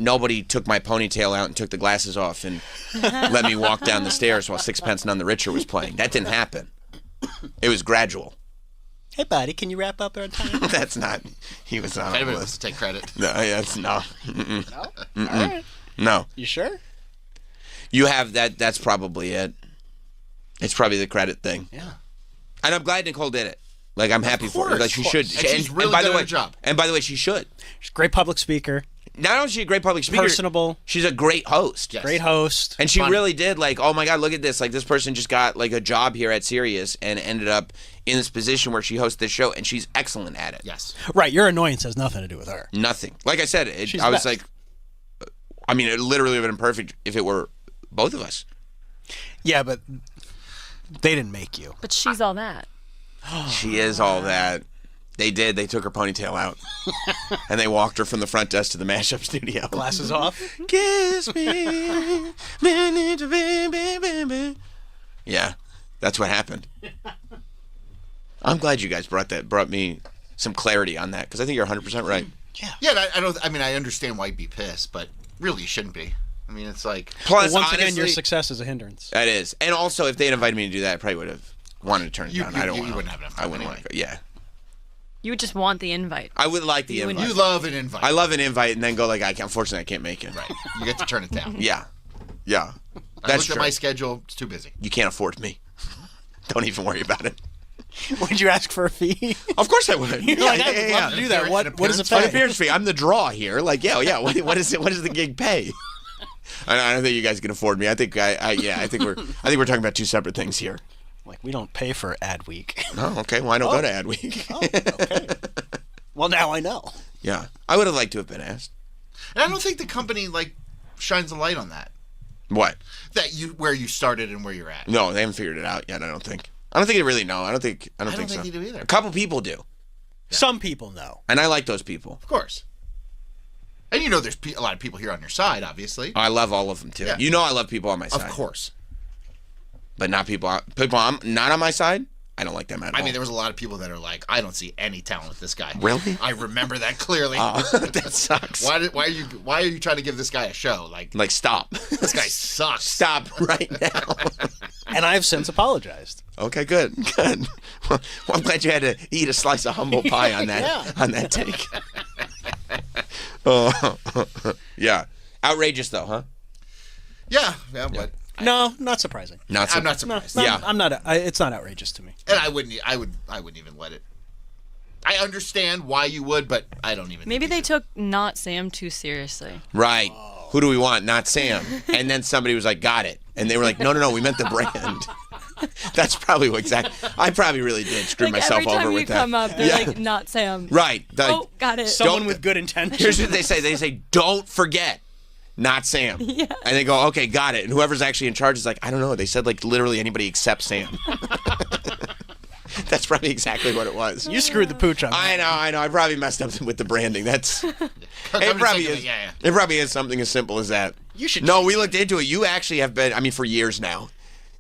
Speaker 1: took my ponytail out and took the glasses off and let me walk down the stairs while Sixpence None the Richer was playing. That didn't happen. It was gradual.
Speaker 2: Hey, buddy, can you wrap up on time?
Speaker 1: That's not. He was on.
Speaker 4: Anybody wants to take credit?
Speaker 1: No, that's no.
Speaker 2: No? All right.
Speaker 1: No.
Speaker 2: You sure?
Speaker 1: You have that. That's probably it. It's probably the credit thing.
Speaker 4: Yeah.
Speaker 1: And I'm glad Nicole did it. Like, I'm happy for her. Like, she should.
Speaker 4: And she's really good at her job.
Speaker 1: And by the way, she should.
Speaker 2: She's a great public speaker.
Speaker 1: Not only is she a great public speaker,
Speaker 2: personable.
Speaker 1: She's a great host.
Speaker 2: Yes. Great host.
Speaker 1: And she really did, like, oh my God, look at this. Like, this person just got, like, a job here at Sirius and ended up in this position where she hosts this show, and she's excellent at it.
Speaker 4: Yes.
Speaker 2: Right, your annoyance has nothing to do with her.
Speaker 1: Nothing. Like I said, I was like, I mean, it literally would have been perfect if it were both of us.
Speaker 2: Yeah, but they didn't make you.
Speaker 6: But she's all that.
Speaker 1: She is all that. They did. They took her ponytail out. And they walked her from the front desk to the mashup studio.
Speaker 2: Glasses off.
Speaker 1: Kiss me. Yeah, that's what happened. I'm glad you guys brought me some clarity on that, because I think you're 100% right.
Speaker 4: Yeah, I understand why you'd be pissed, but really you shouldn't be. I mean, it's like...
Speaker 1: Plus,
Speaker 2: once again,
Speaker 1: honestly,
Speaker 2: your success is a hindrance.
Speaker 1: That is. And also, if they had invited me to do that, I probably would have wanted to turn it down.
Speaker 4: You wouldn't have enough time.
Speaker 1: I wouldn't want to go. Yeah.
Speaker 6: You would just want the invite.
Speaker 1: I would like the invite.
Speaker 4: You love an invite.
Speaker 1: I love an invite and then go like, unfortunately, I can't make it.
Speaker 4: Right. You get to turn it down.
Speaker 1: Yeah. Yeah.
Speaker 4: I looked at my schedule. It's too busy.
Speaker 1: You can't afford me. Don't even worry about it.
Speaker 2: Would you ask for a fee?
Speaker 1: Of course I would.
Speaker 2: You're like, I would love to do that. What is it
Speaker 1: An
Speaker 2: pay?
Speaker 1: appearance fee. I'm the draw here. Like, yeah. What is it? What does the gig pay? I don't think you guys can afford me. I think we're talking about two separate things here.
Speaker 2: Like, we don't pay for Ad Week.
Speaker 1: Oh, okay. Well, I don't go to Ad Week.
Speaker 2: Okay. Well, now I know.
Speaker 1: Yeah, I would have liked to have been asked.
Speaker 4: And I don't think the company shines a light on that.
Speaker 1: What?
Speaker 4: Where you started and where you're at.
Speaker 1: No, they haven't figured it out yet. I don't think they really know. I don't think so.
Speaker 4: They do either.
Speaker 1: A couple people do.
Speaker 2: Yeah. Some people know,
Speaker 1: and I like those people.
Speaker 4: Of course. And there's a lot of people here on your side, obviously.
Speaker 1: I love all of them too.
Speaker 4: Yeah.
Speaker 1: I love people on my side.
Speaker 4: Of course.
Speaker 1: But not people I'm not on my side. I don't like them at all.
Speaker 4: I mean, there was a lot of people that are like, I don't see any talent with this guy.
Speaker 1: Really?
Speaker 4: I remember that clearly.
Speaker 1: That sucks.
Speaker 4: Why are you trying to give this guy a show? Like
Speaker 1: stop.
Speaker 4: This guy sucks.
Speaker 1: Stop right now.
Speaker 2: And I've since apologized.
Speaker 1: Okay, good. Well, I'm glad you had to eat a slice of humble pie on that on that take. Yeah. Outrageous though, huh?
Speaker 4: Yeah, but
Speaker 2: no, not surprising.
Speaker 4: I'm not surprised.
Speaker 2: No, I'm not. It's not outrageous to me.
Speaker 4: And I wouldn't even let it. I understand why you would, but I don't even.
Speaker 6: Maybe they took Not Sam too seriously.
Speaker 1: Right. Who do we want? Not Sam. And then somebody was like, got it. And they were like, no, we meant the brand. That's probably what exactly. I probably really did screw myself over with that.
Speaker 6: Every time you come up, they're like, Not Sam.
Speaker 1: Right.
Speaker 6: Got it.
Speaker 2: Someone with good intentions.
Speaker 1: Here's what they say. They say, don't forget. Not Sam.
Speaker 6: Yeah.
Speaker 1: And they go, okay, got it. And whoever's actually in charge is like, I don't know. They said literally anybody except Sam. That's probably exactly what it was.
Speaker 2: You screwed the pooch on that.
Speaker 1: I know. I probably messed up with the branding. It probably is. It probably is something as simple as that. No, we looked into it. You actually have been, for years now.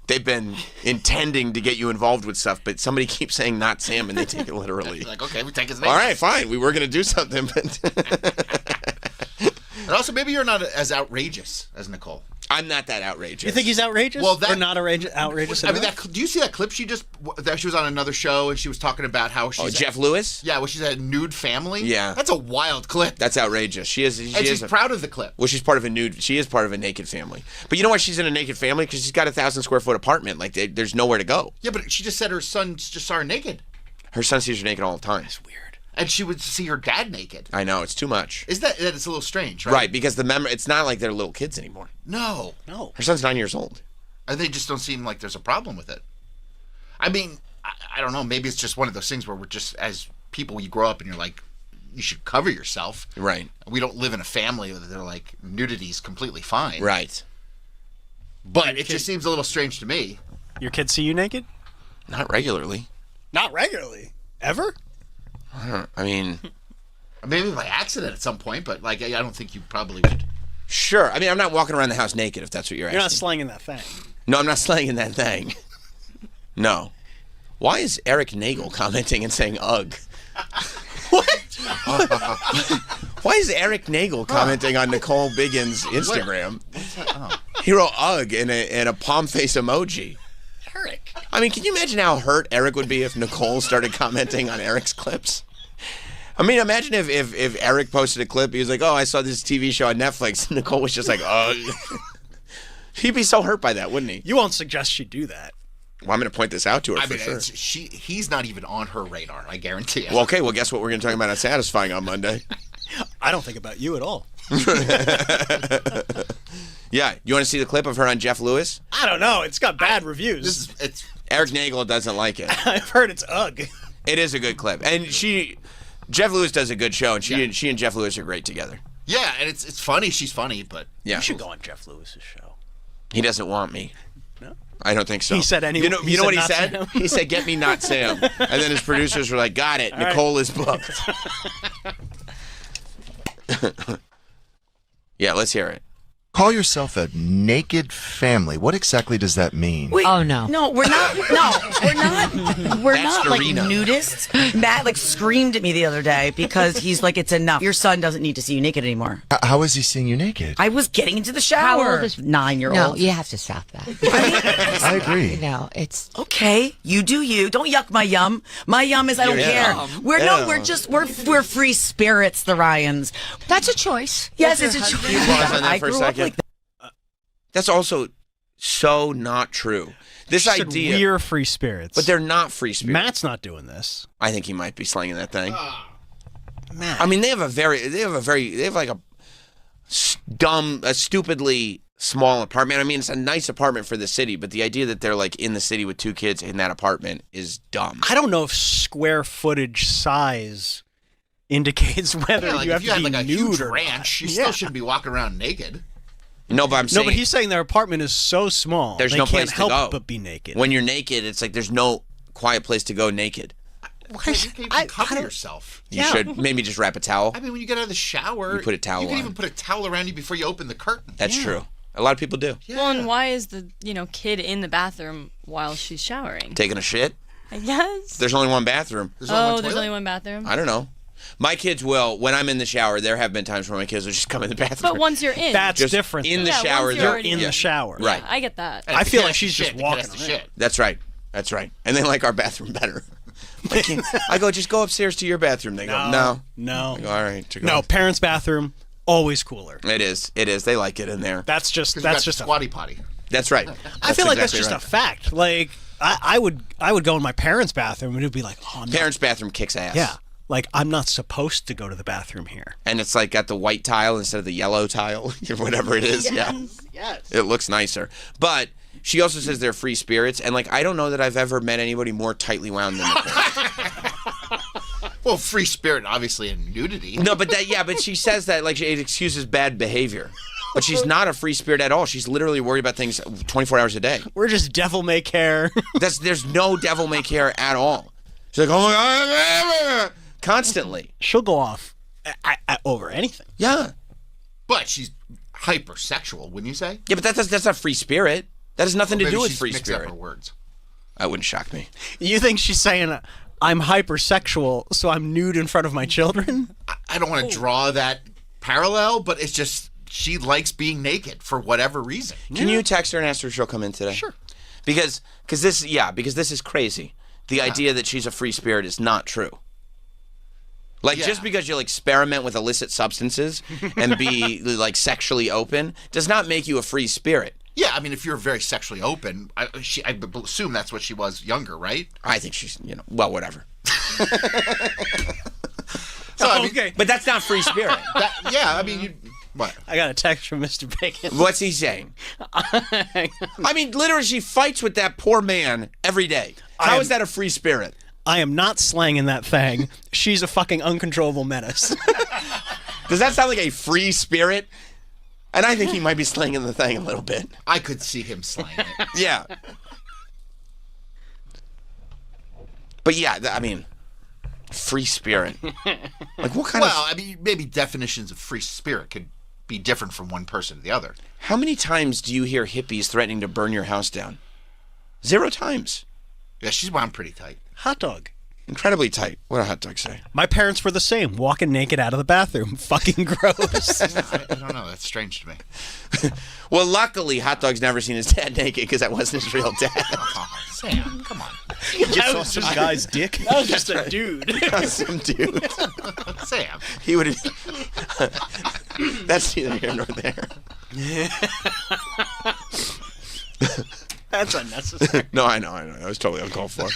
Speaker 1: They've been intending to get you involved with stuff, but somebody keeps saying not Sam and they take it literally.
Speaker 4: Like, okay, we take his name.
Speaker 1: All right, fine. We were going to do something, but...
Speaker 4: And also, maybe you're not as outrageous as Nicole.
Speaker 1: I'm not that outrageous.
Speaker 2: You think he's outrageous?
Speaker 4: Well,
Speaker 2: or not outrageous
Speaker 4: I mean,
Speaker 2: enough?
Speaker 4: do you see that clip she was on another show and she was talking about how she's...
Speaker 1: Jeff Lewis?
Speaker 4: Yeah, well, she's had a nude family.
Speaker 1: Yeah.
Speaker 4: That's a wild clip.
Speaker 1: That's outrageous. She's
Speaker 4: proud of the clip.
Speaker 1: Well, she's part of she is part of a naked family. But you know why she's in a naked family? Because she's got a 1,000 square foot apartment. Like, there's nowhere to go.
Speaker 4: Yeah, but she just said her son just saw her naked.
Speaker 1: Her son sees her naked all the time.
Speaker 2: That's weird.
Speaker 4: And she would see her dad naked.
Speaker 1: I know, it's too much.
Speaker 4: Is that it's a little strange, right?
Speaker 1: Right, because it's not like they're little kids anymore.
Speaker 4: No.
Speaker 1: Her son's 9 years old.
Speaker 4: And they just don't seem like there's a problem with it. I mean, I don't know. Maybe it's just one of those things where we're just, as people, you grow up and you're like, you should cover yourself.
Speaker 1: Right.
Speaker 4: We don't live in a family where they're like, nudity's completely fine.
Speaker 1: Right.
Speaker 4: But it just seems a little strange to me.
Speaker 2: Your kids see you naked?
Speaker 1: Not regularly.
Speaker 2: Not regularly? Ever?
Speaker 1: I mean...
Speaker 4: Maybe by accident at some point, but I don't think you probably would.
Speaker 1: Sure. I mean, I'm not walking around the house naked, if that's what you're asking.
Speaker 2: You're not slanging that thing.
Speaker 1: No, I'm not slanging that thing. No. Why is Eric Nagel commenting and saying ugh? What? Why is Eric Nagel commenting on Nicole Biggins' Instagram? He wrote ugh in a palm face emoji.
Speaker 2: Eric.
Speaker 1: I mean, can you imagine how hurt Eric would be if Nicole started commenting on Eric's clips? I mean, imagine if Eric posted a clip, he was like, oh, I saw this TV show on Netflix, and Nicole was just like, ugh. He'd be so hurt by that, wouldn't he?
Speaker 2: You won't suggest she do that.
Speaker 1: Well, I'm going to point this out to her
Speaker 4: I
Speaker 1: for
Speaker 4: mean,
Speaker 1: sure.
Speaker 4: He's not even on her radar, I guarantee you.
Speaker 1: Well, okay, well, guess what we're going to talk about on Satisfying on Monday?
Speaker 2: I don't think about you at all.
Speaker 1: Yeah, you want to see the clip of her on Jeff Lewis?
Speaker 2: I don't know. It's got bad reviews.
Speaker 1: Eric Nagel doesn't like it.
Speaker 2: I've heard it's ugh.
Speaker 1: It is a good clip. And Jeff Lewis does a good show, and she and Jeff Lewis are great together.
Speaker 4: Yeah, and it's funny. She's funny, but...
Speaker 1: Yeah.
Speaker 2: You should go on Jeff Lewis's show.
Speaker 1: He doesn't want me.
Speaker 2: No?
Speaker 1: I don't think so.
Speaker 2: He said
Speaker 1: You know what he
Speaker 2: not
Speaker 1: said?
Speaker 2: Sam.
Speaker 1: He said, "Get me not Sam." And then his producers were like, "Got it.
Speaker 2: All right.
Speaker 1: Nicole is booked." Yeah, let's hear it.
Speaker 10: Call yourself a naked family. What exactly does that mean?
Speaker 11: Wait, no, we're not. No, we're not. We're
Speaker 10: That's
Speaker 11: not like
Speaker 10: Karina.
Speaker 11: nudists. Matt like screamed at me the other day because he's like, "It's enough. Your son doesn't need to see you naked anymore."
Speaker 10: How is he seeing you naked?
Speaker 11: I was getting into the shower.
Speaker 23: How old is
Speaker 11: 9-year-old?
Speaker 23: No, you have to stop that.
Speaker 10: I agree.
Speaker 23: No, it's
Speaker 11: okay. You do you. Don't yuck my yum. My yum is I don't
Speaker 1: Yeah.
Speaker 11: care. We're free spirits, the Ryans.
Speaker 23: That's a choice.
Speaker 11: Yes, it's a choice.
Speaker 1: Can you pause on that
Speaker 11: I
Speaker 1: for a
Speaker 11: grew up
Speaker 1: second?
Speaker 11: like that.
Speaker 1: That's also so not true. This
Speaker 2: She said
Speaker 1: idea,
Speaker 2: we're free spirits,
Speaker 1: but they're not free spirits.
Speaker 2: Matt's not doing this.
Speaker 1: I think he might be slinging that thing. I mean, they have like a stupidly small apartment. I mean, it's a nice apartment for the city, but the idea that they're like in the city with 2 kids in that apartment is dumb.
Speaker 2: I don't know if square footage size indicates whether
Speaker 4: Yeah, like
Speaker 2: you have
Speaker 4: if you
Speaker 2: to
Speaker 4: had
Speaker 2: be
Speaker 4: like a
Speaker 2: nude
Speaker 4: huge
Speaker 2: or
Speaker 4: ranch, you
Speaker 2: not.
Speaker 4: still shouldn't be walking around naked.
Speaker 1: No, but I'm saying
Speaker 2: No, but he's saying their apartment is so small.
Speaker 1: there's
Speaker 2: they
Speaker 1: no
Speaker 2: can't
Speaker 1: place
Speaker 2: help
Speaker 1: to go.
Speaker 2: but be naked.
Speaker 1: When you're naked, it's like there's no quiet place to go naked.
Speaker 4: You can cover yourself.
Speaker 1: You should maybe just wrap a towel.
Speaker 4: I mean, when you get out of the shower,
Speaker 1: You put a towel
Speaker 4: You can
Speaker 1: on.
Speaker 4: even put a towel around you before you open the curtain.
Speaker 1: That's true. A lot of people do.
Speaker 6: Well, and why is the kid in the bathroom while she's showering?
Speaker 1: Taking a shit.
Speaker 6: I guess.
Speaker 1: There's only one bathroom.
Speaker 6: There's only one bathroom.
Speaker 1: I don't know. My kids will. When I'm in the shower, there have been times where my kids will just come in the bathroom.
Speaker 6: But once you're in,
Speaker 1: Just
Speaker 2: different,
Speaker 1: In
Speaker 2: though.
Speaker 1: the
Speaker 6: Yeah,
Speaker 1: shower,
Speaker 6: once you're
Speaker 1: they're
Speaker 6: already
Speaker 2: in the shower.
Speaker 1: Right.
Speaker 6: I get that.
Speaker 2: I feel like she's just walking around.
Speaker 1: That's right. That's right. And they like our bathroom better. I go, just go upstairs to your bathroom. They go, no.
Speaker 2: No.
Speaker 1: I go, all right. To go.
Speaker 2: No, parents' bathroom, always cooler.
Speaker 1: It is. It is. They like it in there.
Speaker 2: That's just
Speaker 4: you got
Speaker 2: a
Speaker 4: squatty potty.
Speaker 1: That's right.
Speaker 2: I feel like that's
Speaker 1: exactly
Speaker 2: just a fact. Like I would go in my parents' bathroom and it'd be like, oh, I'm
Speaker 1: Parents' bathroom kicks ass.
Speaker 2: Yeah. Like, I'm not supposed to go to the bathroom here.
Speaker 1: And it's like got the white tile instead of the yellow tile, or whatever it is. Yeah.
Speaker 2: Yes.
Speaker 1: It looks nicer. But she also says they're free spirits, and like I don't know that I've ever met anybody more tightly wound than
Speaker 4: Well, free spirit, obviously, and nudity.
Speaker 1: No, but but she says that like it excuses bad behavior. But she's not a free spirit at all. She's literally worried about things 24 hours a day.
Speaker 2: We're just devil may care.
Speaker 1: There's no devil may care at all. She's like, oh my God, constantly.
Speaker 2: She'll go off over anything.
Speaker 1: Yeah.
Speaker 4: But she's hypersexual, wouldn't you say?
Speaker 1: Yeah, but that's not free spirit. That has nothing to
Speaker 4: Maybe
Speaker 1: do with
Speaker 4: she's
Speaker 1: free
Speaker 4: mixed up
Speaker 1: spirit.
Speaker 4: her words.
Speaker 1: That wouldn't shock me.
Speaker 2: You think she's saying, I'm hypersexual, so I'm nude in front of my children?
Speaker 4: I don't want to draw that parallel, but it's just she likes being naked for whatever reason.
Speaker 1: Can you text her and ask her if she'll come in today? Sure. Because this is crazy. The idea that she's a free spirit is not true. Like, just because you'll experiment with illicit substances and be, like, sexually open does not make you a free spirit.
Speaker 4: Yeah, I mean, if you're very sexually open, I assume that's what she was younger, right?
Speaker 1: I think she's, well, whatever.
Speaker 4: So, I mean,
Speaker 2: okay.
Speaker 1: But that's not free spirit.
Speaker 4: What?
Speaker 2: I got a text from Mr. Bacon.
Speaker 1: What's he saying? I mean, literally, she fights with that poor man every day. How is that a free spirit?
Speaker 2: I am not slanging that thing. She's a fucking uncontrollable menace.
Speaker 1: Does that sound like a free spirit? And I think he might be slanging the thing a little bit.
Speaker 4: I could see him slanging it.
Speaker 1: Yeah. But yeah, I mean, free spirit. Like what kind
Speaker 4: Well, I mean, maybe definitions of free spirit could be different from one person to the other.
Speaker 1: How many times do you hear hippies threatening to burn your house down? 0 times.
Speaker 4: Yeah, she's wound pretty tight.
Speaker 2: Hot dog.
Speaker 1: Incredibly tight. What did Hot Dog say?
Speaker 2: My parents were the same, walking naked out of the bathroom. Fucking gross.
Speaker 4: I don't know. That's strange to me.
Speaker 1: Well, luckily, Hot Dog's never seen his dad naked because that wasn't his real dad.
Speaker 4: Sam, come on.
Speaker 3: You just saw some guy's dick.
Speaker 2: That was just a dude.
Speaker 1: Some dude.
Speaker 4: Sam.
Speaker 1: He would have. That's neither here nor there.
Speaker 2: That's unnecessary.
Speaker 1: No, I know. That was totally uncalled for.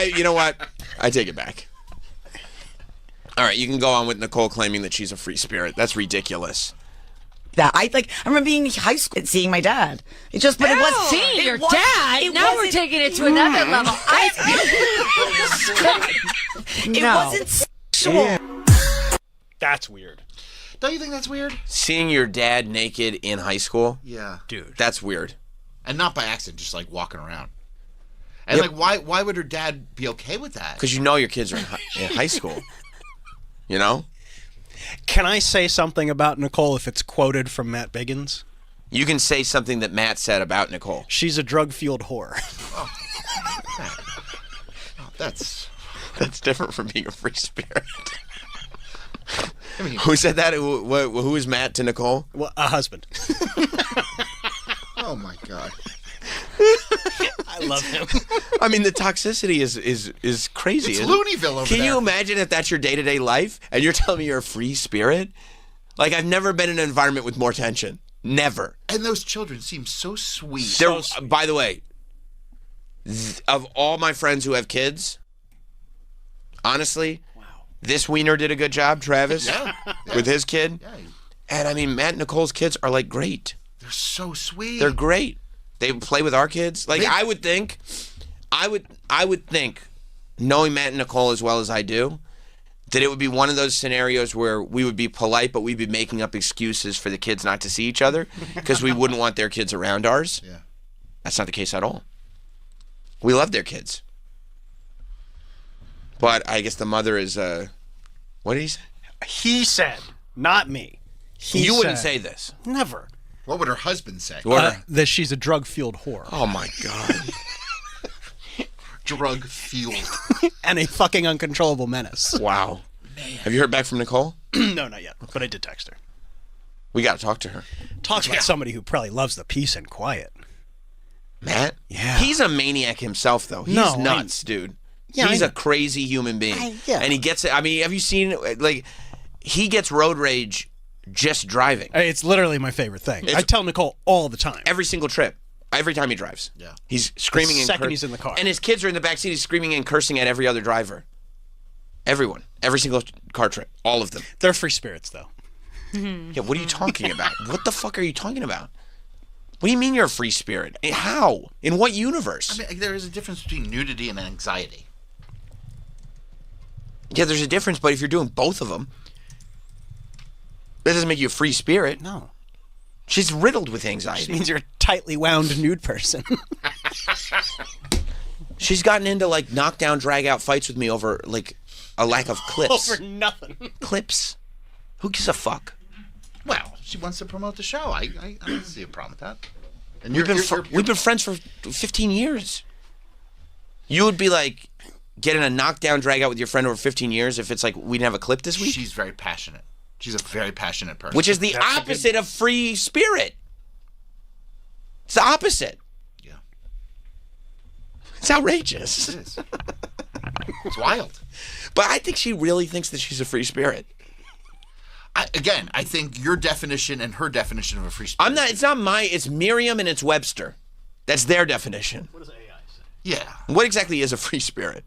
Speaker 1: You know what? I take it back. All right, you can go on with Nicole claiming that she's a free spirit. That's ridiculous.
Speaker 11: I remember being in high school and seeing my dad. But it was
Speaker 23: Seeing your dad? Now we're taking it to another level.
Speaker 11: It wasn't sexual.
Speaker 2: That's weird.
Speaker 4: Don't you think that's weird?
Speaker 1: Seeing your dad naked in high school?
Speaker 4: Yeah.
Speaker 2: Dude.
Speaker 1: That's weird.
Speaker 4: And not by accident, just like walking around. And like, why would her dad be okay with that?
Speaker 1: Because you know your kids are in high school. You know?
Speaker 2: Can I say something about Nicole if it's quoted from Matt Biggins?
Speaker 1: You can say something that Matt said about Nicole.
Speaker 2: She's a drug-fueled whore.
Speaker 4: That's
Speaker 1: different from being a free spirit. I mean, who said that? Who is Matt to Nicole?
Speaker 2: Well, a husband.
Speaker 4: Oh my God.
Speaker 2: I love him.
Speaker 1: I mean, the toxicity is crazy.
Speaker 4: It's Looneyville over
Speaker 1: Can
Speaker 4: there.
Speaker 1: you imagine if that's your day-to-day life and you're telling me you're a free spirit? Like, I've never been in an environment with more tension. Never.
Speaker 4: And those children seem so sweet.
Speaker 1: By the way, of all my friends who have kids, honestly, this wiener did a good job, Travis, with his kid.
Speaker 4: Yeah.
Speaker 1: And I mean, Matt and Nicole's kids are like great.
Speaker 4: They're so sweet.
Speaker 1: They're great. They play with our kids. Like, I would think, knowing Matt and Nicole as well as I do, that it would be one of those scenarios where we would be polite, but we'd be making up excuses for the kids not to see each other because we wouldn't want their kids around ours.
Speaker 4: Yeah.
Speaker 1: That's not the case at all. We love their kids. But I guess the mother is, what did he say?
Speaker 2: He said, not me.
Speaker 1: You wouldn't say this.
Speaker 2: Never.
Speaker 4: What would her husband say?
Speaker 2: That she's a drug-fueled whore.
Speaker 1: Oh, my God.
Speaker 4: Drug-fueled.
Speaker 2: And a fucking uncontrollable menace.
Speaker 1: Wow. Man. Have you heard back from Nicole?
Speaker 2: No, not yet. But I did text her.
Speaker 1: We got to talk to her.
Speaker 2: Talk about somebody who probably loves the peace and quiet.
Speaker 1: Matt?
Speaker 2: Yeah.
Speaker 1: He's a maniac himself, though. He's nuts, dude.
Speaker 2: Yeah,
Speaker 1: He's a crazy human being.
Speaker 2: yeah.
Speaker 1: And he gets it. I mean, have you seen, like, he gets road rage just driving.
Speaker 2: It's literally my favorite thing. I tell Nicole all the time.
Speaker 1: Every single trip. Every time he drives.
Speaker 4: Yeah.
Speaker 1: He's screaming and
Speaker 2: second he's in the car.
Speaker 1: And his kids are in the backseat. He's screaming and cursing at every other driver. Everyone. Every single car trip. All of them.
Speaker 2: They're free spirits, though.
Speaker 1: Yeah, what are you talking about? What the fuck are you talking about? What do you mean you're a free spirit? How? In what universe?
Speaker 4: I mean, there is a difference between nudity and anxiety.
Speaker 1: Yeah, there's a difference, but if you're doing both of them, that doesn't make you a free spirit.
Speaker 2: No.
Speaker 1: She's riddled with anxiety.
Speaker 2: Which means you're a tightly wound nude person.
Speaker 1: She's gotten into, like, knockdown, drag-out fights with me over, like, a lack of clips.
Speaker 2: Over nothing.
Speaker 1: Clips. Who gives a fuck?
Speaker 4: Well, she wants to promote the show. I don't see a problem with that. And
Speaker 1: We've been friends for 15 years. You would be like getting a knockdown drag out with your friend over 15 years if it's like we didn't have a clip this week?
Speaker 4: She's very passionate. She's a very passionate person.
Speaker 1: Which is the opposite of free spirit. It's the opposite.
Speaker 4: Yeah.
Speaker 1: It's outrageous.
Speaker 4: It is. It's wild.
Speaker 1: But I think she really thinks that she's a free spirit.
Speaker 4: I think your definition and her definition of a free spirit.
Speaker 1: It's not it's Merriam and it's Webster. That's their definition.
Speaker 22: What does AI say?
Speaker 4: Yeah.
Speaker 1: What exactly is a free spirit?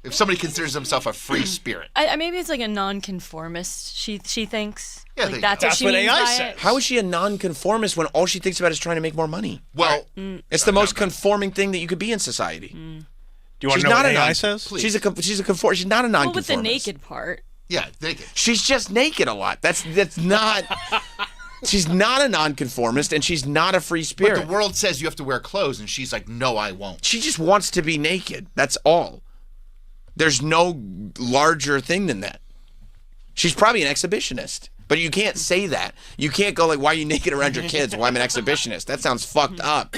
Speaker 4: If somebody considers themselves a free spirit.
Speaker 6: Maybe it's like a nonconformist, she thinks.
Speaker 4: Yeah,
Speaker 6: like that's what she
Speaker 2: what
Speaker 6: means
Speaker 2: AI
Speaker 6: by
Speaker 2: says.
Speaker 6: it.
Speaker 1: How is she a nonconformist when all she thinks about is trying to make more money?
Speaker 4: Well,
Speaker 1: it's the most conforming thing that you could be in society.
Speaker 2: Do you want to know what AI says?
Speaker 1: She's not a
Speaker 6: Well,
Speaker 1: nonconformist.
Speaker 6: with the naked part.
Speaker 4: Yeah, naked.
Speaker 1: She's just naked a lot. That's not. She's not a nonconformist, and she's not a free spirit.
Speaker 4: But the world says you have to wear clothes, and she's like, no, I won't.
Speaker 1: She just wants to be naked. That's all. There's no larger thing than that. She's probably an exhibitionist, but you can't say that. You can't go like, why are you naked around your kids? Well, I'm an exhibitionist. That sounds fucked up.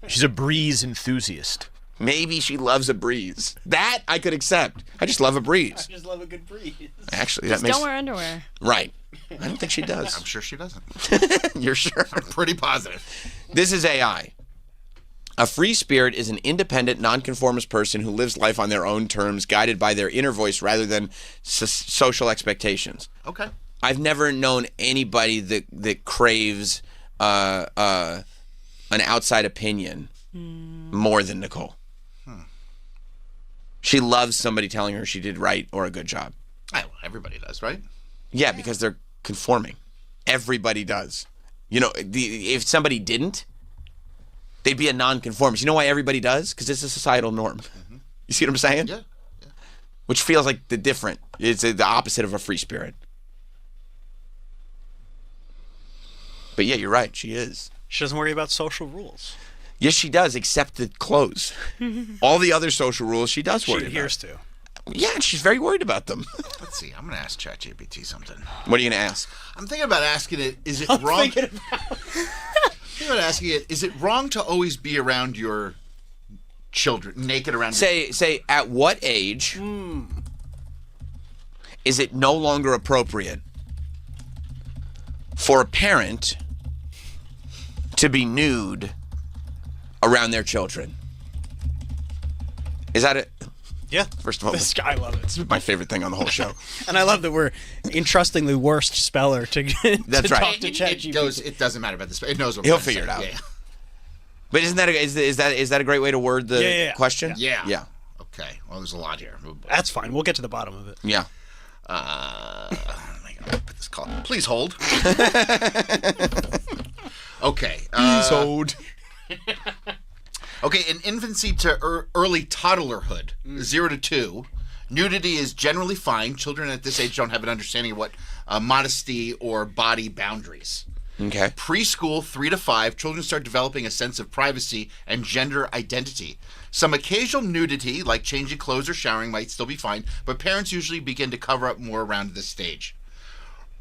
Speaker 3: She's a breeze enthusiast.
Speaker 1: Maybe she loves a breeze. That I could accept. I just love a breeze.
Speaker 2: I just love a good breeze.
Speaker 1: Actually,
Speaker 6: Just
Speaker 1: that makes
Speaker 6: don't wear underwear.
Speaker 1: Right. I don't think she does.
Speaker 4: I'm sure she doesn't.
Speaker 1: You're sure?
Speaker 4: I'm pretty positive.
Speaker 1: This is AI. A free spirit is an independent, nonconformist person who lives life on their own terms, guided by their inner voice rather than social expectations.
Speaker 4: Okay.
Speaker 1: I've never known anybody that craves an outside opinion more than Nicole. She loves somebody telling her she did right or a good job.
Speaker 4: Well, everybody does, right?
Speaker 1: Yeah, because they're conforming. Everybody does. You know, if somebody didn't, they'd be a nonconformist. You know why everybody does? Because it's a societal norm. Mm-hmm. You see what I'm saying?
Speaker 4: Yeah.
Speaker 1: Which feels like the different. It's the opposite of a free spirit. But yeah, you're right. She is.
Speaker 2: She doesn't worry about social rules.
Speaker 1: Yes, she does, except the clothes. All the other social rules she does worry
Speaker 2: She adheres to.
Speaker 1: about. Yeah, and she's very worried about them.
Speaker 4: Let's see. I'm going to ask ChatGPT something.
Speaker 1: What are you going to ask?
Speaker 4: I'm thinking about asking it, is it wrong? I'm thinking about asking it, is it wrong to always be around your children, naked around
Speaker 1: Say, at what age is it no longer appropriate for a parent to be nude around their children? Is that it?
Speaker 2: Yeah.
Speaker 1: First of all,
Speaker 2: I love it.
Speaker 1: It's my favorite thing on the whole show.
Speaker 2: And I love that we're entrusting the worst speller to
Speaker 1: That's right.
Speaker 2: talk to ChatGPT.
Speaker 4: It doesn't matter about this. It knows what
Speaker 1: He'll
Speaker 4: we're
Speaker 1: figure it
Speaker 4: saying.
Speaker 1: out.
Speaker 4: Yeah.
Speaker 1: But isn't that is that a great way to word the question?
Speaker 4: Yeah.
Speaker 1: Yeah.
Speaker 4: Okay. Well, there's a lot here.
Speaker 2: That's fine. We'll get to the bottom of it.
Speaker 1: Yeah.
Speaker 4: I'm gonna put this call. Please hold. Okay.
Speaker 1: Please hold.
Speaker 4: Okay, in infancy to early toddlerhood, 0 to 2, nudity is generally fine. Children at this age don't have an understanding of what modesty or body boundaries.
Speaker 1: Okay.
Speaker 4: Preschool, 3 to 5, children start developing a sense of privacy and gender identity. Some occasional nudity, like changing clothes or showering, might still be fine, but parents usually begin to cover up more around this stage.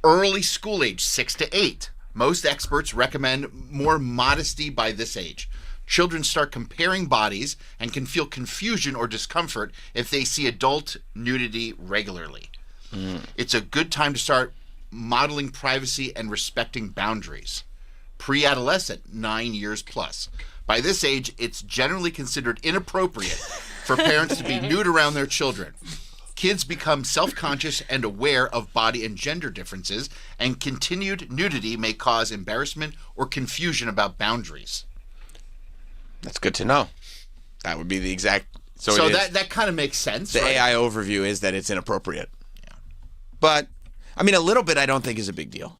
Speaker 4: Early school age, 6 to 8. Most experts recommend more modesty by this age. Children start comparing bodies and can feel confusion or discomfort if they see adult nudity regularly. It's a good time to start modeling privacy and respecting boundaries. Pre-adolescent, 9 years plus. By this age, it's generally considered inappropriate for parents to be nude around their children. Kids become self-conscious and aware of body and gender differences, and continued nudity may cause embarrassment or confusion about boundaries.
Speaker 1: That's good to know. That would be the exact. So it is.
Speaker 4: that kind of makes sense.
Speaker 1: The
Speaker 4: right?
Speaker 1: AI overview is that it's inappropriate. Yeah. But I mean, a little bit I don't think is a big deal.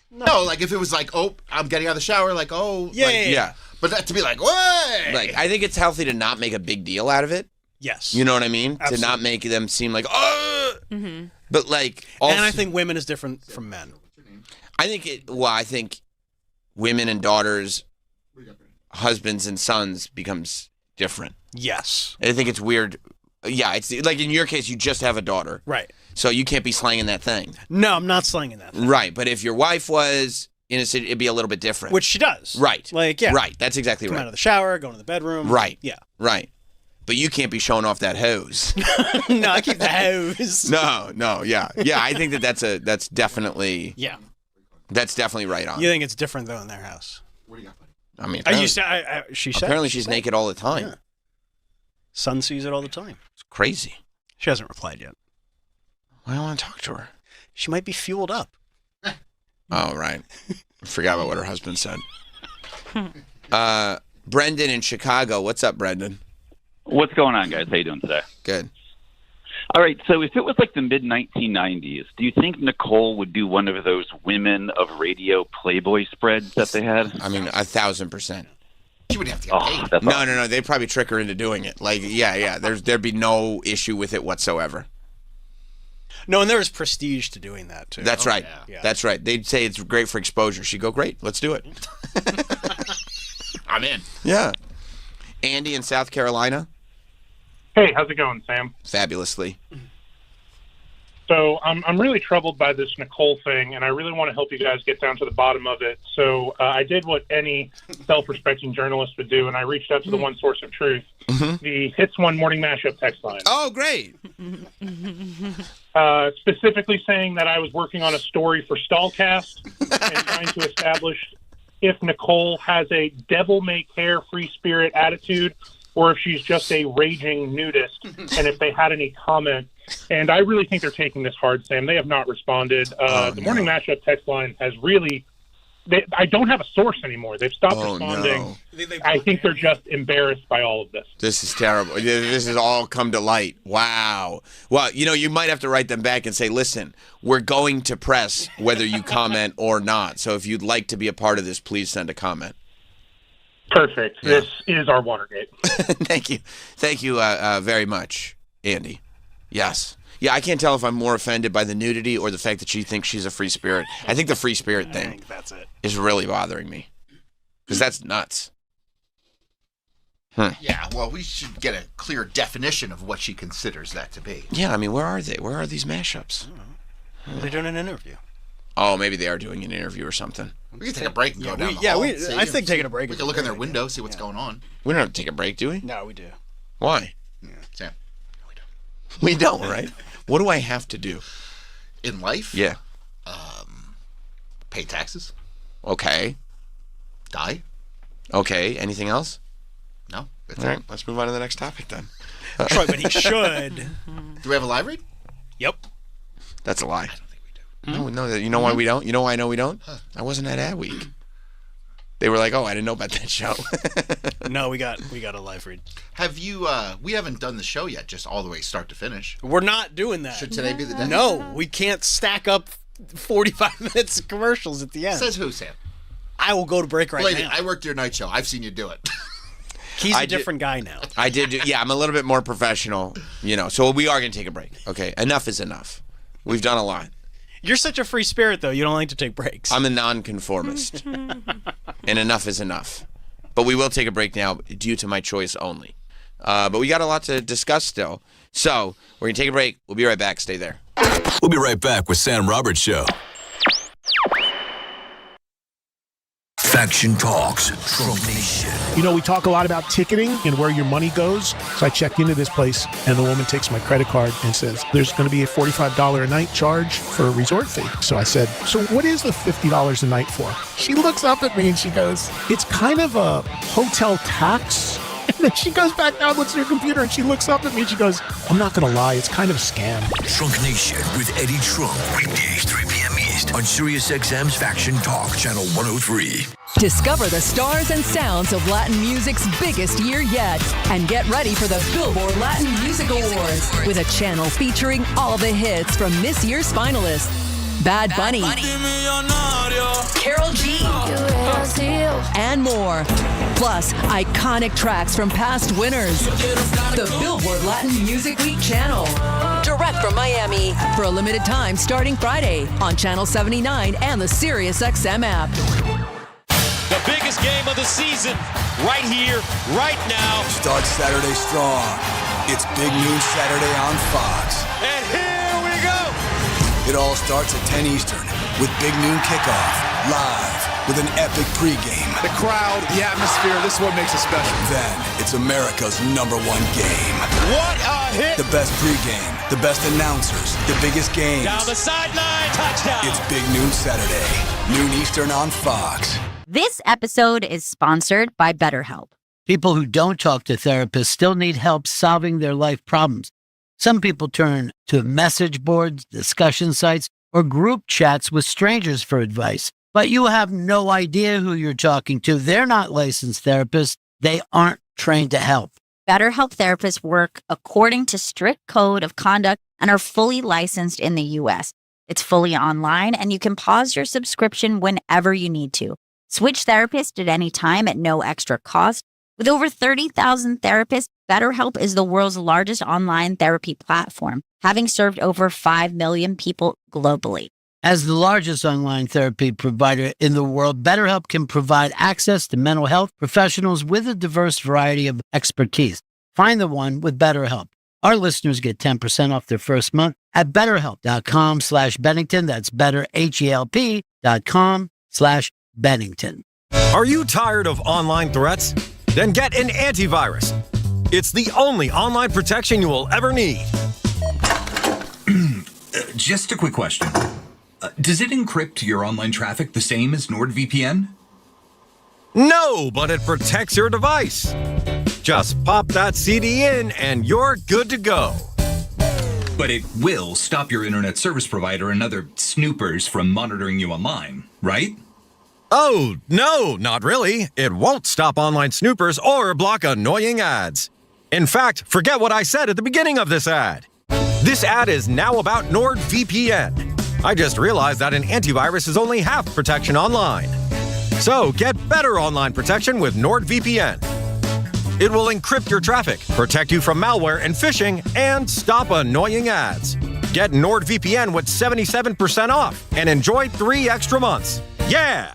Speaker 4: No, like if it was like, oh, I'm getting out of the shower, like, oh,
Speaker 1: Yeah.
Speaker 4: But that to be like, what?
Speaker 1: Like, I think it's healthy to not make a big deal out of it.
Speaker 2: Yes.
Speaker 1: You know what I mean?
Speaker 2: Absolutely.
Speaker 1: To not make them seem like, oh.
Speaker 2: Mm-hmm.
Speaker 1: But like, also,
Speaker 2: And I think women is different from men.
Speaker 1: I think women and daughters, husbands and sons becomes different.
Speaker 2: Yes.
Speaker 1: I think it's weird. Yeah, it's like in your case, you just have a daughter.
Speaker 2: Right.
Speaker 1: So you can't be slanging that thing.
Speaker 2: No, I'm not slanging that thing.
Speaker 1: Right, but if your wife was innocent, it'd be a little bit different.
Speaker 2: Which she does.
Speaker 1: Right.
Speaker 2: Like, yeah.
Speaker 1: Right, that's exactly
Speaker 2: Come
Speaker 1: right.
Speaker 2: out of the shower, go to the bedroom.
Speaker 1: Right.
Speaker 2: Yeah.
Speaker 1: Right. But you can't be showing off that hose.
Speaker 2: No, I keep the hose.
Speaker 1: No, yeah. Yeah, I think that's definitely
Speaker 2: Yeah.
Speaker 1: That's definitely right on.
Speaker 2: You think it's different though in their house?
Speaker 4: What do you got, buddy?
Speaker 1: I mean,
Speaker 2: she said.
Speaker 1: apparently she's naked all the time.
Speaker 2: Yeah. Son sees it all the time.
Speaker 1: It's crazy.
Speaker 2: She hasn't replied yet.
Speaker 1: I don't want to talk to her.
Speaker 2: She might be fueled up.
Speaker 1: Oh, right. I forgot about what her husband said. Brendan in Chicago. What's up, Brendan?
Speaker 12: What's going on, guys? How you doing today?
Speaker 1: Good.
Speaker 12: All right, so if it was like the mid-1990s, do you think Nicole would do one of those Women of Radio Playboy spreads that they had?
Speaker 1: I mean, 1,000%.
Speaker 4: She would have to get paid.
Speaker 12: That's awesome.
Speaker 1: No. They'd probably trick her into doing it. Like, yeah. There'd be no issue with it whatsoever.
Speaker 2: No, and there is prestige to doing that too.
Speaker 1: That's right.
Speaker 2: Yeah.
Speaker 1: That's right. They'd say it's great for exposure. She'd go, great, let's do it.
Speaker 4: I'm in.
Speaker 1: Yeah. Andy in South Carolina.
Speaker 17: Hey, how's it going, Sam?
Speaker 1: Fabulously.
Speaker 17: So I'm really troubled by this Nicole thing, and I really want to help you guys get down to the bottom of it. So I did what any self-respecting journalist would do, and I reached out to the one source of truth, the Hits One Morning Mashup text line.
Speaker 1: Oh, great.
Speaker 17: Specifically saying that I was working on a story for Stallcast and trying to establish if Nicole has a devil-may-care free spirit attitude or if she's just a raging nudist, and if they had any comment. And I really think they're taking this hard, Sam. They have not responded. The Morning Mashup text line has really... I don't have a source anymore. They've stopped responding.
Speaker 1: No.
Speaker 17: I think they're just embarrassed by all of this.
Speaker 1: This is terrible. This has all come to light. Wow. Well, you might have to write them back and say, listen, we're going to press whether you comment or not. So if you'd like to be a part of this, please send a comment.
Speaker 17: Perfect. Yeah. This is our Watergate.
Speaker 1: Thank you. Thank you very much, Andy. Yes. Yeah, I can't tell if I'm more offended by the nudity or the fact that she thinks she's a free spirit. I think the free spirit thing
Speaker 2: that's it.
Speaker 1: is really bothering me. Because that's nuts.
Speaker 4: Yeah, well, we should get a clear definition of what she considers that to be.
Speaker 1: Yeah, I mean, where are they? Where are these mashups?
Speaker 2: They're doing an interview.
Speaker 1: Oh, maybe they are doing an interview or something.
Speaker 4: We can take a break and go down the hall.
Speaker 2: I think taking a break.
Speaker 4: We can look in their window, see what's going on.
Speaker 1: We don't have to take a break, do we?
Speaker 2: No, we do.
Speaker 1: Why?
Speaker 4: Yeah, Sam.
Speaker 1: We don't, right? What do I have to do?
Speaker 4: In life?
Speaker 1: Yeah.
Speaker 4: Pay taxes.
Speaker 1: Okay.
Speaker 4: Die.
Speaker 1: Okay. Anything else?
Speaker 4: No. That's
Speaker 1: All right. Let's move on to the next topic then.
Speaker 2: Troy, but he should.
Speaker 4: Do we have a live read?
Speaker 2: Yep.
Speaker 1: That's a lie. I don't think we do. No. You know why we don't? You know why I know we don't? I wasn't at Ad Week. They were like, "Oh, I didn't know about that show."
Speaker 2: No, we got a live read.
Speaker 4: Have you? We haven't done the show yet, just all the way start to finish.
Speaker 2: We're not doing that.
Speaker 4: Should today be the day?
Speaker 2: No, we can't stack up 45 minutes of commercials at the end.
Speaker 4: Says who, Sam?
Speaker 2: I will go to break right
Speaker 4: Lady,
Speaker 2: now.
Speaker 4: I worked your night show. I've seen you do it.
Speaker 2: He's a different guy now.
Speaker 1: I did. Yeah, I'm a little bit more professional, So we are going to take a break. Okay, enough is enough. We've done a lot.
Speaker 2: You're such a free spirit, though. You don't like to take breaks.
Speaker 1: I'm a nonconformist, and enough is enough. But we will take a break now due to my choice only. But we got a lot to discuss still. So we're going to take a break. We'll be right back. Stay there.
Speaker 13: We'll be right back with Sam Roberts Show. Faction Talks, Trump Nation.
Speaker 17: You know, we talk a lot about ticketing and where your money goes. So I checked into this place, and the woman takes my credit card and says, there's going to be a $45 a night charge for a resort fee. So I said, so what is the $50 a night for? She looks up at me and she goes, it's kind of a hotel tax. And then she goes back down, looks at her computer, and she looks up at me and she goes, I'm not going to lie, it's kind of a scam.
Speaker 13: Trunk Nation with Eddie Trunk. Weekdays, 3 p.m. East on SiriusXM's Faction Talk, Channel 103.
Speaker 14: Discover the stars and sounds of Latin music's biggest year yet. And get ready for the Billboard Latin Music Awards with a channel featuring all the hits from this year's finalists. Bad Bunny, Karol G, and more. Plus, iconic tracks from past winners. The Billboard Latin Music Week channel. Direct from Miami. For a limited time starting Friday on Channel 79 and the SiriusXM app.
Speaker 15: The biggest game of the season, right here, right now.
Speaker 13: Starts Saturday strong. It's Big Noon Saturday on Fox.
Speaker 15: And here we go.
Speaker 13: It all starts at 10 Eastern with Big Noon Kickoff, live with an epic pregame.
Speaker 24: The crowd, the atmosphere, this is what makes it special.
Speaker 13: Then it's America's #1 game.
Speaker 15: What a hit.
Speaker 13: The best pregame, the best announcers, the biggest games.
Speaker 15: Down the sideline, touchdown.
Speaker 13: It's Big Noon Saturday, noon Eastern on Fox.
Speaker 25: This episode is sponsored by BetterHelp.
Speaker 26: People who don't talk to therapists still need help solving their life problems. Some people turn to message boards, discussion sites, or group chats with strangers for advice. But you have no idea who you're talking to. They're not licensed therapists. They aren't trained to help.
Speaker 25: BetterHelp therapists work according to strict code of conduct and are fully licensed in the U.S. It's fully online, and you can pause your subscription whenever you need to. Switch therapists at any time at no extra cost. With over 30,000 therapists, BetterHelp is the world's largest online therapy platform, having served over 5 million people globally.
Speaker 26: As the largest online therapy provider in the world, BetterHelp can provide access to mental health professionals with a diverse variety of expertise. Find the one with BetterHelp. Our listeners get 10% off their first month at BetterHelp.com/Bennington. That's BetterHelp.com/Bennington.
Speaker 27: Are you tired of online threats? Then get an antivirus. It's the only online protection you will ever need.
Speaker 28: Just a quick question. Does it encrypt your online traffic the same as NordVPN?
Speaker 27: No, but it protects your device. Just pop that CD in and you're good to go.
Speaker 28: But it will stop your internet service provider and other snoopers from monitoring you online, right?
Speaker 27: Oh, no, not really. It won't stop online snoopers or block annoying ads. In fact, forget what I said at the beginning of this ad. This ad is now about NordVPN. I just realized that an antivirus is only half protection online. So get better online protection with NordVPN. It will encrypt your traffic, protect you from malware and phishing, and stop annoying ads. Get NordVPN with 77% off and enjoy 3 extra months. Yeah!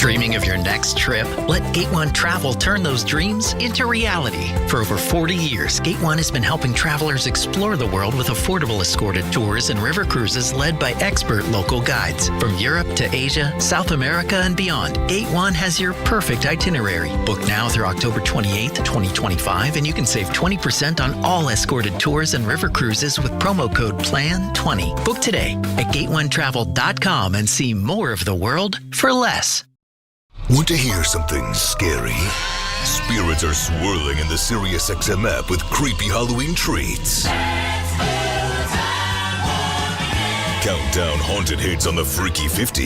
Speaker 5: Dreaming of your next trip? Let Gate One Travel turn those dreams into reality. For over 40 years, Gate One has been helping travelers explore the world with affordable escorted tours and river cruises led by expert local guides. From Europe to Asia, South America, and beyond, Gate One has your perfect itinerary. Book now through October 28th, 2025, and you can save 20% on all escorted tours and river cruises with promo code PLAN20. Book today at GateOneTravel.com and see more of the world for less.
Speaker 13: Want to hear something scary? Spirits are swirling in the SiriusXM app with creepy Halloween treats. Countdown haunted hits on the Freaky 50.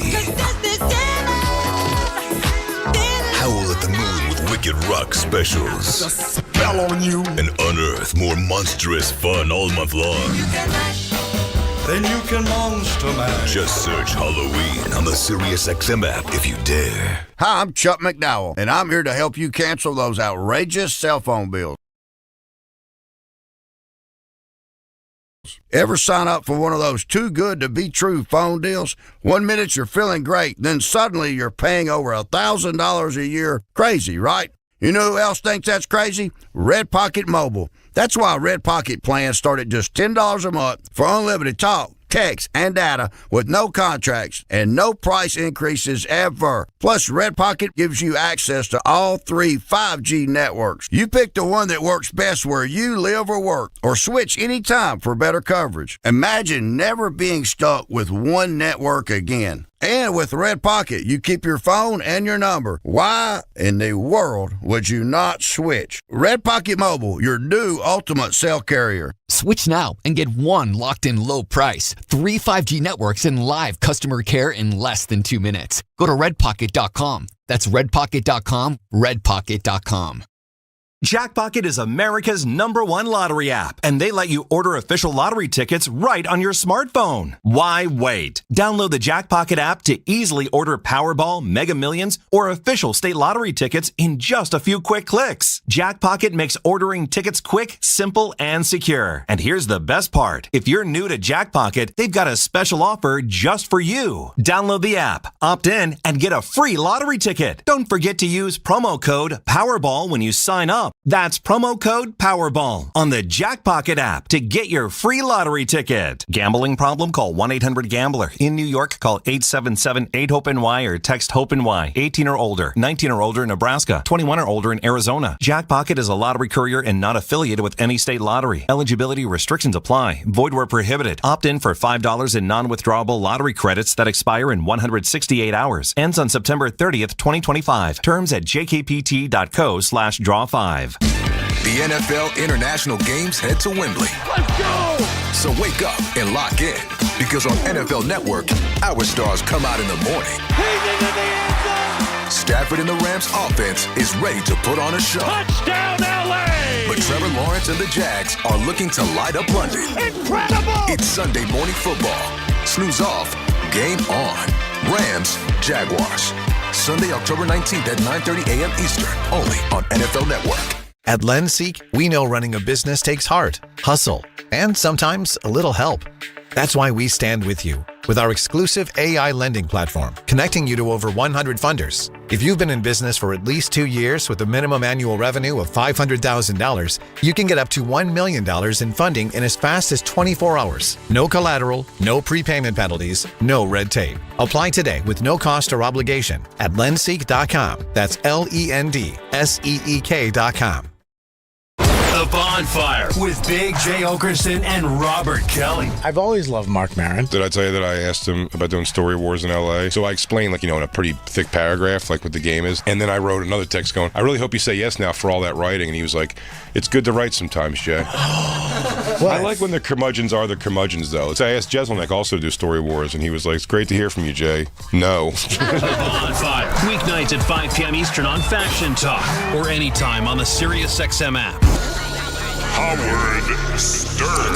Speaker 13: Howl at the moon with wicked rock specials.
Speaker 7: The spell on you.
Speaker 13: And unearth more monstrous fun all month long.
Speaker 7: Then you can monster mash.
Speaker 13: Just search Halloween on the SiriusXM app if you dare.
Speaker 9: Hi, I'm Chuck McDowell, and I'm here to help you cancel those outrageous cell phone bills. Ever sign up for one of those too good to be true phone deals? 1 minute you're feeling great, then suddenly you're paying over $1,000 a year. Crazy, right? You know who else thinks that's crazy? Red Pocket Mobile. That's why Red Pocket plans start at just $10 a month for unlimited talk, text, and data with no contracts and no price increases ever. Plus, Red Pocket gives you access to all 3 5G networks. You pick the one that works best where you live or work, or switch anytime for better coverage. Imagine never being stuck with one network again. And with Red Pocket, you keep your phone and your number. Why in the world would you not switch? Red Pocket Mobile, your new ultimate cell carrier.
Speaker 16: Switch now and get one locked-in low price, 3 5G networks, and live customer care in less than 2 minutes. Go to redpocket.com. That's redpocket.com, redpocket.com.
Speaker 27: Jackpocket is America's #1 lottery app, and they let you order official lottery tickets right on your smartphone. Why wait? Download the Jackpocket app to easily order Powerball, Mega Millions, or official state lottery tickets in just a few quick clicks. Jackpocket makes ordering tickets quick, simple, and secure. And here's the best part. If you're new to Jackpocket, they've got a special offer just for you. Download the app, opt in, and get a free lottery ticket. Don't forget to use promo code Powerball when you sign up. That's promo code Powerball on the Jackpocket app to get your free lottery ticket. Gambling problem? Call 1-800-GAMBLER. In New York, call 877-8-HOPE-NY or text HOPE-NY. 18 or older. 19 or older in Nebraska. 21 or older in Arizona. Jackpocket is a lottery courier and not affiliated with any state lottery. Eligibility restrictions apply. Void where prohibited. Opt in for $5 in non-withdrawable lottery credits that expire in 168 hours. Ends on September 30th, 2025. Terms at jkpt.co/draw5.
Speaker 13: The NFL International Games head to Wembley.
Speaker 7: Let's go!
Speaker 13: So wake up and lock in, because on NFL Network, our stars come out in the morning.
Speaker 7: He's into the end zone!
Speaker 13: Stafford and the Rams offense is ready to put on a show.
Speaker 7: Touchdown, LA!
Speaker 13: But Trevor Lawrence and the Jags are looking to light up London.
Speaker 7: Incredible!
Speaker 13: It's Sunday morning football. Snooze off, game on. Rams, Jaguars. Sunday, October 19th at 9:30 a.m. Eastern, only on NFL Network.
Speaker 18: At LendSeek, we know running a business takes heart, hustle, and sometimes a little help. That's why we stand with you with our exclusive AI lending platform, connecting you to over 100 funders. If you've been in business for at least 2 years with a minimum annual revenue of $500,000, you can get up to $1 million in funding in as fast as 24 hours. No collateral, no prepayment penalties, no red tape. Apply today with no cost or obligation at lendseek.com. That's LENDSEEK.com.
Speaker 19: The Bonfire with Big J. Okerson and Robert Kelly.
Speaker 20: I've always loved Marc Maron.
Speaker 21: Did I tell you that I asked him about doing Story Wars in LA? So I explained, in a pretty thick paragraph, what the game is. And then I wrote another text going, I really hope you say yes now for all that writing. And he was like, it's good to write sometimes, Jay. I like when the curmudgeons are the curmudgeons, though. So I asked Jeselnik also to do Story Wars, and he was like, it's great to hear from you, Jay. No.
Speaker 19: The Bonfire, weeknights at 5 p.m. Eastern on Faction Talk, or anytime on the SiriusXM app.
Speaker 13: Howard Stern.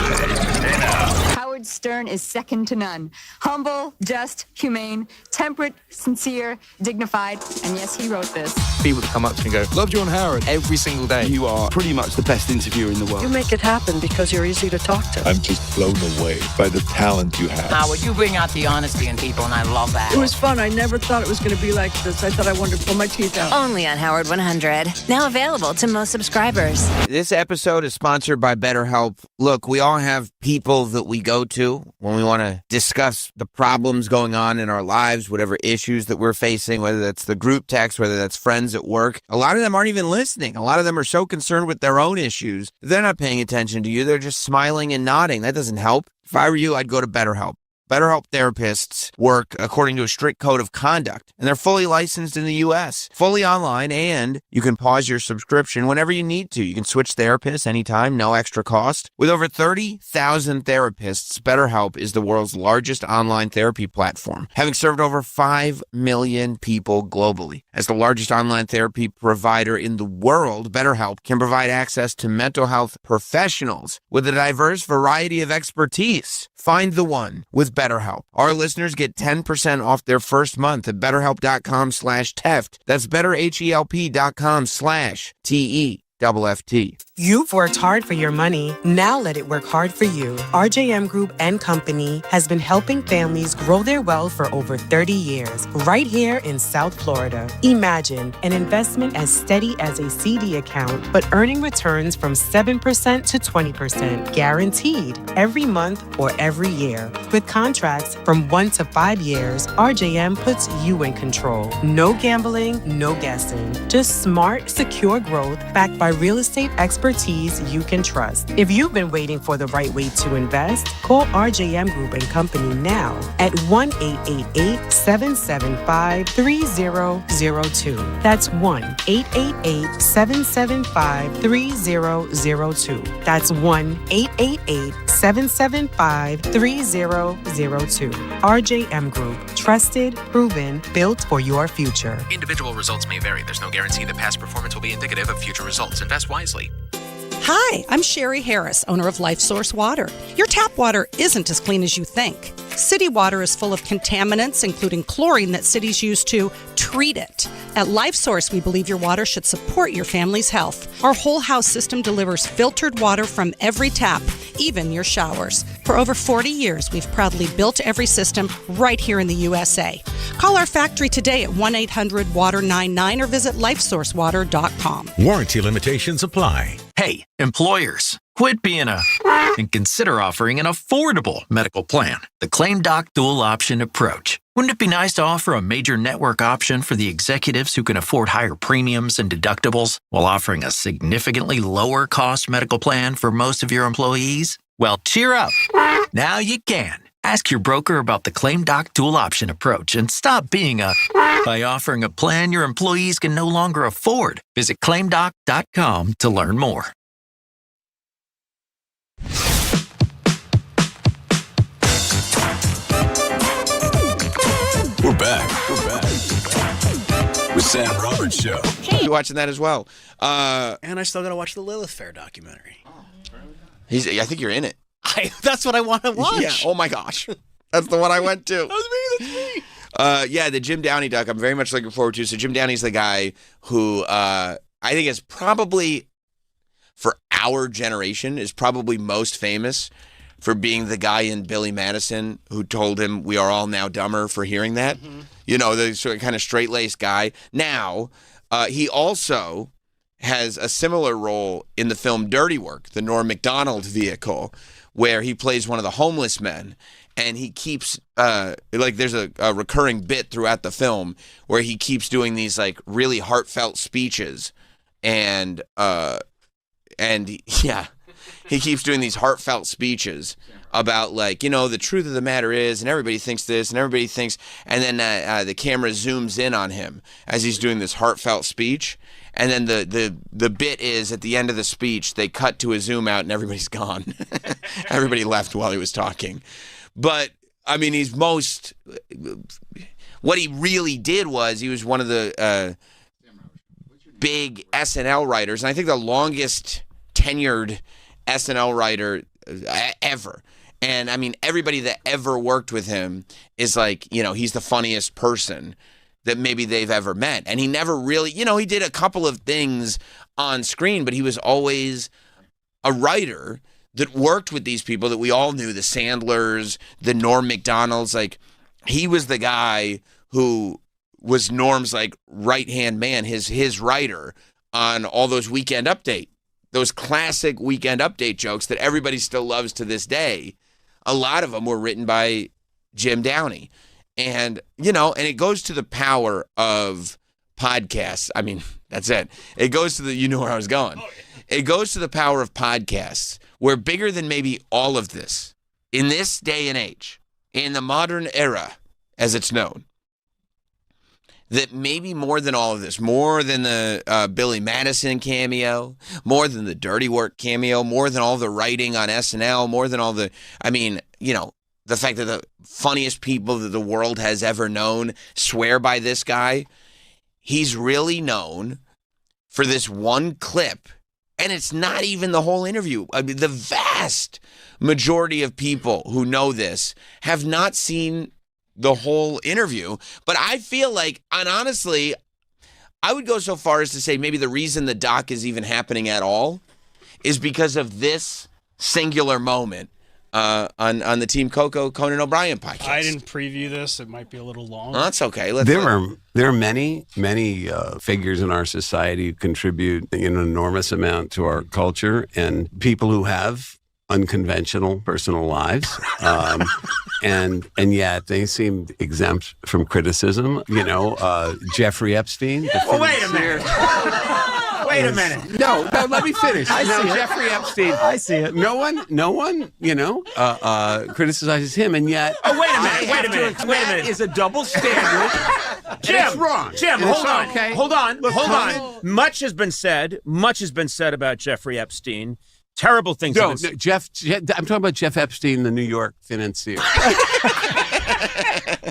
Speaker 29: Howard
Speaker 3: Howard Stern is second to none. Humble, just, humane, temperate, sincere, dignified, and yes, he wrote this.
Speaker 6: People that come up to me and go, love John Howard every single day. You are pretty much the best interviewer in the world.
Speaker 8: You make it happen because you're easy to talk to.
Speaker 6: I'm just blown away by the talent you have.
Speaker 10: Howard, you bring out the honesty in people, and I love that.
Speaker 8: It was fun. I never thought it was going to be like this. I thought I wanted to pull my teeth out.
Speaker 11: Only on Howard 100. Now available to most subscribers.
Speaker 1: This episode is sponsored by BetterHelp. Look, we all have people that we go to when we want to discuss the problems going on in our lives, whatever issues that we're facing, whether that's the group text, whether that's friends at work. A lot of them aren't even listening. A lot of them are so concerned with their own issues. They're not paying attention to you. They're just smiling and nodding. That doesn't help. If I were you, I'd go to BetterHelp. BetterHelp therapists work according to a strict code of conduct, and they're fully licensed in the U.S., fully online, and you can pause your subscription whenever you need to. You can switch therapists anytime, no extra cost. With over 30,000 therapists, BetterHelp is the world's largest online therapy platform, having served over 5 million people globally. As the largest online therapy provider in the world, BetterHelp can provide access to mental health professionals with a diverse variety of expertise. Find the one with BetterHelp. Our listeners get 10% off their first month at BetterHelp.com/Teft. That's BetterHelp.com/TEFT.
Speaker 20: You've worked hard for your money. Now let it work hard for you. RJM Group and Company has been helping families grow their wealth for over 30 years, right here in South Florida. Imagine an investment as steady as a CD account, but earning returns from 7% to 20%, guaranteed every month or every year. With contracts from 1 to 5 years, RJM puts you in control. No gambling, no guessing. Just smart, secure growth backed by real estate expertise you can trust. If you've been waiting for the right way to invest, call RJM Group and Company now at 1-888-775-3002. That's 1-888-775-3002. That's 1-888-775-3002. RJM Group. Trusted, proven, built for your future.
Speaker 22: Individual results may vary. There's no guarantee that past performance will be indicative of future results. Invest wisely.
Speaker 23: Hi, I'm Sherry Harris, owner of LifeSource Water. Your tap water isn't as clean as you think. City water is full of contaminants, including chlorine that cities use to treat it. At LifeSource, we believe your water should support your family's health. Our whole house system delivers filtered water from every tap, even your showers. For over 40 years, we've proudly built every system right here in the USA. Call our factory today at 1-800-WATER-99 or visit lifesourcewater.com.
Speaker 27: Warranty limitations apply.
Speaker 5: Hey, employers, quit being and consider offering an affordable medical plan. The Claim Doc Dual Option Approach. Wouldn't it be nice to offer a major network option for the executives who can afford higher premiums and deductibles while offering a significantly lower cost medical plan for most of your employees? Well, cheer up. Now you can. Ask your broker about the Claim Doc Dual Option Approach and stop being by offering a plan your employees can no longer afford. Visit claimdoc.com to learn more.
Speaker 13: We're back with Sam Roberts Show.
Speaker 1: You watching that as well?
Speaker 2: And I still got to watch the Lilith Fair documentary.
Speaker 1: I think you're in it.
Speaker 2: That's what I want to watch.
Speaker 1: Yeah. Oh my gosh, that's the one I went to.
Speaker 2: That's me.
Speaker 1: Yeah, the Jim Downey doc. I'm very much looking forward to. So Jim Downey's the guy who I think is probably, for our generation, is probably most famous for being the guy in Billy Madison who told him we are all now dumber for hearing that. Mm-hmm. You know, the sort of kind of straight-laced guy. Now, he also has a similar role in the film Dirty Work, the Norm Macdonald vehicle, where he plays one of the homeless men. And he keeps, there's a recurring bit throughout the film where he keeps doing these, really heartfelt speeches. And he keeps doing these heartfelt speeches about, the truth of the matter is, and everybody thinks this, and everybody thinks, and then the camera zooms in on him as he's doing this heartfelt speech. And then the bit is, at the end of the speech, they cut to a zoom out and everybody's gone. Everybody left while he was talking. But, I mean, what he really did was he was one of the big SNL writers, and I think the longest tenured SNL writer ever. And I mean, everybody that ever worked with him is like, he's the funniest person that maybe they've ever met. And he never really, he did a couple of things on screen, but he was always a writer that worked with these people that we all knew, the Sandlers, the Norm Macdonalds. Like, he was the guy who was Norm's like right-hand man, his writer on all those Weekend Update, those classic Weekend Update jokes that everybody still loves to this day. A lot of them were written by Jim Downey. And, and it goes to the power of podcasts. I mean, that's it. It goes to you know where I was going. It goes to the power of podcasts. We're bigger than maybe all of this. In this day and age, in the modern era, as it's known, that maybe more than all of this, more than the Billy Madison cameo, more than the Dirty Work cameo, more than all the writing on SNL, more than all the, the fact that the funniest people that the world has ever known swear by this guy, he's really known for this one clip. And it's not even the whole interview. I mean, the vast majority of people who know this have not seen the whole interview. But I feel like, and honestly, I would go so far as to say maybe the reason the doc is even happening at all is because of this singular moment on the Team Coco Conan O'Brien podcast.
Speaker 2: I didn't preview this. It might be a little long.
Speaker 1: That's okay.
Speaker 4: There are many figures in our society who contribute an enormous amount to our culture, and people who have unconventional personal lives, and yet they seem exempt from criticism. Jeffrey Epstein.
Speaker 12: Well, wait a minute. Wait a minute.
Speaker 4: No, let me finish.
Speaker 12: I see it.
Speaker 4: Jeffrey Epstein.
Speaker 12: I see it.
Speaker 4: No one, criticizes him, and yet.
Speaker 12: Oh, wait a minute.
Speaker 4: That is a double standard.
Speaker 12: Jim,
Speaker 4: it's wrong.
Speaker 12: Jim,
Speaker 4: And
Speaker 12: hold
Speaker 4: it's
Speaker 12: on.
Speaker 4: okay.
Speaker 12: Hold on.
Speaker 4: Look,
Speaker 12: Hold
Speaker 4: Conan-
Speaker 12: on. Much has been said about Jeffrey Epstein. Terrible things have been said.
Speaker 4: Jeff, I'm talking about Jeff Epstein, the New York financier.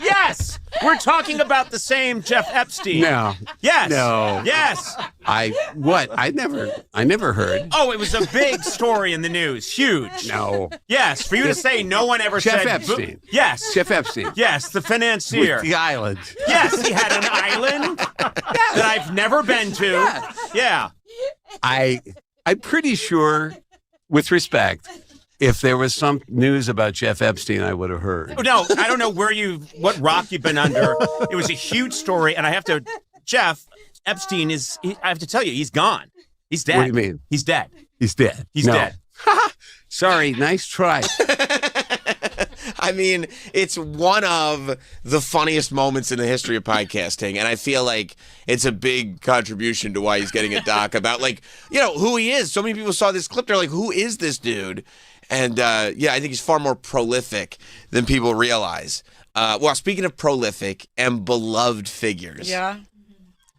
Speaker 12: Yes! We're talking about the same Jeff Epstein.
Speaker 4: No.
Speaker 12: Yes.
Speaker 4: No.
Speaker 12: Yes.
Speaker 4: I never heard.
Speaker 12: Oh, it was a big story in the news. Huge.
Speaker 4: No.
Speaker 12: Yes. For you to say no one ever
Speaker 4: Jeff
Speaker 12: said.
Speaker 4: Epstein.
Speaker 12: Yes.
Speaker 4: Jeff Epstein.
Speaker 12: Yes, the financier.
Speaker 4: With the island.
Speaker 12: Yes, he had an island that I've never been to. Yeah.
Speaker 4: I'm pretty sure, with respect, if there was some news about Jeff Epstein, I would have heard.
Speaker 12: No, I don't know what rock you've been under. It was a huge story, and Jeff Epstein I have to tell you, he's gone. He's dead.
Speaker 4: What do you mean?
Speaker 12: He's dead.
Speaker 4: He's dead.
Speaker 12: He's dead.
Speaker 4: Sorry, nice try.
Speaker 1: I mean, it's one of the funniest moments in the history of podcasting, and I feel like it's a big contribution to why he's getting a doc about, who he is. So many people saw this clip, they're like, who is this dude? And, I think he's far more prolific than people realize. Well, speaking of prolific and beloved figures.
Speaker 14: Yeah.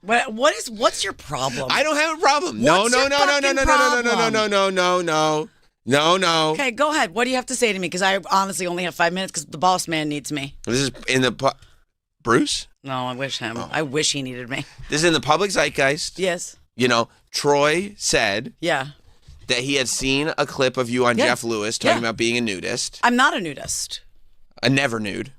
Speaker 14: What's your problem?
Speaker 1: I don't have a problem.
Speaker 14: What's
Speaker 1: No.
Speaker 14: your fucking problem?
Speaker 1: No.
Speaker 14: Okay, go ahead. What do you have to say to me? Because I honestly only have 5 minutes because the boss man needs me.
Speaker 1: This is in the Bruce?
Speaker 14: No, I wish him. I wish he needed me.
Speaker 1: This is in the public zeitgeist.
Speaker 14: Yes.
Speaker 1: Troy said
Speaker 14: Yeah.
Speaker 1: that he had seen a clip of you on
Speaker 14: Yeah.
Speaker 1: Jeff Lewis talking
Speaker 14: Yeah.
Speaker 1: about being a nudist.
Speaker 14: I'm not a nudist.
Speaker 1: A never nude.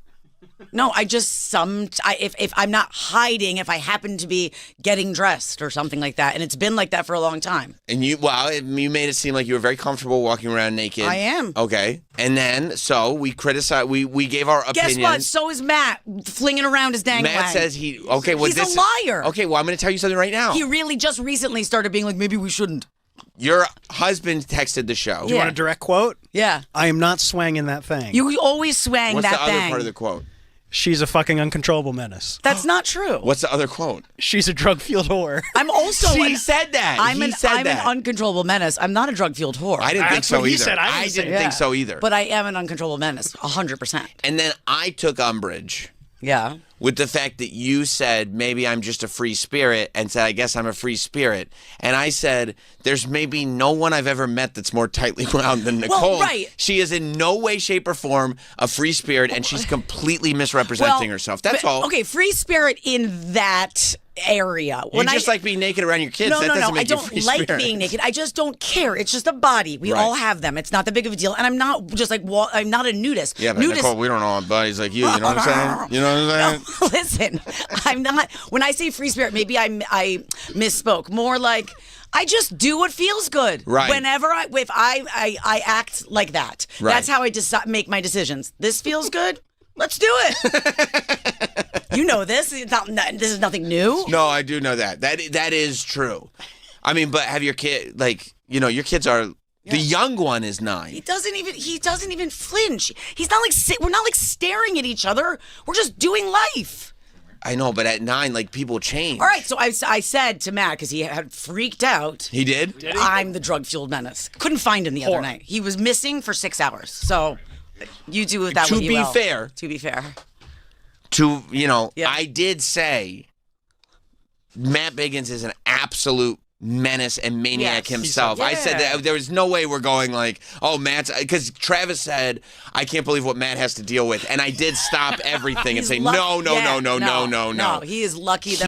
Speaker 14: No, I just if I'm not hiding, if I happen to be getting dressed or something like that, and it's been like that for a long time.
Speaker 1: And you made it seem like you were very comfortable walking around naked.
Speaker 14: I am.
Speaker 1: Okay. And then, so we criticized, we gave our opinions.
Speaker 14: Guess what? So is Matt flinging around his dang
Speaker 1: Matt
Speaker 14: wang.
Speaker 1: says he's a liar. Okay, well, I'm going to tell you something right now.
Speaker 14: He really just recently started being like, maybe we shouldn't.
Speaker 1: Your husband texted the show.
Speaker 2: Do you want a direct quote?
Speaker 14: Yeah.
Speaker 2: I am not swanging that thing.
Speaker 14: You always swang
Speaker 1: What's
Speaker 14: that
Speaker 1: the other
Speaker 14: thing.
Speaker 1: part of the quote?
Speaker 2: She's a fucking uncontrollable menace.
Speaker 14: That's not true.
Speaker 1: What's the other quote?
Speaker 2: She's a drug-fueled whore.
Speaker 14: I'm also.
Speaker 1: She said that.
Speaker 14: I'm
Speaker 1: He
Speaker 14: an
Speaker 1: said that.
Speaker 14: an uncontrollable menace. I'm not a drug-fueled whore.
Speaker 1: I didn't think so
Speaker 2: what he
Speaker 1: either.
Speaker 2: said.
Speaker 1: I didn't think so either.
Speaker 14: But I am an uncontrollable menace, 100%.
Speaker 1: And then I took umbrage.
Speaker 14: Yeah.
Speaker 1: with the fact that you said maybe I'm just a free spirit and said I guess I'm a free spirit, and I said there's maybe no one I've ever met that's more tightly wound than Nicole.
Speaker 14: Well, right.
Speaker 1: She is in no way, shape, or form a free spirit, and she's completely misrepresenting herself. That's all.
Speaker 14: Okay, free spirit in that area.
Speaker 1: You just like being naked around your kids.
Speaker 14: No,
Speaker 1: that
Speaker 14: no,
Speaker 1: doesn't
Speaker 14: no.
Speaker 1: make
Speaker 14: I don't
Speaker 1: you free
Speaker 14: like
Speaker 1: spirit.
Speaker 14: being naked. I just don't care. It's just a body. We
Speaker 1: Right.
Speaker 14: all have them. It's not that big of a deal. And I'm not just like, I'm not a nudist.
Speaker 1: Yeah, but Nicole, we don't all have bodies like you. You know what I'm saying? You know what I'm saying?
Speaker 14: No, listen, I'm not. When I say free spirit, maybe I misspoke. More like I just do what feels good.
Speaker 1: Right.
Speaker 14: Whenever if I act like that.
Speaker 1: Right.
Speaker 14: That's how I make my decisions. This feels good. Let's do it. You know this. This is nothing new.
Speaker 1: No, I do know that. That is true. I mean, but have your kid your kids are the young one is 9.
Speaker 14: He doesn't even flinch. He's not like we're not like staring at each other. We're just doing life.
Speaker 1: I know, but at 9, like people change.
Speaker 14: All right, so I said to Matt because he had freaked out.
Speaker 1: He did?
Speaker 14: I'm the drug-fueled menace. Couldn't find him the other night. He was missing for 6 hours. So you do with that.
Speaker 1: To
Speaker 14: what you
Speaker 1: be
Speaker 14: will.
Speaker 1: fair.
Speaker 14: To be fair.
Speaker 1: I did say Matt Biggins is an absolute menace and maniac himself. I said that there was no way we're going like, oh, Matt's, because Travis said, I can't believe what Matt has to deal with. And I did stop everything and say, no.
Speaker 14: No, he is lucky that.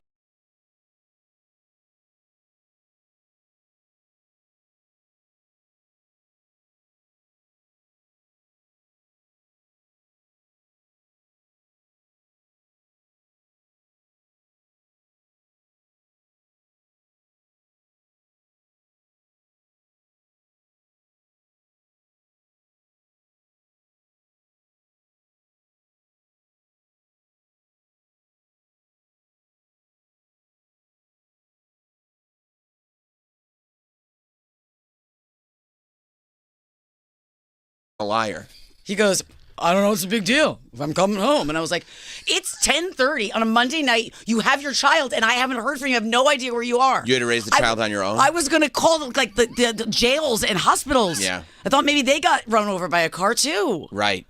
Speaker 1: A liar.
Speaker 14: He goes, I don't know, it's a big deal if I'm coming home. And I was like, it's 10:30 on a Monday night. You have your child, and I haven't heard from you. I have no idea where you are.
Speaker 1: You had to raise the child on your own?
Speaker 14: I was going to call like the jails and hospitals.
Speaker 1: Yeah.
Speaker 14: I thought maybe they got run over by a car, too.
Speaker 1: Right.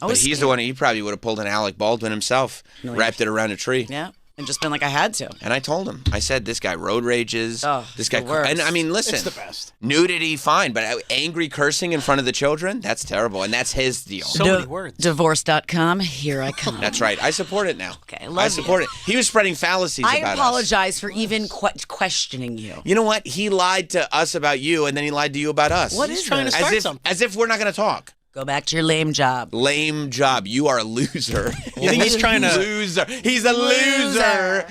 Speaker 14: I
Speaker 1: But
Speaker 14: was
Speaker 1: he's
Speaker 14: scared.
Speaker 1: the one, he probably would have pulled an Alec Baldwin himself, wrapped it around a tree.
Speaker 14: Yeah. And just been like, I had to.
Speaker 1: And I told him. I said, this guy road rages. This guy,
Speaker 14: the worst.
Speaker 1: and I mean, listen,
Speaker 2: It's the best.
Speaker 1: nudity, fine, but angry cursing in front of the children, that's terrible, and that's his deal.
Speaker 2: So many words.
Speaker 14: Divorce.com, here I come.
Speaker 1: That's right. I support it now.
Speaker 14: Okay,
Speaker 1: I support it. He was spreading fallacies
Speaker 14: I
Speaker 1: about us.
Speaker 14: apologize for even questioning you.
Speaker 1: You know what? He lied to us about you, and then he lied to you about us.
Speaker 14: What is trying to
Speaker 1: as
Speaker 14: start
Speaker 1: if,
Speaker 14: something.
Speaker 1: As if we're not going to talk.
Speaker 14: Go back to your lame job.
Speaker 1: Lame job. You are a loser.
Speaker 2: You think he's trying to
Speaker 1: loser? He's a loser.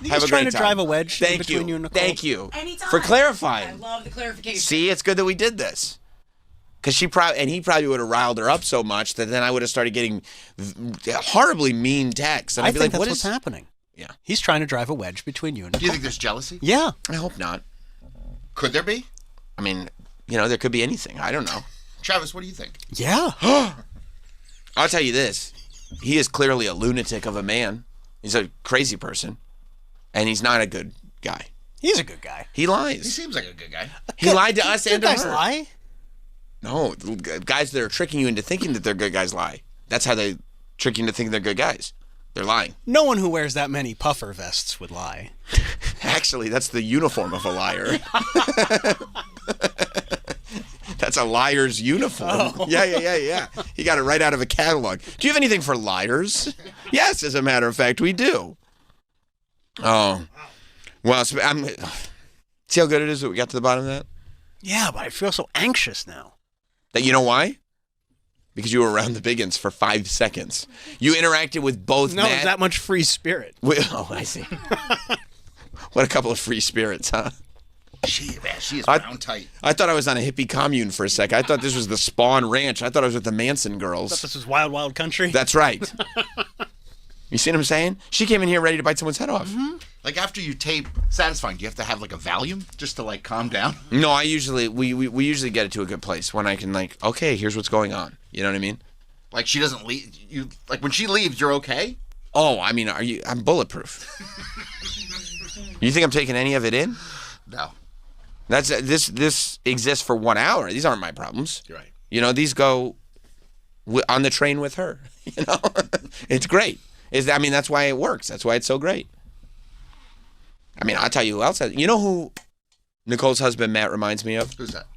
Speaker 2: He's trying to drive a wedge
Speaker 1: Thank
Speaker 2: between you and Nicole.
Speaker 1: Thank you
Speaker 14: Anytime.
Speaker 1: for clarifying.
Speaker 14: I love the clarification.
Speaker 1: See, it's good that we did this. Because he probably would have riled her up so much that then I would have started getting horribly mean texts. And
Speaker 2: I
Speaker 1: I'd be
Speaker 2: think
Speaker 1: like,
Speaker 2: that's
Speaker 1: what
Speaker 2: what's
Speaker 1: is
Speaker 2: happening.
Speaker 1: Yeah.
Speaker 2: He's trying to drive a wedge between you and
Speaker 9: Do you
Speaker 2: Nicole.
Speaker 9: think there's jealousy?
Speaker 2: Yeah.
Speaker 1: I hope not.
Speaker 9: Could there be?
Speaker 1: I mean, there could be anything. I don't know.
Speaker 9: Travis, what do you think?
Speaker 2: Yeah.
Speaker 1: I'll tell you this. He is clearly a lunatic of a man. He's a crazy person. And he's not a good guy.
Speaker 2: He's a good guy.
Speaker 1: He lies.
Speaker 9: He seems like a good guy.
Speaker 1: He lied to us and to
Speaker 2: guys
Speaker 1: her.
Speaker 2: lie?
Speaker 1: No, guys that are tricking you into thinking that they're good guys lie. That's how they trick you into thinking they're good guys. They're lying.
Speaker 2: No one who wears that many puffer vests would lie.
Speaker 1: Actually, that's the uniform of a liar. That's a liar's uniform.
Speaker 2: Oh.
Speaker 1: Yeah. He got it right out of a catalog. Do you have anything for liars? Yes, as a matter of fact, we do. Oh. Well, see how good it is that we got to the bottom of that?
Speaker 2: Yeah, but I feel so anxious now.
Speaker 1: That you know why? Because you were around the Biggins for 5 seconds. You interacted with both
Speaker 2: No,
Speaker 1: Matt.
Speaker 2: there's that much free spirit.
Speaker 1: Oh, I see. What a couple of free spirits, huh?
Speaker 9: She is round tight.
Speaker 1: I thought I was on a hippie commune for a second. I thought this was the Spawn Ranch. I thought I was with the Manson
Speaker 2: I
Speaker 1: girls.
Speaker 2: thought this was wild, wild country.
Speaker 1: That's right. You see what I'm saying? She came in here ready to bite someone's head off.
Speaker 9: Mm-hmm. Like after you tape Satisfying, do you have to have like a Valium just to like calm down?
Speaker 1: No, I usually we usually get it to a good place when I can like, okay, here's what's going on. You know what I mean?
Speaker 9: Like she doesn't leave you. Like when she leaves, you're okay.
Speaker 1: Oh, I mean, I'm bulletproof. You think I'm taking any of it in?
Speaker 9: No.
Speaker 1: This exists for 1 hour. These aren't my problems.
Speaker 9: You're right.
Speaker 1: These go on the train with her. It's great. That's why it works. That's why it's so great. I mean, I'll tell you who else. You know who Nicole's husband Matt reminds me of?
Speaker 9: Who's that?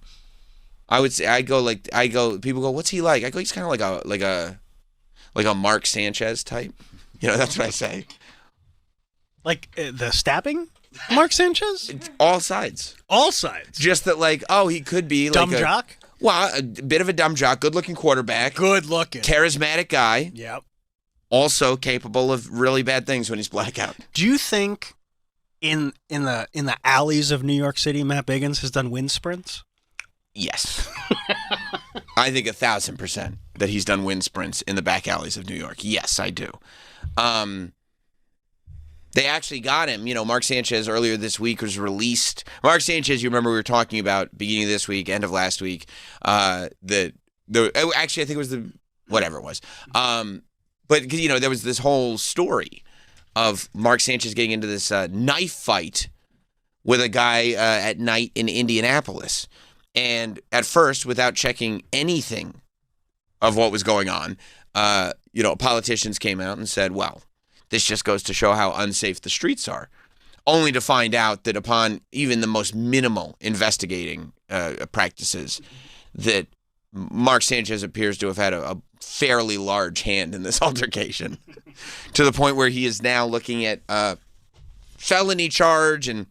Speaker 1: I would say people go, what's he like? I go, he's kind of like a Mark Sanchez type. That's what I say.
Speaker 2: Like the stabbing Mark Sanchez?
Speaker 1: All sides.
Speaker 2: All sides.
Speaker 1: Just that he could be
Speaker 2: dumb
Speaker 1: like
Speaker 2: jock?
Speaker 1: Well, a bit of a dumb jock, good-looking quarterback.
Speaker 2: Good-looking.
Speaker 1: Charismatic guy.
Speaker 2: Yep.
Speaker 1: Also capable of really bad things when he's blackout.
Speaker 2: Do you think in the alleys of New York City, Matt Biggins has done wind sprints?
Speaker 1: Yes. I think 1,000% that he's done wind sprints in the back alleys of New York. Yes, I do. They actually got him. Mark Sanchez earlier this week was released. Mark Sanchez, you remember we were talking about beginning of this week, end of last week. Actually, I think it was whatever it was. But there was this whole story of Mark Sanchez getting into this knife fight with a guy at night in Indianapolis. And at first, without checking anything of what was going on, politicians came out and said, well, this just goes to show how unsafe the streets are, only to find out that upon even the most minimal investigating practices, that Mark Sanchez appears to have had a fairly large hand in this altercation, to the point where he is now looking at felony charge and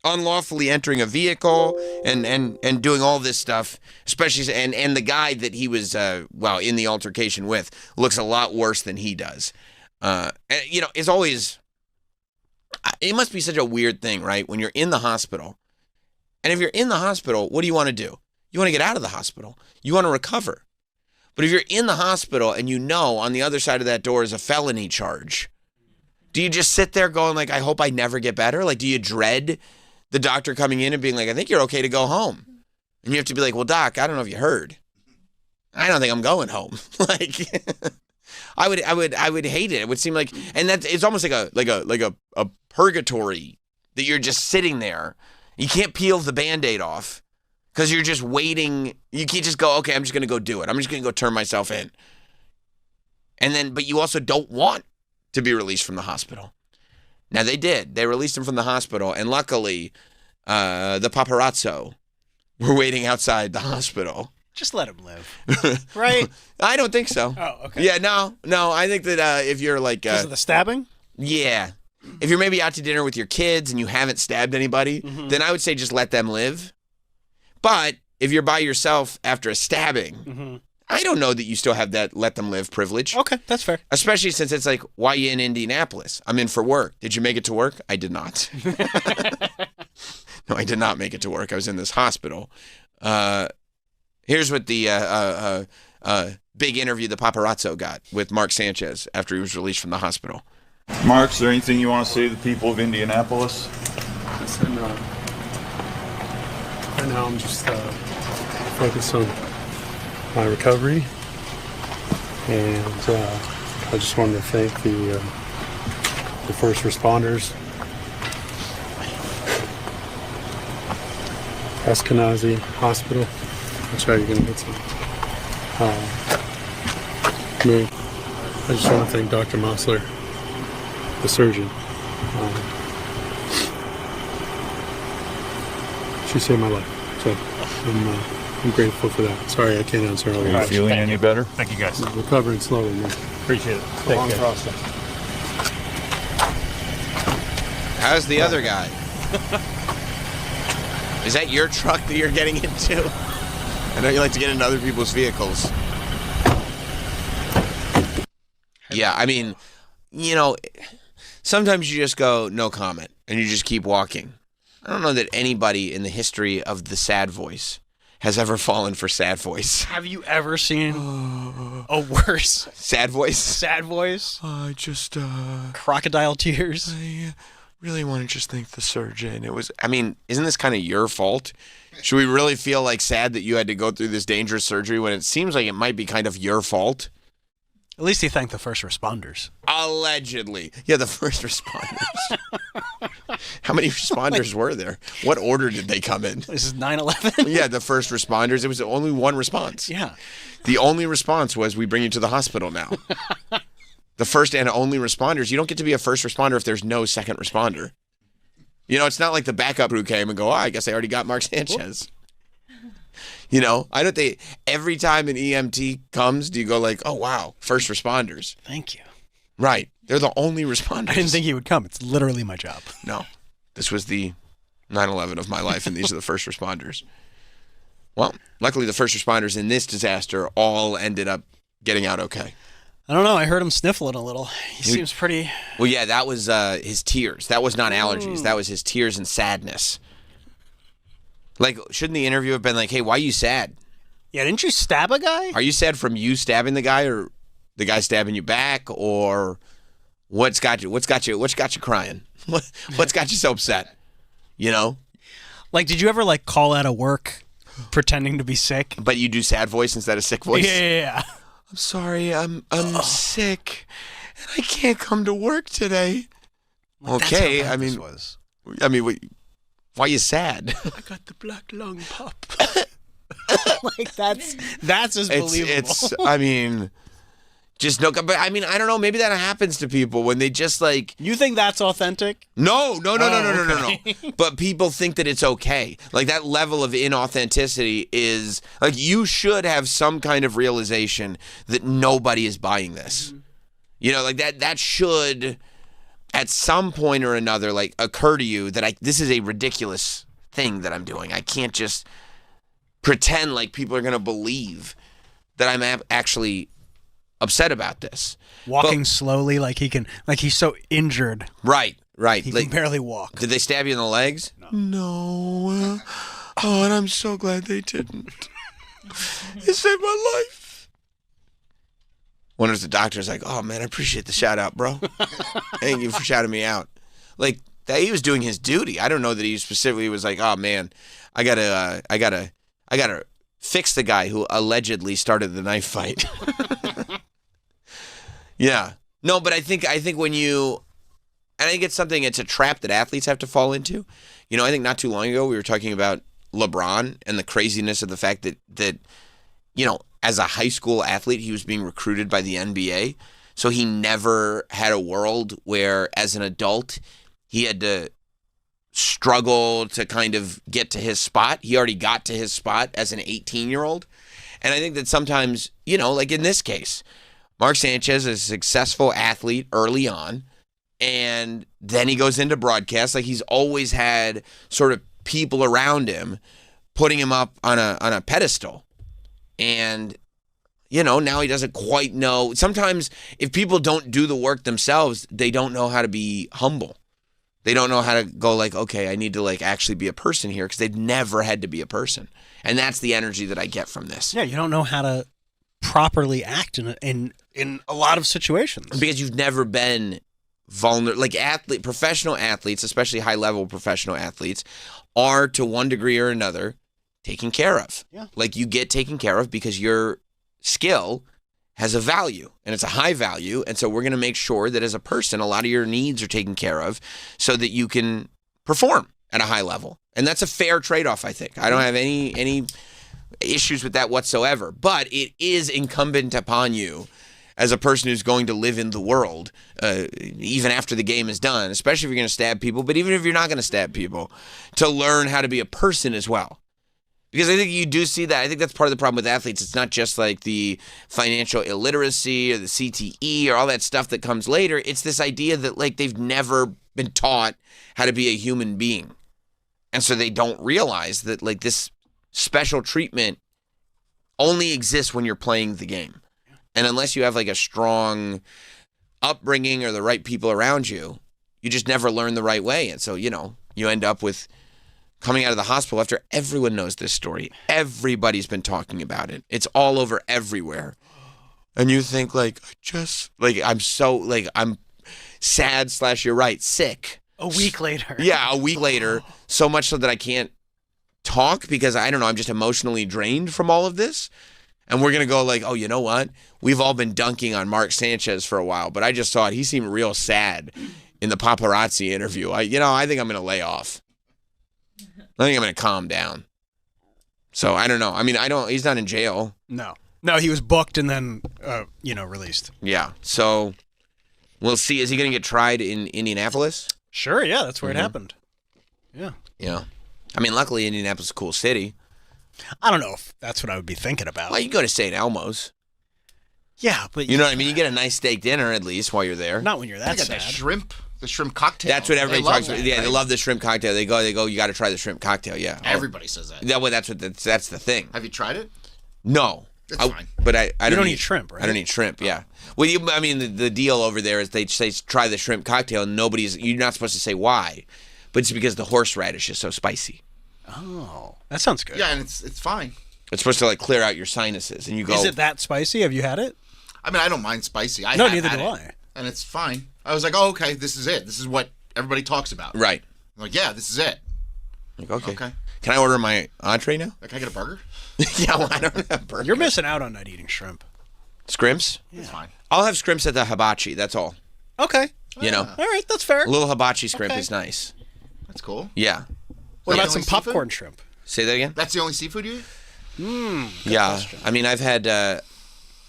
Speaker 1: unlawfully entering a vehicle and doing all this stuff, especially and the guy that he was in the altercation with looks a lot worse than he does. It's always, it must be such a weird thing, right? When you're in the hospital, and if you're in the hospital, what do you want to do? You want to get out of the hospital. You want to recover. But if you're in the hospital and on the other side of that door is a felony charge, do you just sit there going I hope I never get better? Do you dread the doctor coming in and being I think you're okay to go home? And you have to be well, doc, I don't know if you heard. I don't think I'm going home. I would hate it. It would seem and that it's almost like a purgatory that you're just sitting there. You can't peel the Band-Aid off because you're just waiting. You can't just go, okay, I'm just going to go do it. I'm just going to go turn myself in. But you also don't want to be released from the hospital. Now they did. They released him from the hospital, and luckily, the paparazzo were waiting outside the hospital.
Speaker 2: Just let him live, right?
Speaker 1: I don't think so.
Speaker 2: Oh, okay.
Speaker 1: Yeah, no. I think that if you're
Speaker 2: because of the stabbing,
Speaker 1: yeah. If you're maybe out to dinner with your kids and you haven't stabbed anybody, then I would say just let them live. But if you're by yourself after a stabbing, I don't know that you still have that let them live privilege.
Speaker 2: Okay, that's fair.
Speaker 1: Especially since it's why are you in Indianapolis? I'm in for work. Did you make it to work? I did not. No, I did not make it to work. I was in this hospital. Here's what the big interview the paparazzo got with Mark Sanchez after he was released from the hospital.
Speaker 7: Mark, is there anything you want to say to the people of Indianapolis?
Speaker 15: Listen, right now I'm just focused on my recovery, and I just wanted to thank the first responders, Eskenazi Hospital. That's right, you're going to get some. I just want to thank Dr. Mossler, the surgeon. She saved my life, so I'm grateful for that. Sorry, I can't answer all your
Speaker 7: questions. Are you feeling any better?
Speaker 15: Thank you, guys. I'm recovering slowly, man.
Speaker 7: Appreciate it.
Speaker 15: It's a long process.
Speaker 1: How's the other guy? Is that your truck that you're getting into? I know you like to get into other people's vehicles. Yeah, I mean, sometimes you just go, no comment, and you just keep walking. I don't know that anybody in the history of the sad voice has ever fallen for sad voice.
Speaker 2: Have you ever seen a worse
Speaker 1: sad voice?
Speaker 2: Sad voice?
Speaker 1: I just
Speaker 2: crocodile tears.
Speaker 1: I really want to just thank the surgeon. Isn't this kind of your fault? Should we really feel sad that you had to go through this dangerous surgery when it seems like it might be kind of your fault?
Speaker 2: At least he thanked the first responders.
Speaker 1: Allegedly. Yeah, the first responders. How many responders were there? What order did they come in?
Speaker 2: This is 9/11?
Speaker 1: Yeah, the first responders. It was only one response.
Speaker 2: Yeah.
Speaker 1: The only response was, we bring you to the hospital now. the first and only responders. You don't get to be a first responder if there's no second responder. You know, it's not like the backup crew came and go, I guess I already got Mark Sanchez. You know, I don't think every time an EMT comes, do you go like, oh, wow, first responders.
Speaker 2: Thank you.
Speaker 1: Right. They're the only responders.
Speaker 2: I didn't think he would come. It's literally my job.
Speaker 1: No. This was the 9/11 of my life, and these are the first responders. Well, luckily the first responders in this disaster all ended up getting out okay.
Speaker 2: I don't know. I heard him sniffling a little. He seems pretty...
Speaker 1: Well, yeah, that was his tears. That was not allergies. That was his tears and sadness. Like, shouldn't the interview have been like, hey, why are you sad?
Speaker 2: Yeah, didn't you stab a guy?
Speaker 1: Are you sad from you stabbing the guy or the guy stabbing you back, or what's got you crying? What's got you so upset? You know?
Speaker 2: Like, did you ever like call out of work pretending to be sick?
Speaker 1: But you do sad voice instead of sick voice?
Speaker 2: Yeah.
Speaker 1: I'm sorry, I'm sick and I can't come to work today.
Speaker 2: Like,
Speaker 1: okay,
Speaker 2: that's how bad
Speaker 1: I mean,
Speaker 2: this was.
Speaker 1: why are you sad?
Speaker 2: I got the black lung pop. Like that's as believable.
Speaker 1: It's I mean, just no. But I mean, I don't know. Maybe that happens to people when they just like.
Speaker 2: You think that's authentic?
Speaker 1: No. But people think that it's okay. Like that level of inauthenticity is like you should have some kind of realization that nobody is buying this. Mm-hmm. You know, like that should at some point or another like occur to you that this is a ridiculous thing that I'm doing. I can't just pretend like people are going to believe that I'm actually upset about this.
Speaker 2: Walking slowly like he's so injured.
Speaker 1: Right.
Speaker 2: He can barely walk.
Speaker 1: Did they stab you in the legs? No. And I'm so glad they didn't. It saved my life. Wonders the doctor's like, oh man, I appreciate the shout out, bro. Thank you for shouting me out. Like that he was doing his duty. I don't know that he specifically was like, oh man, I gotta fix the guy who allegedly started the knife fight. Yeah. No, but I think when you, and I think it's a trap that athletes have to fall into. You know, I think not too long ago we were talking about LeBron and the craziness of the fact that you know, as a high school athlete, he was being recruited by the NBA. So he never had a world where as an adult, he had to struggle to kind of get to his spot. He already got to his spot as an 18-year-old. And I think that sometimes, you know, like in this case, Mark Sanchez is a successful athlete early on, and then he goes into broadcast. Like he's always had sort of people around him putting him up on a pedestal. And, you know, now he doesn't quite know. Sometimes if people don't do the work themselves, they don't know how to be humble. They don't know how to go like, okay, I need to like actually be a person here because they've never had to be a person. And that's the energy that I get from this.
Speaker 2: Yeah, you don't know how to properly act in a lot of situations.
Speaker 1: Because you've never been vulnerable. Like professional athletes, especially high-level professional athletes, are to one degree or another taken care of.
Speaker 2: Yeah.
Speaker 1: Like you get taken care of because your skill has a value and it's a high value. And so we're going to make sure that as a person, a lot of your needs are taken care of so that you can perform at a high level. And that's a fair trade-off, I think. I don't have any issues with that whatsoever. But it is incumbent upon you as a person who's going to live in the world, even after the game is done, especially if you're going to stab people, but even if you're not going to stab people, to learn how to be a person as well. Because I think you do see that. I think that's part of the problem with athletes. It's not just like the financial illiteracy or the CTE or all that stuff that comes later. It's this idea that like they've never been taught how to be a human being. And so they don't realize that like this special treatment only exists when you're playing the game. And unless you have like a strong upbringing or the right people around you, you just never learn the right way. And so, you know, you end up with coming out of the hospital after everyone knows this story. Everybody's been talking about it. It's all over everywhere. And you think like, I'm sad / you're right, sick.
Speaker 2: A week later.
Speaker 1: Yeah, a week later. So much so that I can't talk because I don't know, I'm just emotionally drained from all of this. And we're going to go like, oh, you know what? We've all been dunking on Mark Sanchez for a while, but I just saw it. He seemed real sad in the paparazzi interview. I think I'm going to lay off. I think I'm going to calm down. So I don't know. I mean, he's not in jail.
Speaker 2: No, he was booked and then, released.
Speaker 1: Yeah. So We'll see. Is he going to get tried in Indianapolis?
Speaker 2: Sure, yeah, that's where
Speaker 1: Mhm.
Speaker 2: it happened. Yeah.
Speaker 1: Yeah. I mean, luckily, Indianapolis is a cool city.
Speaker 2: I don't know if that's what I would be thinking about.
Speaker 1: Well, you go to St. Elmo's.
Speaker 2: Yeah, but
Speaker 1: You know what I mean? You get a nice steak dinner at least while you're there.
Speaker 2: not when you're that
Speaker 9: They got
Speaker 2: sad.
Speaker 9: the shrimp cocktail.
Speaker 1: That's what everybody
Speaker 9: They love
Speaker 1: talks about.
Speaker 9: that,
Speaker 1: Yeah,
Speaker 9: right?
Speaker 1: they love the shrimp cocktail. They go, you got to try the shrimp cocktail. Yeah.
Speaker 9: Everybody says that.
Speaker 1: Well, that's the thing.
Speaker 9: Have you tried it?
Speaker 1: No.
Speaker 9: It's fine.
Speaker 1: But I
Speaker 2: You
Speaker 1: don't,
Speaker 2: don't eat shrimp, right?
Speaker 1: I don't eat shrimp, yeah. Well, I mean, the deal over there is they say try the shrimp cocktail, and you're not supposed to say why, but it's because the horseradish is so spicy.
Speaker 2: Oh, that sounds good.
Speaker 9: Yeah, and it's fine.
Speaker 1: It's supposed to like clear out your sinuses, and you go.
Speaker 2: Is it that spicy? Have you had it?
Speaker 9: I mean, I don't mind spicy.
Speaker 2: No,
Speaker 9: have
Speaker 2: neither
Speaker 9: had
Speaker 2: do
Speaker 9: it,
Speaker 2: I.
Speaker 9: And it's fine. I was like, oh, okay, this is it. This is what everybody talks about.
Speaker 1: Right.
Speaker 9: I'm like, yeah, this is it.
Speaker 1: Like, okay.
Speaker 9: Okay.
Speaker 1: Can I order my entree now?
Speaker 9: Like, can I get a burger?
Speaker 1: Yeah, well, I don't have burger.
Speaker 2: You're missing out on not eating shrimp.
Speaker 1: Scrimps?
Speaker 9: It's fine.
Speaker 1: I'll have scrimps at the hibachi. That's all.
Speaker 2: Okay.
Speaker 1: You know,
Speaker 2: All right, that's fair.
Speaker 1: a little hibachi scrimp
Speaker 2: Okay.
Speaker 1: is nice.
Speaker 9: That's cool.
Speaker 1: Yeah.
Speaker 2: What
Speaker 9: Like
Speaker 2: about some
Speaker 9: only seafood?
Speaker 2: popcorn shrimp?
Speaker 1: Say that again.
Speaker 9: That's the only seafood you eat?
Speaker 1: Yeah. I mean, I've had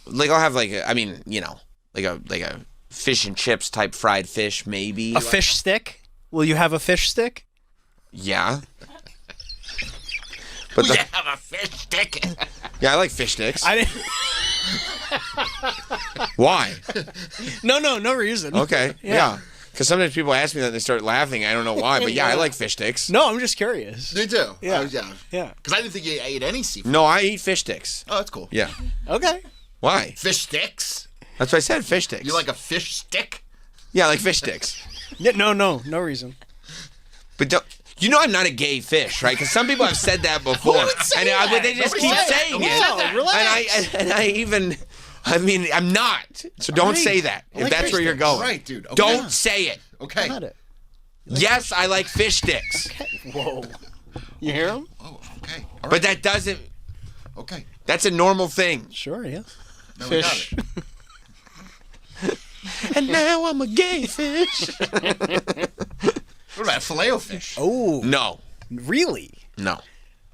Speaker 1: like I'll have like a fish and chips type fried fish maybe.
Speaker 2: A fish stick? Will you have a fish stick?
Speaker 1: Yeah. But
Speaker 9: We have a fish stick.
Speaker 1: yeah, I like fish sticks.
Speaker 2: I didn't.
Speaker 1: Why?
Speaker 2: No reason.
Speaker 1: Okay. Yeah. Because sometimes people ask me that and they start laughing. I don't know why, but yeah, I like fish sticks.
Speaker 2: No, I'm just curious.
Speaker 9: They do.
Speaker 2: Yeah.
Speaker 9: Yeah. Because I didn't think you ate any seafood.
Speaker 1: No, I eat fish sticks.
Speaker 9: Oh, that's cool.
Speaker 1: Yeah.
Speaker 2: Okay.
Speaker 1: Why?
Speaker 9: Fish sticks?
Speaker 1: That's what I said. Fish sticks.
Speaker 9: You like a fish stick?
Speaker 1: Yeah, I like fish sticks.
Speaker 2: No reason.
Speaker 1: But don't. You know I'm not a gay fish, right? Because some people have said that before, but they just keep saying it.
Speaker 2: Relax.
Speaker 1: And I mean, I'm not. So don't say that if
Speaker 9: like
Speaker 1: that's
Speaker 9: fish
Speaker 1: where you're
Speaker 9: sticks.
Speaker 1: going.
Speaker 9: Right, dude. Okay.
Speaker 1: Don't say it.
Speaker 9: Okay.
Speaker 2: Got it.
Speaker 1: Yes, I like fish sticks,
Speaker 2: Whoa. You hear him?
Speaker 9: Oh, okay. All right.
Speaker 1: but that doesn't.
Speaker 9: Okay.
Speaker 1: That's a normal thing.
Speaker 2: Sure, yeah.
Speaker 9: No, we got
Speaker 2: Fish.
Speaker 9: it.
Speaker 1: And now I'm a gay fish.
Speaker 9: What about Filet-O-Fish?
Speaker 2: Oh.
Speaker 1: No.
Speaker 2: Really?
Speaker 1: No.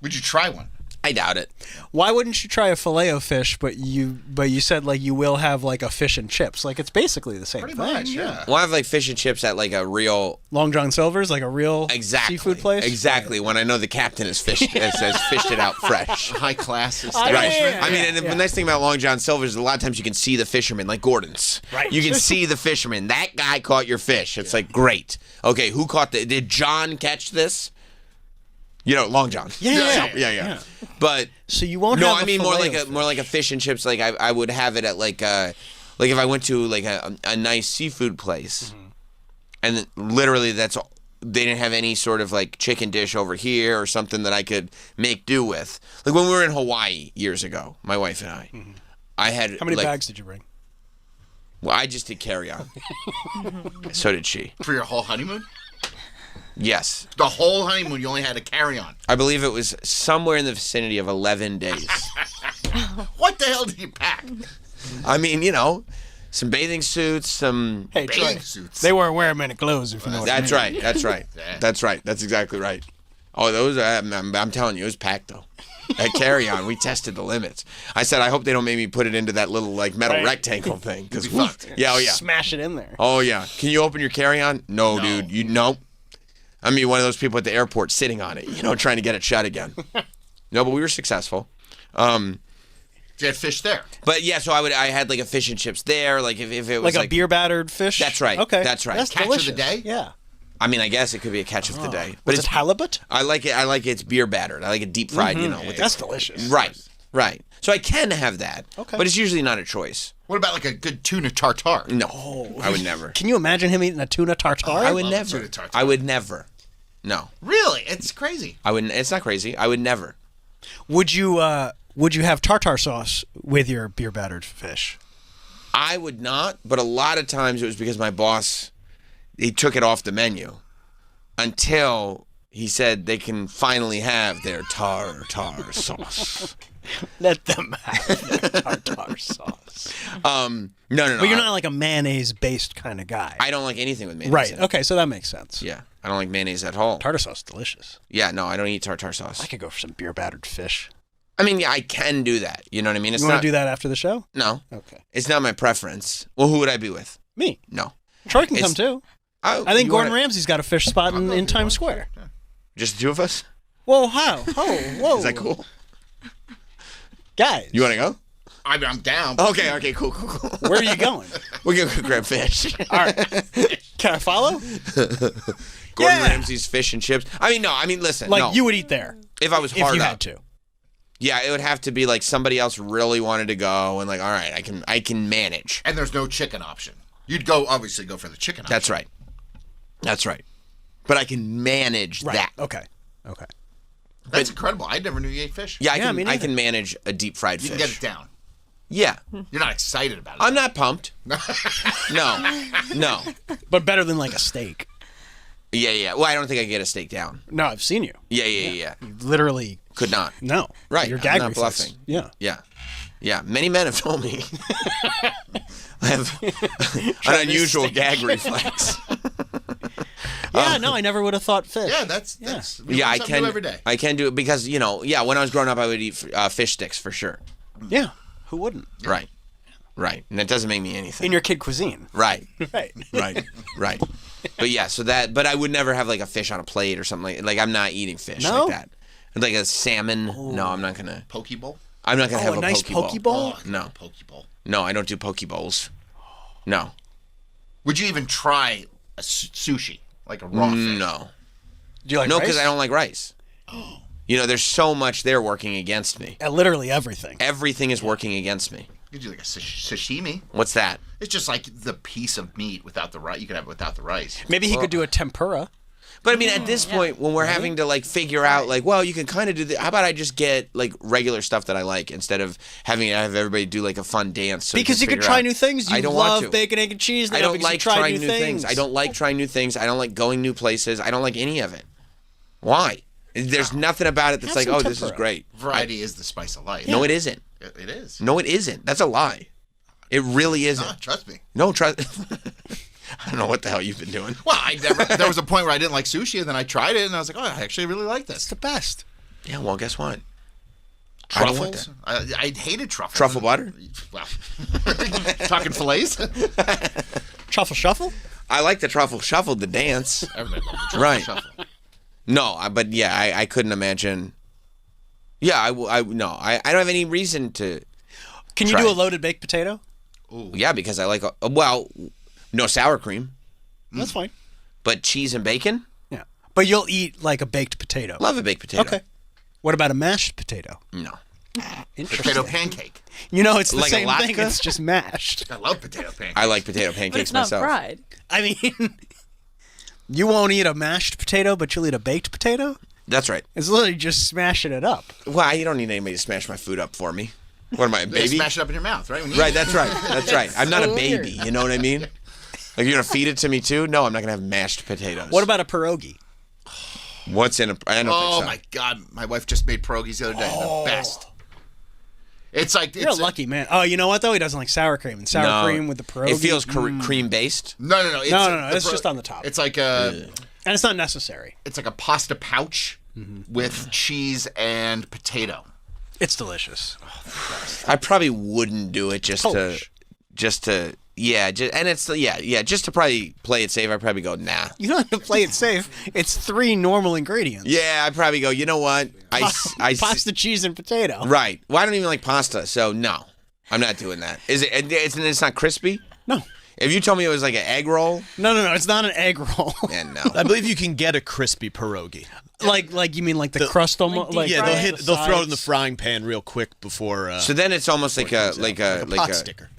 Speaker 9: Would you try one?
Speaker 1: I doubt it.
Speaker 2: Why wouldn't you try a Filet-O-Fish, but you said like you will have like a fish and chips? Like it's basically the same
Speaker 9: Pretty
Speaker 2: thing.
Speaker 9: much, yeah.
Speaker 1: Well, I have like fish and chips at like a real
Speaker 2: Long John Silver's, like a real seafood place?
Speaker 1: Exactly. When I know the captain has fished it out fresh.
Speaker 9: High class
Speaker 1: Right.
Speaker 9: establishment.
Speaker 1: I mean, and the nice thing about Long John Silver's is a lot of times you can see the fisherman, like Gordon's.
Speaker 2: Right.
Speaker 1: You can see the fisherman. That guy caught your fish. It's like, great. Okay, who caught did John catch this? You know, Long John. Yeah. But
Speaker 2: so you won't.
Speaker 1: No,
Speaker 2: have
Speaker 1: I
Speaker 2: a
Speaker 1: mean more like
Speaker 2: Filet-O-Fish.
Speaker 1: a fish and chips. Like I would have it at like if I went to like a nice seafood place, and then literally that's all. They didn't have any sort of like chicken dish over here or something that I could make do with. Like when we were in Hawaii years ago, my wife and I, I had
Speaker 2: How many
Speaker 1: like,
Speaker 2: bags did you bring?
Speaker 1: Well, I just did carry on. So did she.
Speaker 9: For your whole honeymoon?
Speaker 1: Yes.
Speaker 9: The whole honeymoon, you only had to carry on.
Speaker 1: I believe it was somewhere in the vicinity of 11 days.
Speaker 9: What the hell did you pack?
Speaker 1: I mean, some bathing suits, some...
Speaker 2: Hey,
Speaker 9: Bathing
Speaker 2: Troy,
Speaker 9: suits.
Speaker 2: they weren't wearing many clothes, if you know what I mean.
Speaker 1: That's right. That's right. That's right. That's exactly right. Oh, those are... I'm telling you, it was packed, though. At carry-on, we tested the limits. I said, I hope they don't make me put it into that little, like, metal rectangle thing. Because, yeah, oh, yeah.
Speaker 2: Smash it in there.
Speaker 1: Oh, yeah. Can you open your carry-on? No, dude. No. I'm one of those people at the airport sitting on it, trying to get it shut again. No, but we were successful.
Speaker 9: You had fish there.
Speaker 1: But yeah, so I had like a fish and chips there, like if it was
Speaker 2: Like a beer battered fish?
Speaker 1: That's right.
Speaker 2: Okay.
Speaker 1: That's right.
Speaker 2: That's
Speaker 9: Catch
Speaker 2: delicious.
Speaker 9: of the day?
Speaker 2: Yeah.
Speaker 1: I mean, I guess it could be a catch of the day.
Speaker 2: But it's halibut?
Speaker 1: I like it. I like it's beer battered. I like it deep fried. With
Speaker 2: That's delicious.
Speaker 1: Right. So I can have that.
Speaker 2: Okay.
Speaker 1: But it's usually not a choice.
Speaker 9: What about like a good tuna tartare?
Speaker 1: No, I would never.
Speaker 2: Can you imagine him eating a tuna tartare?
Speaker 1: I would
Speaker 9: love
Speaker 1: never.
Speaker 9: tuna tartare.
Speaker 1: I would never. No,
Speaker 9: Really? It's crazy.
Speaker 1: I wouldn't. It's not crazy. I would never.
Speaker 2: Would you have tartar sauce with your beer battered fish?
Speaker 1: I would not. But a lot of times it was because my boss, he took it off the menu until he said they can finally have their tartar sauce.
Speaker 2: Let them have their tartar sauce.
Speaker 1: No.
Speaker 2: But you're not like a mayonnaise based kind of guy.
Speaker 1: I don't like anything with mayonnaise.
Speaker 2: Right.
Speaker 1: in it.
Speaker 2: Okay, so that makes sense.
Speaker 1: Yeah, I don't like mayonnaise at all.
Speaker 2: Tartar sauce is delicious.
Speaker 1: Yeah, no, I don't eat tartar sauce.
Speaker 2: I could go for some beer battered fish.
Speaker 1: I mean, yeah, I can do that. You know what I mean? It's
Speaker 2: You want
Speaker 1: not.
Speaker 2: to do that after the show?
Speaker 1: No.
Speaker 2: Okay.
Speaker 1: It's not my preference. Well, who would I be with?
Speaker 2: Me.
Speaker 1: No.
Speaker 2: Troy can come too. I think
Speaker 1: you
Speaker 2: Gordon
Speaker 1: wanna-
Speaker 2: Ramsay's got a fish spot in Times Square.
Speaker 1: Just the two of us?
Speaker 2: Whoa, how? Oh, whoa.
Speaker 1: Is that cool?
Speaker 2: Guys.
Speaker 1: You want to go?
Speaker 9: I'm down.
Speaker 1: Okay, cool.
Speaker 2: Where are you going?
Speaker 1: We're going to go grab fish.
Speaker 2: All right. Can I follow?
Speaker 1: Gordon Ramsay's fish and chips. Listen.
Speaker 2: Like,
Speaker 1: no.
Speaker 2: you would eat there.
Speaker 1: If I was hard
Speaker 2: if you
Speaker 1: up.
Speaker 2: had to.
Speaker 1: Yeah, it would have to be like somebody else really wanted to go and like, all right, I can manage.
Speaker 9: And there's no chicken option. You'd obviously go for the chicken option.
Speaker 1: That's right. But I can manage that.
Speaker 2: Okay.
Speaker 9: That's incredible. I never knew you ate fish.
Speaker 1: Yeah, I can manage a deep fried fish.
Speaker 9: You can get it down.
Speaker 1: Yeah.
Speaker 9: You're not excited about it.
Speaker 1: I'm not pumped. No.
Speaker 2: But better than like a steak.
Speaker 1: Yeah. Well, I don't think I can get a steak down.
Speaker 2: No, I've seen you.
Speaker 1: Yeah.
Speaker 2: You literally
Speaker 1: could not.
Speaker 2: No.
Speaker 1: Right.
Speaker 2: You're
Speaker 1: I'm
Speaker 2: gag
Speaker 1: not
Speaker 2: reflex.
Speaker 1: bluffing. Yeah. Many men have told me I have an unusual gag reflex.
Speaker 2: Yeah, no, I never would have thought fish.
Speaker 9: Yeah, that's we
Speaker 1: yeah,
Speaker 9: learn
Speaker 1: I
Speaker 9: something
Speaker 1: can.
Speaker 9: new every day.
Speaker 1: I can do it because when I was growing up, I would eat fish sticks for sure.
Speaker 2: Yeah, who wouldn't?
Speaker 1: Right, and that doesn't make me anything.
Speaker 2: In your kid cuisine.
Speaker 1: Right.
Speaker 2: Right.
Speaker 1: But yeah, but I would never have like a fish on a plate or something like I'm not eating fish
Speaker 2: No?
Speaker 1: like that. Like a salmon.
Speaker 2: Ooh.
Speaker 1: No, I'm not gonna.
Speaker 9: Poke bowl?
Speaker 1: I'm not gonna have a
Speaker 2: nice
Speaker 1: poke
Speaker 2: poke
Speaker 1: bowl.
Speaker 2: bowl?
Speaker 1: No.
Speaker 9: Poke bowl.
Speaker 1: No, I don't do poke bowls. No.
Speaker 9: Would you even try a sushi? Like a raw fish?
Speaker 1: No.
Speaker 2: Do you like
Speaker 1: No,
Speaker 2: rice?
Speaker 1: because I don't like rice. Oh. There's so much there working against me.
Speaker 2: Literally everything.
Speaker 1: Everything is working against me.
Speaker 9: You could do like a sashimi.
Speaker 1: What's that?
Speaker 9: It's just like the piece of meat without the rice. You could have it without the rice.
Speaker 2: Maybe he could do a tempura.
Speaker 1: But I mean, at this point, when we're having to like figure out, like, well, you can kind of do how about I just get like regular stuff that I like instead of having to have everybody do like a fun dance? So
Speaker 2: Because you could
Speaker 1: figure
Speaker 2: try
Speaker 1: out-
Speaker 2: new things. You
Speaker 1: I don't want to.
Speaker 2: love bacon, egg, and cheese.
Speaker 1: I
Speaker 2: now
Speaker 1: don't
Speaker 2: because you
Speaker 1: like
Speaker 2: tried
Speaker 1: trying new things. I don't like trying new things. I don't like going new places. I don't like any of it. Why? There's nothing about it that's
Speaker 2: Have
Speaker 1: like,
Speaker 2: some
Speaker 1: oh, this is
Speaker 2: tempura.
Speaker 1: great.
Speaker 9: Variety is the spice of life.
Speaker 1: No, it isn't.
Speaker 9: It is.
Speaker 1: No, it isn't. That's a lie. It really isn't.
Speaker 9: No, trust me.
Speaker 1: No, trust. I don't know what the hell you've been doing.
Speaker 9: Well, there was a point where I didn't like sushi, and then I tried it, and I was like, oh, I actually really like this.
Speaker 2: It's the best.
Speaker 1: Yeah, well, guess what? I don't want
Speaker 9: Truffles? I hated truffles.
Speaker 1: Truffle butter?
Speaker 9: Well, talking fillets?
Speaker 2: Truffle shuffle?
Speaker 1: I like the truffle shuffle, the dance.
Speaker 9: Everybody loved the truffle
Speaker 1: Right.
Speaker 9: shuffle.
Speaker 1: No, but yeah, I couldn't imagine. Yeah, I don't have any reason to.
Speaker 2: Can you
Speaker 1: try
Speaker 2: do a
Speaker 1: it.
Speaker 2: loaded baked potato?
Speaker 1: Yeah, because I like. No sour cream,
Speaker 2: That's fine.
Speaker 1: but cheese and bacon.
Speaker 2: Yeah. But you'll eat like a baked potato.
Speaker 1: Love a baked potato.
Speaker 2: Okay. What about a mashed potato?
Speaker 1: No.
Speaker 2: Interesting.
Speaker 9: Potato pancake.
Speaker 2: It's the
Speaker 1: Like a
Speaker 2: same thing.
Speaker 1: latke?
Speaker 2: It's just mashed.
Speaker 9: I love potato pancakes.
Speaker 1: I like potato pancakes
Speaker 8: But it's not
Speaker 1: myself.
Speaker 8: fried.
Speaker 2: I mean, you won't eat a mashed potato, but you'll eat a baked potato?
Speaker 1: That's right.
Speaker 2: It's literally just smashing it up.
Speaker 1: Well, you don't need anybody to smash my food up for me. What am I, a
Speaker 9: You
Speaker 1: baby?
Speaker 9: smash it up in your mouth, right? When you
Speaker 1: Right,
Speaker 9: eat
Speaker 1: that's right. That's right. I'm not a
Speaker 8: so weird.
Speaker 1: baby. You know what I mean? Like, you're going to feed it to me too? No, I'm not going to have mashed potatoes.
Speaker 2: What about a pierogi?
Speaker 1: What's in a... I don't
Speaker 9: Oh
Speaker 1: think so.
Speaker 9: my God! My wife just made pierogies the other day. The best. It's like
Speaker 2: You're a lucky man. Oh, you know what, though? He doesn't like sour cream. And sour cream with the pierogi.
Speaker 1: It feels cream-based.
Speaker 9: No.
Speaker 2: No. It's just on the top.
Speaker 9: It's like a.
Speaker 2: And it's not necessary.
Speaker 9: It's like a pasta pouch with cheese and potato.
Speaker 2: It's delicious.
Speaker 1: I probably wouldn't do it just
Speaker 2: Polish.
Speaker 1: to and it's just to probably play it safe. I'd probably go nah.
Speaker 2: You don't have to play it safe. It's 3 normal ingredients.
Speaker 1: Yeah, I'd probably go. You know what?
Speaker 2: Pasta, cheese, and potato.
Speaker 1: Right. Well, I don't even like pasta, so no, I'm not doing that. Is it? It's not crispy.
Speaker 2: No.
Speaker 1: If you told me it was like an egg roll,
Speaker 2: No. It's not an egg roll.
Speaker 1: then no.
Speaker 16: I believe you can get a crispy pierogi.
Speaker 2: like you mean like the crust almost? Like
Speaker 16: Yeah,
Speaker 2: the
Speaker 16: they'll throw it in the
Speaker 2: sides?
Speaker 16: frying pan real quick before.
Speaker 1: So then it's almost like a
Speaker 16: pot sticker.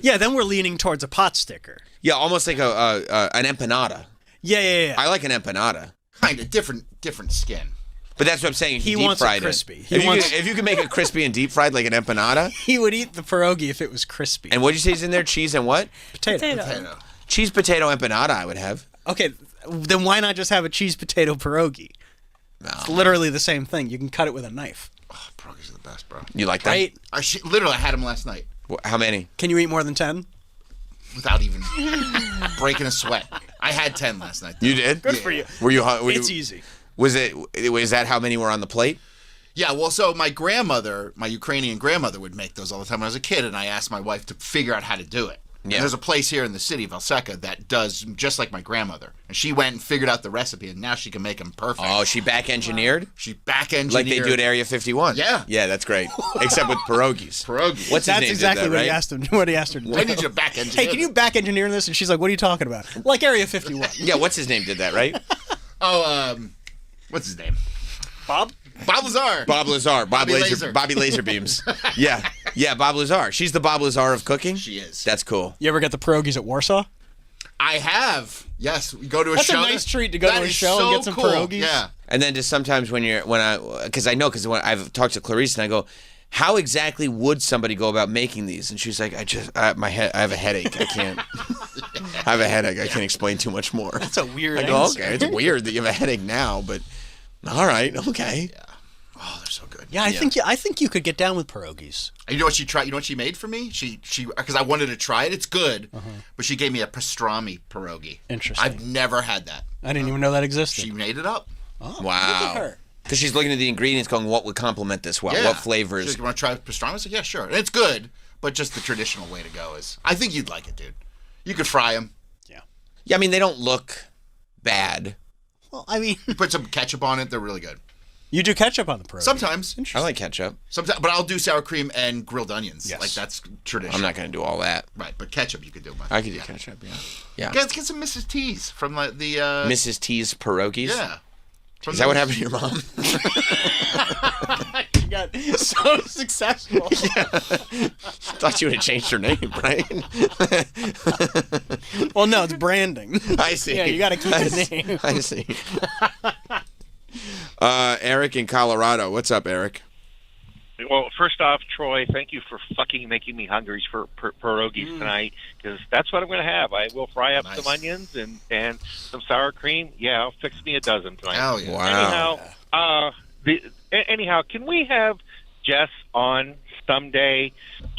Speaker 2: Yeah, then we're leaning towards a pot sticker.
Speaker 1: Yeah, almost like an empanada.
Speaker 2: Yeah.
Speaker 1: I like an empanada.
Speaker 9: Kind of different skin.
Speaker 1: But that's what I'm saying.
Speaker 2: He
Speaker 1: deep
Speaker 2: wants it
Speaker 1: fried
Speaker 2: crispy.
Speaker 1: If you can make it crispy and deep fried like an empanada.
Speaker 2: He would eat the pierogi if it was crispy.
Speaker 1: And what'd you say is in there? Cheese and what?
Speaker 2: Potato.
Speaker 1: Cheese potato empanada I would have.
Speaker 2: Okay, then why not just have a cheese potato pierogi?
Speaker 1: No.
Speaker 2: It's literally the same thing. You can cut it with a knife.
Speaker 9: Oh, pierogies are the best, bro.
Speaker 1: You like that?
Speaker 2: Right?
Speaker 9: Literally, I had them last night
Speaker 1: How many?
Speaker 2: Can you eat more than 10?
Speaker 9: without even breaking a sweat. I had 10 last night.
Speaker 1: You did?
Speaker 2: Good for you.
Speaker 1: Were you?
Speaker 2: It's easy.
Speaker 1: Was that how many were on the plate?
Speaker 9: Yeah, well, so my grandmother, my Ukrainian grandmother, would make those all the time when I was a kid, and I asked my wife to figure out how to do it. And there's a place here in the city of El Seca that does just like my grandmother. And she went and figured out the recipe, and now she can make them perfect.
Speaker 1: Oh, she back-engineered?
Speaker 9: She back-engineered.
Speaker 1: Like they do at Area 51.
Speaker 9: Yeah.
Speaker 1: Yeah, that's great. Except with pierogies.
Speaker 9: Pierogies.
Speaker 1: What's his
Speaker 2: That's
Speaker 1: name?
Speaker 2: exactly
Speaker 1: did that,
Speaker 2: what
Speaker 1: right?
Speaker 2: he asked him. What he asked her to do.
Speaker 9: I need you to back-engineer.
Speaker 2: Hey, can you back-engineer this? And she's like, what are you talking about? Like Area 51.
Speaker 1: Yeah, what's his name did that, right?
Speaker 9: What's his name?
Speaker 2: Bob?
Speaker 9: Bob Lazar.
Speaker 1: Bob Lazar.
Speaker 9: Bobby Laser.
Speaker 1: Bobby Laserbeams. Yeah, Bob Lazar. She's the Bob Lazar of cooking?
Speaker 9: She is.
Speaker 1: That's cool.
Speaker 2: You ever get the pierogies at Warsaw?
Speaker 9: I have. Yes, we go to a
Speaker 2: That's
Speaker 9: show.
Speaker 2: a nice treat to go to a
Speaker 9: is
Speaker 2: show and get some
Speaker 9: cool.
Speaker 2: pierogies.
Speaker 9: Yeah.
Speaker 1: And then just sometimes when because when I've talked to Clarice and I go, how exactly would somebody go about making these? And she's like, I have a headache. I can't. I have a headache. I can't explain too much more.
Speaker 2: That's a weird
Speaker 1: I go,
Speaker 2: answer.
Speaker 1: okay, it's weird that you have a headache now, but all right, okay.
Speaker 9: Yeah. Oh, they're so good.
Speaker 2: Yeah, I think you could get down with pierogies.
Speaker 9: And you know what she tried? You know what she made for me? She because I wanted to try it. It's good, but she gave me a pastrami pierogi.
Speaker 2: Interesting.
Speaker 9: I've never had that.
Speaker 2: I didn't even know that existed.
Speaker 9: She made it up.
Speaker 2: Oh, look at
Speaker 1: Wow.
Speaker 2: her.
Speaker 1: Because she's looking at the ingredients, going, what would complement this well?
Speaker 9: Yeah.
Speaker 1: What flavors?
Speaker 9: She's like, you want to try pastrami? I was like, yeah, sure. And it's good, but just the traditional way to go is. I think you'd like it, dude. You could fry them.
Speaker 1: Yeah, I mean, they don't look bad.
Speaker 2: Well, I mean,
Speaker 9: You put some ketchup on it. They're really good.
Speaker 2: you do ketchup on the pierogi.
Speaker 9: Sometimes.
Speaker 1: I like ketchup.
Speaker 9: Sometimes, but I'll do sour cream and grilled onions.
Speaker 2: Yes.
Speaker 9: Like that's traditional.
Speaker 1: I'm not going to do all that.
Speaker 9: Right, but ketchup you could do.
Speaker 1: I could do ketchup, yeah.
Speaker 9: Get some Mrs. T's from the
Speaker 1: Mrs. T's pierogies?
Speaker 9: Yeah. From
Speaker 1: Is that what happened to your mom?
Speaker 2: You got so successful.
Speaker 1: Thought you would have changed her name, right?
Speaker 2: Well, no, it's branding.
Speaker 1: I see.
Speaker 2: Yeah, you got to keep the name.
Speaker 1: I see. Eric in Colorado. What's up, Eric?
Speaker 17: Well, first off, Troy, thank you for fucking making me hungry for pierogies tonight, because that's what I'm going to have. I will fry up some onions and some sour cream. Yeah, I'll fix me a dozen tonight.
Speaker 9: Hell yeah.
Speaker 17: Wow. Anyhow, can we have Jess on someday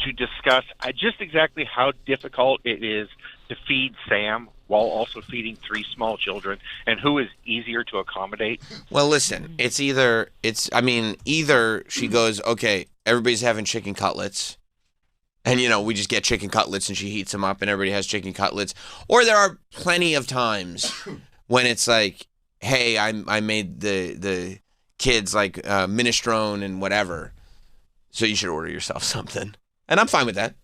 Speaker 17: to discuss just exactly how difficult it is to feed Sam while also feeding 3 small children, and who is easier to accommodate?
Speaker 1: Well, listen, either she goes, okay, everybody's having chicken cutlets, and we just get chicken cutlets and she heats them up and everybody has chicken cutlets, or there are plenty of times when it's like, hey, I made the kids like minestrone and whatever, so you should order yourself something, and I'm fine with that.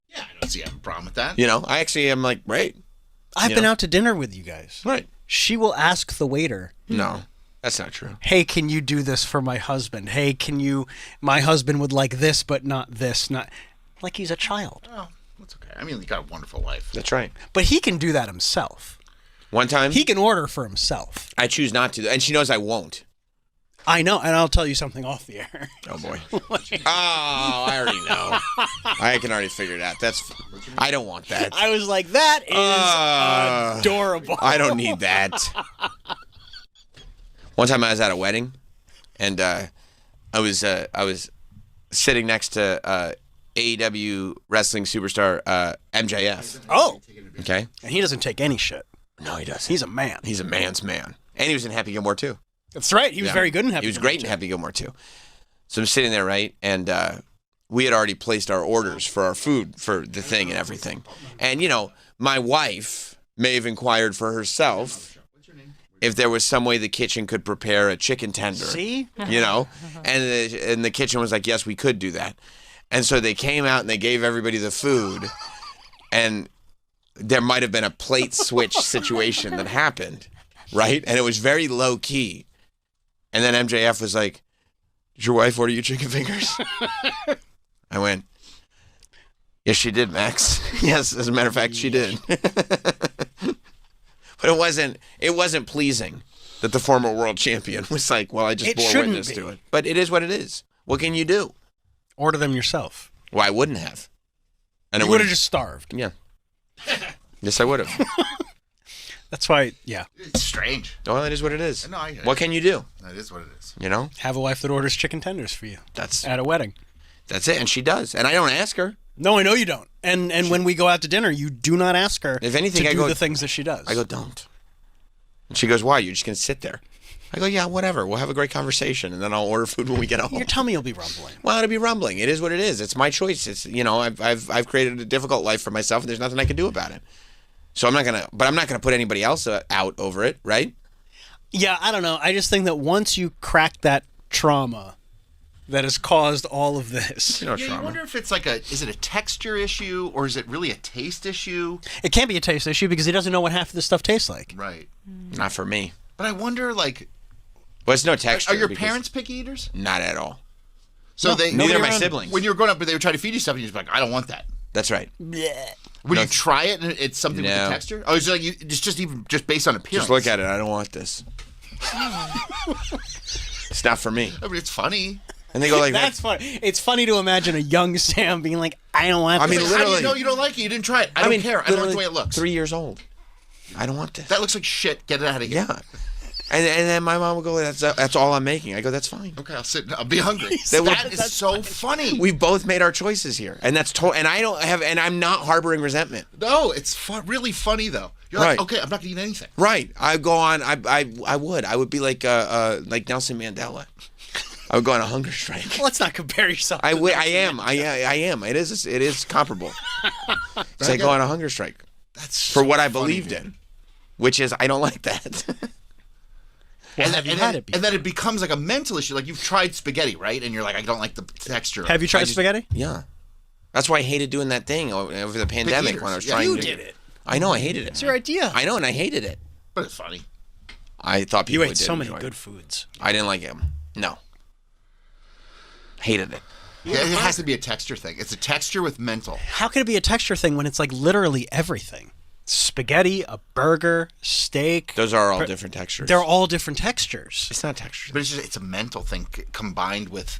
Speaker 9: Yeah, I don't see a problem with that.
Speaker 1: I actually am like, great.
Speaker 2: I've been out to dinner with you guys.
Speaker 1: Right.
Speaker 2: She will ask the waiter.
Speaker 1: No, that's not true.
Speaker 2: Hey, can you do this for my husband? Hey, my husband would like this, but not this. Not like he's a child.
Speaker 9: Oh, that's okay. I mean, you got a wonderful life.
Speaker 1: That's right.
Speaker 2: But he can do that himself.
Speaker 1: One time?
Speaker 2: He can order for himself.
Speaker 1: I choose not to, and she knows I won't.
Speaker 2: I know, and I'll tell you something off the air.
Speaker 1: Oh, boy. I already know. I can already figure it out. I don't want that.
Speaker 2: I was like, that is adorable.
Speaker 1: I don't need that. One time I was at a wedding, and I was sitting next to AEW wrestling superstar MJF.
Speaker 2: Oh.
Speaker 1: Okay.
Speaker 2: And he doesn't take any shit.
Speaker 1: No, he doesn't.
Speaker 2: He's a man.
Speaker 1: He's a man's man. And he was in Happy Gilmore, too.
Speaker 2: That's right. He was very good in Happy Gilmore.
Speaker 1: He was great in Happy Gilmore, too. So I'm sitting there, right? And we had already placed our orders for our food for the thing and everything. And, my wife may have inquired for herself if there was some way the kitchen could prepare a chicken tender.
Speaker 2: See?
Speaker 1: And the kitchen was like, yes, we could do that. And so they came out and they gave everybody the food. And there might have been a plate switch situation that happened, right? And it was very low key. And then MJF was like, did your wife order you chicken fingers? I went, yes, she did, Max. Yes, as a matter of fact, she did. But it wasn't pleasing that the former world champion was like, well, I just bore witness to it. But it is what it is. What can you do?
Speaker 2: Order them yourself.
Speaker 1: Well, I wouldn't have. And
Speaker 2: you would have just starved.
Speaker 1: Yeah. Yes, I would have.
Speaker 2: That's why, yeah.
Speaker 9: It's strange.
Speaker 1: Well, it is what it is.
Speaker 9: No,
Speaker 1: what can you do?
Speaker 9: That is what it is.
Speaker 2: Have a wife that orders chicken tenders for you.
Speaker 1: That's
Speaker 2: at a wedding.
Speaker 1: That's it, and she does. And I don't ask her.
Speaker 2: No, I know you don't. And when we go out to dinner, you do not ask her
Speaker 1: if anything,
Speaker 2: to
Speaker 1: I
Speaker 2: do
Speaker 1: go,
Speaker 2: the things that she does.
Speaker 1: I go, don't. And she goes, why? You're just going to sit there. I go, yeah, whatever. We'll have a great conversation, and then I'll order food when we get home.
Speaker 2: Your tummy will be rumbling.
Speaker 1: Well, it'll be rumbling. It is what it is. It's my choice. It's I've created a difficult life for myself, and there's nothing I can do about it. So I'm not gonna put anybody else out over it, right?
Speaker 2: Yeah, I don't know. I just think that once you crack that trauma that has caused all of this.
Speaker 9: You wonder if it's is it a texture issue or is it really a taste issue?
Speaker 2: It can't be a taste issue because he doesn't know what half of this stuff tastes like.
Speaker 9: Right.
Speaker 1: Not for me.
Speaker 9: But I wonder, well,
Speaker 1: it's no texture.
Speaker 9: Are your parents picky eaters?
Speaker 1: Not at all.
Speaker 9: So
Speaker 1: neither are my siblings.
Speaker 9: When you were growing up, they would try to feed you stuff, and you'd be like, I don't want that.
Speaker 1: That's right.
Speaker 9: Would you try it and it's something with the texture? Oh, it's just based on appearance.
Speaker 1: Just look at it. I don't want this. It's not for me.
Speaker 9: I mean, it's funny.
Speaker 1: And they go like,
Speaker 2: "That's funny." It's funny to imagine a young Sam being like, "I don't want."
Speaker 1: I mean,
Speaker 2: this.
Speaker 1: literally.
Speaker 9: How do you know you don't like it? You didn't try it. I don't care. I don't like the way it looks.
Speaker 1: 3 years old. I don't want this.
Speaker 9: That looks like shit. Get it out of here.
Speaker 1: Yeah. And then my mom would go, "That's all I'm making." I go, "That's fine."
Speaker 9: Okay, I'll be hungry. That is so funny.
Speaker 1: We both made our choices here, and that's and I don't have, and I'm not harboring resentment.
Speaker 9: No, it's really funny though. You're like, okay, I'm not gonna eat anything.
Speaker 1: Right. I go on. I would be like Nelson Mandela. I would go on a hunger strike.
Speaker 2: Let's not compare yourself.
Speaker 1: I am. I am. It is comparable. It's like go on a hunger strike.
Speaker 9: That's
Speaker 1: for what I believed in, which is I don't like that.
Speaker 9: And then it becomes like a mental issue. Like you've tried spaghetti, right? And you're like, I don't like the texture.
Speaker 2: Have you tried spaghetti?
Speaker 1: Yeah. That's why I hated doing that thing over the pandemic when I was trying to.
Speaker 2: You did it.
Speaker 1: I know, I hated it.
Speaker 2: It's your idea.
Speaker 1: I know, and I hated it.
Speaker 9: But it's funny.
Speaker 1: I thought people
Speaker 2: You ate
Speaker 1: did
Speaker 2: so many
Speaker 1: enjoy
Speaker 2: good
Speaker 1: it.
Speaker 2: foods.
Speaker 1: I didn't like them. No. Hated it.
Speaker 9: Yeah, it has to be a texture thing. It's a texture with mental.
Speaker 2: How can it be a texture thing when it's like literally everything? Spaghetti, a burger, steak.
Speaker 1: Those are all different textures.
Speaker 2: They're all different textures.
Speaker 1: It's not texture.
Speaker 9: But it's a mental thing combined with.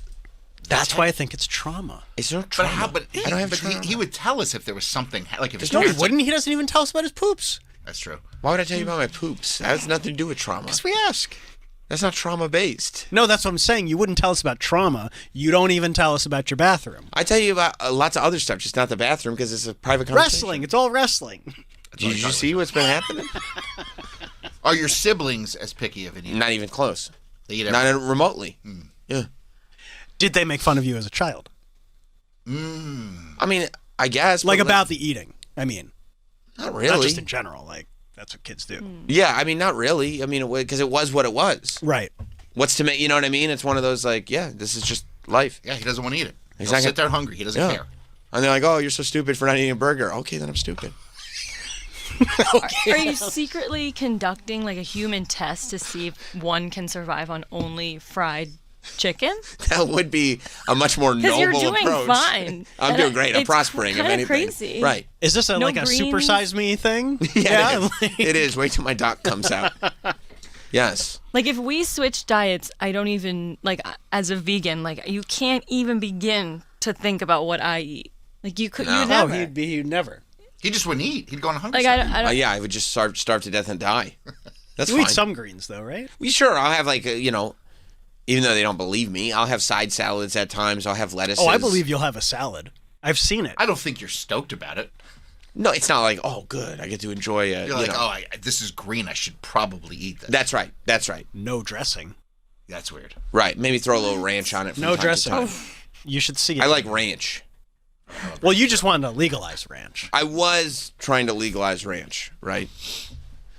Speaker 2: That's why I think it's trauma.
Speaker 1: It's not trauma.
Speaker 9: But
Speaker 1: I don't have trauma.
Speaker 9: He would tell us if there was something like if
Speaker 2: No, he wouldn't. He doesn't even tell us about his poops.
Speaker 9: That's true.
Speaker 1: Why would I tell you about my poops? That has nothing to do with trauma.
Speaker 2: Because we ask.
Speaker 1: That's not trauma based.
Speaker 2: No, that's what I'm saying. You wouldn't tell us about trauma. You don't even tell us about your bathroom.
Speaker 1: I tell you about lots of other stuff, just not the bathroom because it's a private conversation.
Speaker 2: Wrestling. It's all wrestling.
Speaker 1: Did you see what's been happening?
Speaker 9: Are your siblings as picky of any?
Speaker 1: Not even close.
Speaker 9: They eat
Speaker 1: not remotely. Yeah.
Speaker 2: Did they make fun of you as a child?
Speaker 1: I mean, I guess.
Speaker 2: Like about the eating. I mean.
Speaker 1: Not really.
Speaker 2: Not just in general. Like, that's what kids do.
Speaker 1: Yeah, I mean, not really. I mean, because it was what it was.
Speaker 2: Right.
Speaker 1: What's to make, you know what I mean? It's one of those like, yeah, this is just life.
Speaker 9: Yeah, he doesn't want to eat it.
Speaker 1: He's
Speaker 9: He'll
Speaker 1: not
Speaker 9: sit there hungry. He doesn't care.
Speaker 1: And they're like, oh, you're so stupid for not eating a burger. Okay, then I'm stupid.
Speaker 3: Are you secretly conducting like a human test to see if one can survive on only fried chicken?
Speaker 1: That would be a much more noble approach.
Speaker 3: Because you're doing fine.
Speaker 1: I'm doing great. I'm
Speaker 3: It's
Speaker 1: prospering, if
Speaker 3: kinda
Speaker 1: anything.
Speaker 3: crazy.
Speaker 1: Right.
Speaker 2: Is this like a
Speaker 3: greens?
Speaker 2: supersize me thing?
Speaker 1: Yeah, it is. Wait till my doc comes out. Yes.
Speaker 3: Like if we switch diets, I don't even like as a vegan, like you can't even begin to think about what I eat. Like you could,
Speaker 1: No.
Speaker 3: you never.
Speaker 2: He'd never.
Speaker 9: He just wouldn't eat. He'd go on a hunger
Speaker 3: Like, I don't-
Speaker 1: Yeah, I would just starve to death and die. That's
Speaker 2: You
Speaker 1: fine.
Speaker 2: eat some greens though, right?
Speaker 1: Sure, I'll have like, even though they don't believe me, I'll have side salads at times. I'll have lettuces.
Speaker 2: Oh, I believe you'll have a salad. I've seen it.
Speaker 9: I don't think you're stoked about it.
Speaker 1: No, it's not like, oh, good. I get to enjoy it.
Speaker 9: You're like, this is green. I should probably eat this.
Speaker 1: That's right. That's right.
Speaker 2: No dressing.
Speaker 9: That's weird.
Speaker 1: Right. Maybe throw a little ranch on it. From
Speaker 2: No
Speaker 1: time
Speaker 2: dressing.
Speaker 1: To time.
Speaker 2: You should see it.
Speaker 1: I like ranch.
Speaker 2: Well, you just wanted to legalize ranch.
Speaker 1: I was trying to legalize ranch, right?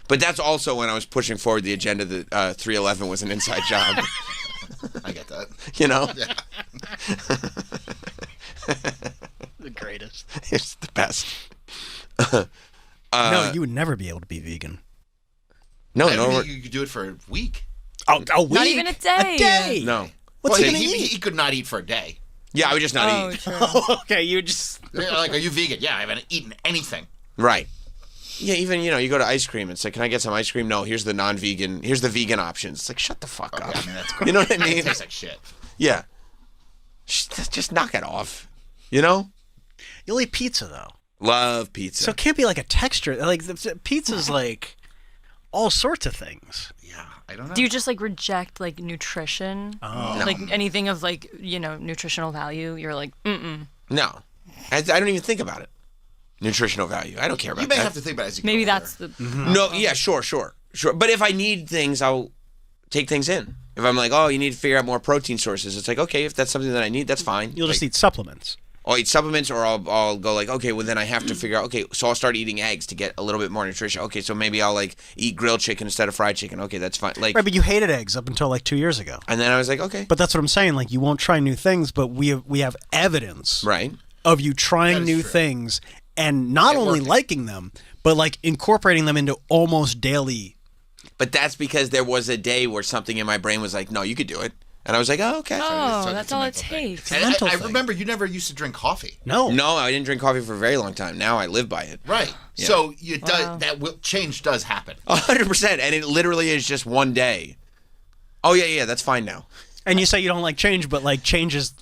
Speaker 1: But that's also when I was pushing forward the agenda that 311 was an inside job.
Speaker 9: I get that.
Speaker 1: You know?
Speaker 9: Yeah.
Speaker 2: The greatest.
Speaker 1: It's the best.
Speaker 2: No, you would never be able to be vegan.
Speaker 1: No,
Speaker 9: I
Speaker 1: no.
Speaker 9: mean, you could do it for a week.
Speaker 2: Oh, a week?
Speaker 3: Not even a day.
Speaker 2: A day.
Speaker 1: No.
Speaker 2: What's
Speaker 9: Well,
Speaker 2: he gonna
Speaker 9: he
Speaker 2: eat?
Speaker 9: could not eat for a day.
Speaker 1: Yeah, I would just not eat.
Speaker 3: True.
Speaker 2: Okay, you just.
Speaker 9: Like, are you vegan? Yeah, I haven't eaten anything.
Speaker 1: Right. Yeah, even, you go to ice cream. It's like, can I get some ice cream? No, here's the non-vegan. Here's the vegan options. It's like, shut the fuck up.
Speaker 9: Yeah, I mean, that's gross.
Speaker 1: You know what I mean?
Speaker 9: It tastes like shit.
Speaker 1: Yeah. Just knock it off. You know?
Speaker 2: You'll eat pizza though.
Speaker 1: Love pizza.
Speaker 2: So it can't be like a texture. Like pizza's like all sorts of things.
Speaker 9: Yeah, I don't know.
Speaker 3: Do you just like reject like nutrition?
Speaker 2: Oh.
Speaker 3: Like anything of like, nutritional value? You're like, mm-mm.
Speaker 1: No. I don't even think about it. Nutritional value. I don't care about
Speaker 9: You may
Speaker 1: that.
Speaker 9: have to think about it as you
Speaker 3: Maybe
Speaker 9: get
Speaker 3: that's
Speaker 9: older.
Speaker 3: the.
Speaker 1: No, yeah, sure. But if I need things, I'll take things in. If I'm like, oh, you need to figure out more protein sources, it's like, okay, if that's something that I need, that's fine.
Speaker 2: You'll just
Speaker 1: Like,
Speaker 2: eat supplements.
Speaker 1: I'll eat supplements, or I'll go like, okay, well then I have to figure out, okay, so I'll start eating eggs to get a little bit more nutrition. Okay, so maybe I'll like eat grilled chicken instead of fried chicken. Okay, that's fine. Like,
Speaker 2: Right, but you hated eggs up until like 2 years ago.
Speaker 1: and then I was like, okay,
Speaker 2: But that's what I'm saying. Like, you won't try new things, but we have evidence
Speaker 1: right.
Speaker 2: of you trying new things and not only liking them, but like incorporating them into almost daily.
Speaker 1: But that's because there was a day where something in my brain was like, no, you could do it. And I was like, oh, okay.
Speaker 3: Oh, that's all it takes.
Speaker 9: And I remember you never used to drink coffee.
Speaker 2: No,
Speaker 1: I didn't drink coffee for a very long time. Now I live by it.
Speaker 9: Right.
Speaker 1: Yeah.
Speaker 9: So change does happen.
Speaker 1: 100%, and it literally is just one day. Oh yeah, that's fine now.
Speaker 2: And you say you don't like change, but like change is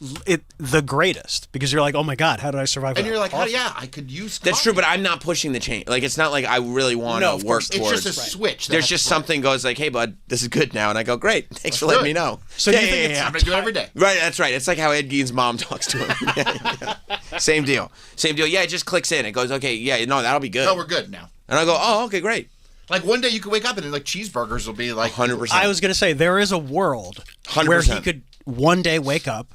Speaker 2: the greatest because you're like, oh my God, how did I survive?
Speaker 9: And
Speaker 2: without
Speaker 9: you're like,
Speaker 2: coffee?
Speaker 9: I could use.
Speaker 1: That's true, but I'm not pushing the change. Like, it's not like I really want to work towards.
Speaker 9: It's just a switch.
Speaker 1: There's just something goes like, hey, bud, this is good now, and I go, great, thanks for
Speaker 9: Let's
Speaker 1: letting
Speaker 9: do
Speaker 1: me
Speaker 9: it.
Speaker 1: know.
Speaker 9: So you think it's something to do every day?
Speaker 1: Right, that's right. It's like how Ed Gein's mom talks to him. Yeah. Same deal. Yeah, it just clicks in. It goes, okay, yeah, no, that'll be good.
Speaker 9: No, we're good now.
Speaker 1: And I go, oh, okay, great.
Speaker 9: Like one day you could wake up and like cheeseburgers will be like
Speaker 1: 100%.
Speaker 2: I was gonna say there is a world
Speaker 1: 100%.
Speaker 2: where he could one day wake up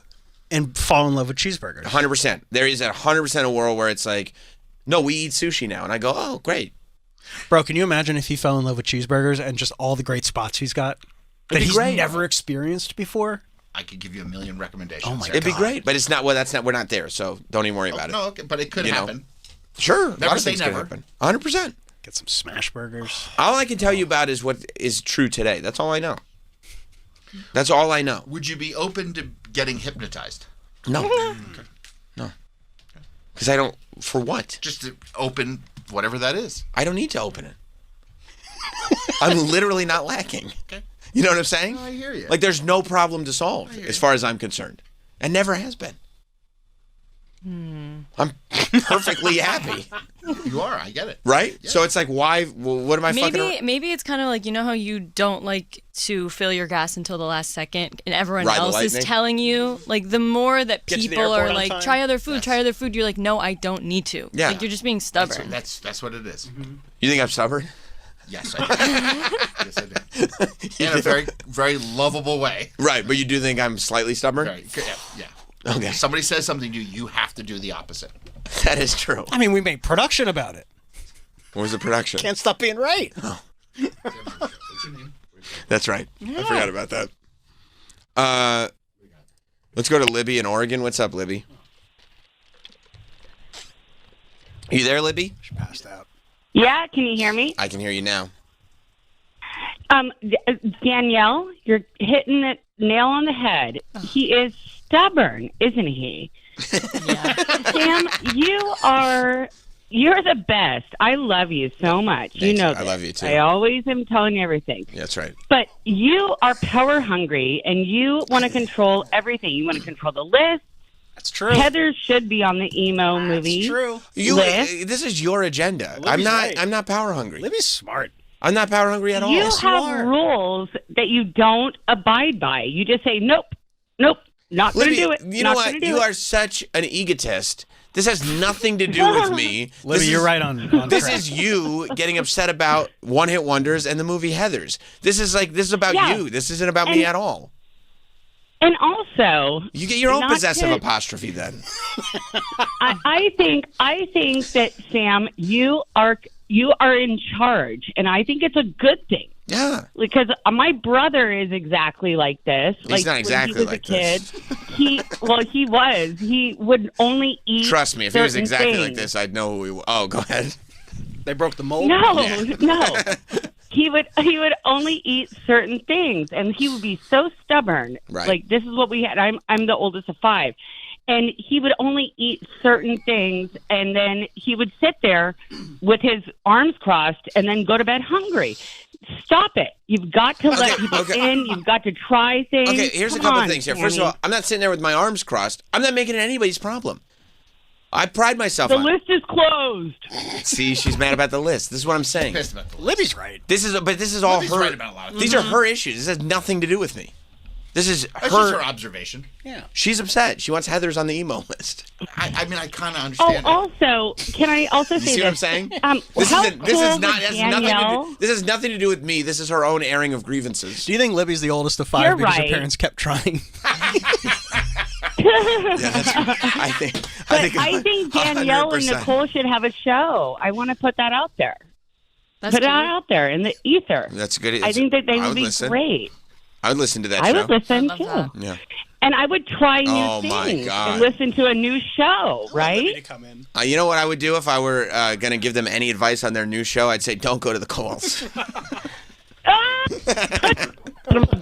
Speaker 2: and fall in love with cheeseburgers.
Speaker 1: 100%. There is 100% a world where it's like, no, we eat sushi now, and I go, oh, great.
Speaker 2: Bro, can you imagine if he fell in love with cheeseburgers and just all the great spots he's got that
Speaker 1: be
Speaker 2: he's
Speaker 1: great.
Speaker 2: never experienced before?
Speaker 9: I could give you a million recommendations.
Speaker 2: Oh my
Speaker 1: It'd be great, but it's not. Well, that's not. We're not there, so don't even worry about it.
Speaker 9: No, okay, but it could happen.
Speaker 1: Sure, a
Speaker 9: Never
Speaker 1: lot of
Speaker 9: say
Speaker 1: things could
Speaker 9: never.
Speaker 1: happen. 100%.
Speaker 2: Get some smash burgers.
Speaker 1: All I can tell you about is what is true today. That's all I know. That's all I know.
Speaker 9: Would you be open to getting hypnotized?
Speaker 1: No. No. Because I don't. For what?
Speaker 9: Just to open whatever that is.
Speaker 1: I don't need to open it. I'm literally not lacking.
Speaker 9: Okay.
Speaker 1: You know what I'm saying?
Speaker 9: I hear you.
Speaker 1: Like, there's no problem to solve as far as I'm concerned, and never has been. I'm perfectly happy.
Speaker 9: You are. I get it.
Speaker 1: Right? Yeah. So it's like, why? Well, what am I fucking around?
Speaker 3: Maybe it's kind of like, you know how you don't like to fill your gas until the last second and everyone
Speaker 1: Ride the
Speaker 3: else is
Speaker 1: lightning?
Speaker 3: telling you, like, the more that
Speaker 2: Get to the
Speaker 3: people
Speaker 2: airport
Speaker 3: are
Speaker 2: on
Speaker 3: like,
Speaker 2: time.
Speaker 3: try other food, you're like, no, I don't need to.
Speaker 1: Yeah.
Speaker 3: Like, you're just being stubborn.
Speaker 9: That's what it is.
Speaker 1: You think I'm stubborn?
Speaker 9: Yes, I do. Yes, I do. In a very, very lovable way.
Speaker 1: Right, but you do think I'm slightly stubborn?
Speaker 9: Very, yeah.
Speaker 1: Okay.
Speaker 9: If somebody says something to you, you have to do the opposite.
Speaker 1: That is true.
Speaker 2: I mean, we made production about it.
Speaker 1: What was the production?
Speaker 2: Can't stop being right.
Speaker 1: That's right. I forgot about that. Let's go to Libby in Oregon. What's up, Libby? You there, Libby?
Speaker 2: She passed out.
Speaker 6: Yeah, can you hear me?
Speaker 1: I can hear you now.
Speaker 6: Danielle, you're hitting the nail on the head. He is stubborn, isn't he? Sam, you're the best. I love you so much.
Speaker 1: Thank
Speaker 6: you know
Speaker 1: you. I
Speaker 6: this.
Speaker 1: love you, too.
Speaker 6: I always am telling you everything.
Speaker 1: Yeah, that's right.
Speaker 6: But you are power hungry and you want to control everything. You want to control the list.
Speaker 2: That's true.
Speaker 6: Heather should be on the emo movie.
Speaker 2: True.
Speaker 6: list.
Speaker 1: This is your agenda.
Speaker 2: Libby's right.
Speaker 1: I'm not power hungry.
Speaker 2: Libby's smart.
Speaker 1: I'm not power hungry at all.
Speaker 6: You have rules that you don't abide by. You just say, nope, not going to
Speaker 1: Libby,
Speaker 6: do it.
Speaker 1: you know
Speaker 6: not
Speaker 1: what?
Speaker 6: gonna do
Speaker 1: You
Speaker 6: it.
Speaker 1: are such an egotist. This has nothing to do with me.
Speaker 2: Libby, you're right on
Speaker 1: This
Speaker 2: track.
Speaker 1: is you getting upset about one-hit wonders and the movie Heathers. This is about
Speaker 6: Yeah.
Speaker 1: you. This isn't about me at all.
Speaker 6: And also,
Speaker 1: You get your own
Speaker 6: not
Speaker 1: possessive
Speaker 6: to-
Speaker 1: apostrophe then.
Speaker 6: I think that Sam, you are in charge, and I think it's a good thing.
Speaker 1: Yeah.
Speaker 6: Because my brother is exactly like this.
Speaker 1: He's not exactly
Speaker 6: when
Speaker 1: like
Speaker 6: he was a kid, he was. He would only eat.
Speaker 1: Trust me, if he was
Speaker 6: certain
Speaker 1: exactly like
Speaker 6: things.
Speaker 1: this, I'd know who he was. Oh, go ahead.
Speaker 2: They broke the mold.
Speaker 6: No. He would only eat certain things, and he would be so stubborn.
Speaker 1: Right.
Speaker 6: Like, this is what we had. I'm the oldest of 5, and he would only eat certain things, and then he would sit there with his arms crossed, and then go to bed hungry. Stop it! You've got to let people in. You've got to try things.
Speaker 1: Okay, here's a
Speaker 6: Come
Speaker 1: couple
Speaker 6: on,
Speaker 1: things here. First of
Speaker 6: Sammy.
Speaker 1: all, I'm not sitting there with my arms crossed. I'm not making it anybody's problem. I pride myself
Speaker 6: the
Speaker 1: on
Speaker 6: list is closed.
Speaker 1: See, she's mad about the list. This is what I'm saying.
Speaker 2: Libby's right.
Speaker 1: This is all
Speaker 9: Libby's
Speaker 1: her.
Speaker 9: right about a lot of
Speaker 1: These are her issues. This has nothing to do with me. This is
Speaker 9: That's just her
Speaker 1: her.
Speaker 9: observation.
Speaker 2: Yeah.
Speaker 1: She's upset. She wants Heather's on the emo list.
Speaker 9: I mean, I kind of
Speaker 6: Oh,
Speaker 9: understand it.
Speaker 6: also, can I also
Speaker 1: You
Speaker 6: say
Speaker 1: see what I'm
Speaker 6: this?
Speaker 1: saying?
Speaker 6: This
Speaker 1: This has nothing to do with me. This is her own airing of grievances.
Speaker 2: Do you think Libby's the oldest of 5
Speaker 6: You're
Speaker 2: because
Speaker 6: right.
Speaker 2: her parents kept trying?
Speaker 1: I think
Speaker 6: Danielle and
Speaker 1: 100%.
Speaker 6: Nicole should have a show. I want to put that out there.
Speaker 3: That's
Speaker 6: put it
Speaker 3: cute.
Speaker 6: out there in the ether.
Speaker 1: That's good.
Speaker 6: I think that they
Speaker 1: I
Speaker 6: would be
Speaker 1: listen.
Speaker 6: great.
Speaker 1: I would listen to that
Speaker 6: I
Speaker 1: show.
Speaker 6: would listen
Speaker 3: I
Speaker 6: too.
Speaker 3: love
Speaker 1: Yeah.
Speaker 6: And I would try new
Speaker 1: Oh, my
Speaker 6: things
Speaker 1: God.
Speaker 6: and listen to a new show, right?
Speaker 1: You know what I would do if I were going to give them any advice on their new show? I'd say, don't go to the calls.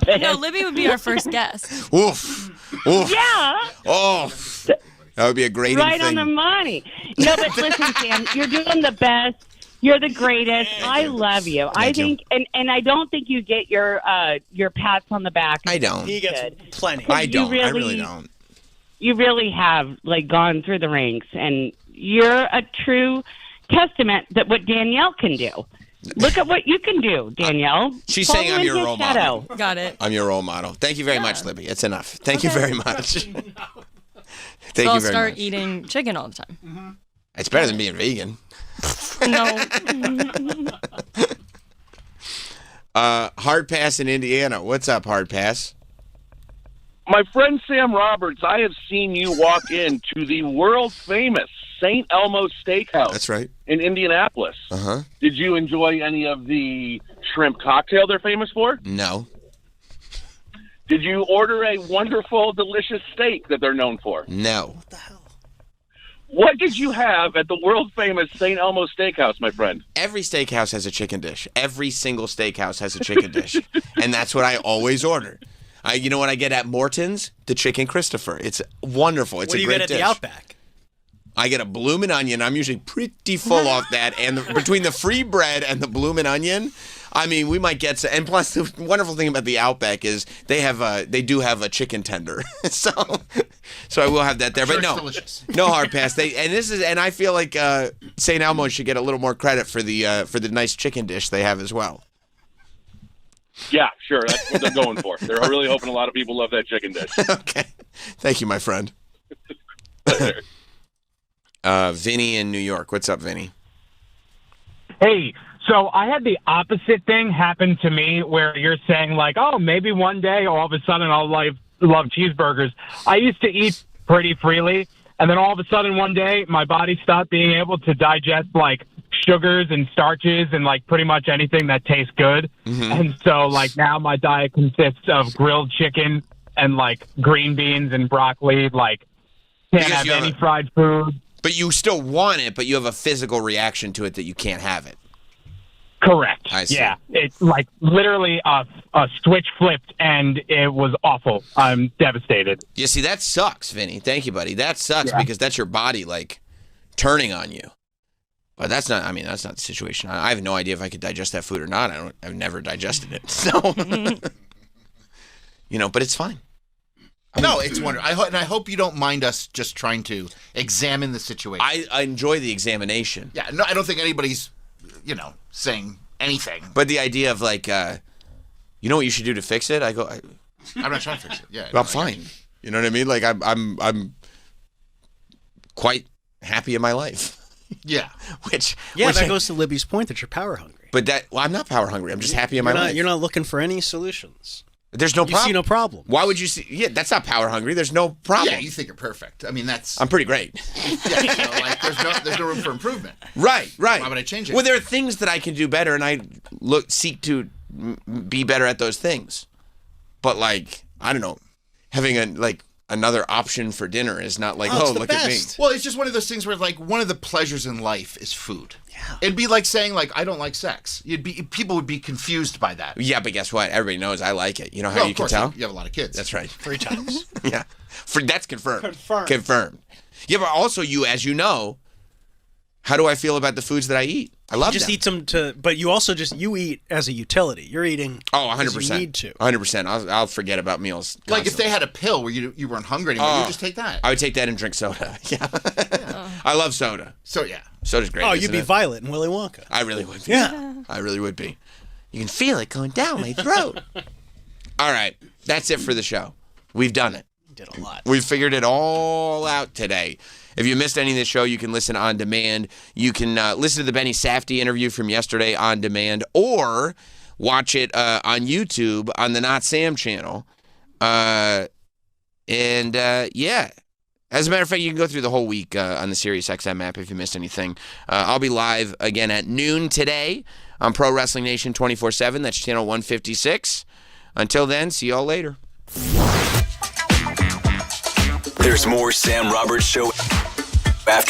Speaker 3: No, Libby would be our first guest.
Speaker 1: Oof. Oof.
Speaker 6: Yeah.
Speaker 1: Oh. That would be a great
Speaker 6: Right
Speaker 1: thing.
Speaker 6: on the money. No, but listen, Sam, you're doing the best. You're the greatest. I love you. I think, and I don't think you get your pats on the back.
Speaker 1: I don't.
Speaker 2: He gets plenty.
Speaker 1: I don't.
Speaker 6: You
Speaker 1: I really don't.
Speaker 6: You really have gone through the ranks, and you're a true testament that what Danielle can do. Look at what you can do, Danielle.
Speaker 1: She's
Speaker 6: Follow
Speaker 1: saying I'm
Speaker 6: in
Speaker 1: your
Speaker 6: his
Speaker 1: role
Speaker 6: shadow.
Speaker 1: model.
Speaker 3: Got it.
Speaker 1: I'm your role model. Thank you very much, Libby. It's enough. Thank you very much. Thank
Speaker 3: So I'll
Speaker 1: you very
Speaker 3: start
Speaker 1: much.
Speaker 3: eating chicken all the time.
Speaker 1: It's better than being vegan.
Speaker 3: No.
Speaker 1: Hard Pass in Indiana. What's up, Hard Pass?
Speaker 10: My friend Sam Roberts, I have seen you walk into the world famous St. Elmo Steakhouse.
Speaker 1: That's right.
Speaker 10: In Indianapolis.
Speaker 1: Uh-huh.
Speaker 10: Did you enjoy any of the shrimp cocktail they're famous for?
Speaker 1: No.
Speaker 10: Did you order a wonderful, delicious steak that they're known for?
Speaker 1: No.
Speaker 10: What did you have at the world famous St. Elmo Steakhouse, my friend?
Speaker 1: Every steakhouse has a chicken dish. Every single steakhouse has a chicken dish. And that's what I always order. You know what I get at Morton's? The chicken Christopher. It's wonderful. It's
Speaker 2: What do
Speaker 1: a
Speaker 2: you
Speaker 1: great
Speaker 2: get at
Speaker 1: dish.
Speaker 2: the Outback?
Speaker 1: I get a bloomin' onion. I'm usually pretty full off that. And between the free bread and the bloomin' onion, I mean, we might get and plus the wonderful thing about the Outback is they do have a chicken tender. so I will have that there.
Speaker 9: Sure,
Speaker 1: But
Speaker 9: it's
Speaker 1: no.
Speaker 9: delicious.
Speaker 1: No Hard Pass. And I feel like St. Elmo should get a little more credit for the nice chicken dish they have as well.
Speaker 10: Yeah, sure. That's what they're going for. They're really hoping a lot of people love that chicken dish.
Speaker 1: Okay. Thank you, my friend. Vinny in New York. What's up, Vinny?
Speaker 18: Hey, so I had the opposite thing happen to me where you're saying like, oh, maybe one day all of a sudden I'll love cheeseburgers. I used to eat pretty freely, and then all of a sudden one day my body stopped being able to digest like sugars and starches and like pretty much anything that tastes good.
Speaker 1: Mm-hmm.
Speaker 18: And so like now my diet consists of grilled chicken and like green beans and broccoli, like can't
Speaker 1: Because
Speaker 18: have
Speaker 1: you have
Speaker 18: any
Speaker 1: a-
Speaker 18: fried food.
Speaker 1: But you still want it, but you have a physical reaction to it that you can't have it.
Speaker 18: Correct.
Speaker 1: I see.
Speaker 18: Yeah, it's like literally a switch flipped, and it was awful. I'm devastated.
Speaker 1: You see, that sucks, Vinny. Thank you, buddy. That sucks
Speaker 18: Yeah.
Speaker 1: because that's your body like turning on you. But that's not the situation. I have no idea if I could digest that food or not. I've never digested it. So, but it's fine.
Speaker 9: No, it's wonderful. I hope you don't mind us just trying to examine the situation.
Speaker 1: I enjoy the examination.
Speaker 9: Yeah, no, I don't think anybody's, saying anything.
Speaker 1: But the idea of like, you know what you should do to fix it? I'm
Speaker 9: not trying to fix it. Yeah,
Speaker 1: I'm fine. You know what I mean? Like I'm quite happy in my life.
Speaker 9: Yeah.
Speaker 1: Which
Speaker 2: that goes to Libby's point that you're power hungry.
Speaker 1: But I'm not power hungry. I'm just happy in my life.
Speaker 2: You're not looking for any solutions.
Speaker 1: There's no
Speaker 2: You
Speaker 1: problem.
Speaker 2: see no problem.
Speaker 1: Why would you see? Yeah, that's not power hungry. There's no problem.
Speaker 9: Yeah, you think you're perfect. I mean, that's.
Speaker 1: I'm pretty great.
Speaker 9: Yeah, so like, there's no room for improvement.
Speaker 1: Right.
Speaker 9: Why would I change it?
Speaker 1: Well, there are things that I can do better, and I seek to be better at those things. But like, I don't know, having another option for dinner is not like, oh, look at me.
Speaker 9: Well, it's just one of those things where like one of the pleasures in life is food. Yeah. It'd be like saying like I don't like sex. People would be confused by that.
Speaker 1: Yeah, but guess what? Everybody knows I like it. You know how
Speaker 9: Well,
Speaker 1: you
Speaker 9: of
Speaker 1: can
Speaker 9: course,
Speaker 1: tell?
Speaker 9: You have a lot of kids.
Speaker 1: That's right.
Speaker 2: 3 times.
Speaker 1: Yeah. That's confirmed. Confirmed. Yeah, but also as you know, how do I feel about the foods that I eat? I love
Speaker 2: You just
Speaker 1: them.
Speaker 2: eat them but you also you eat as a utility. You're eating.
Speaker 1: Oh, 100%.
Speaker 2: 'cause you need to.
Speaker 1: 100%. I'll forget about meals.
Speaker 9: Like if they had a pill where you weren't hungry anymore, you just take that.
Speaker 1: I would take that and drink soda. Yeah. I love soda.
Speaker 9: So yeah.
Speaker 1: Soda's great.
Speaker 2: Oh,
Speaker 1: isn't
Speaker 2: you'd be
Speaker 1: it?
Speaker 2: Violet and Willy Wonka.
Speaker 1: I really would be.
Speaker 2: Yeah.
Speaker 1: I really would be. You can feel it going down my throat. All right. That's it for the show. We've done it.
Speaker 2: Did a lot.
Speaker 1: We've figured it all out today. If you missed any of the show, you can listen on demand. You can listen to the Benny Safdie interview from yesterday on demand, or watch it on YouTube on the Not Sam channel. Yeah. As a matter of fact, you can go through the whole week on the SiriusXM app if you missed anything. I'll be live again at noon today on Pro Wrestling Nation 24/7. That's channel 156. Until then, see y'all later.
Speaker 13: There's more Sam Roberts Show after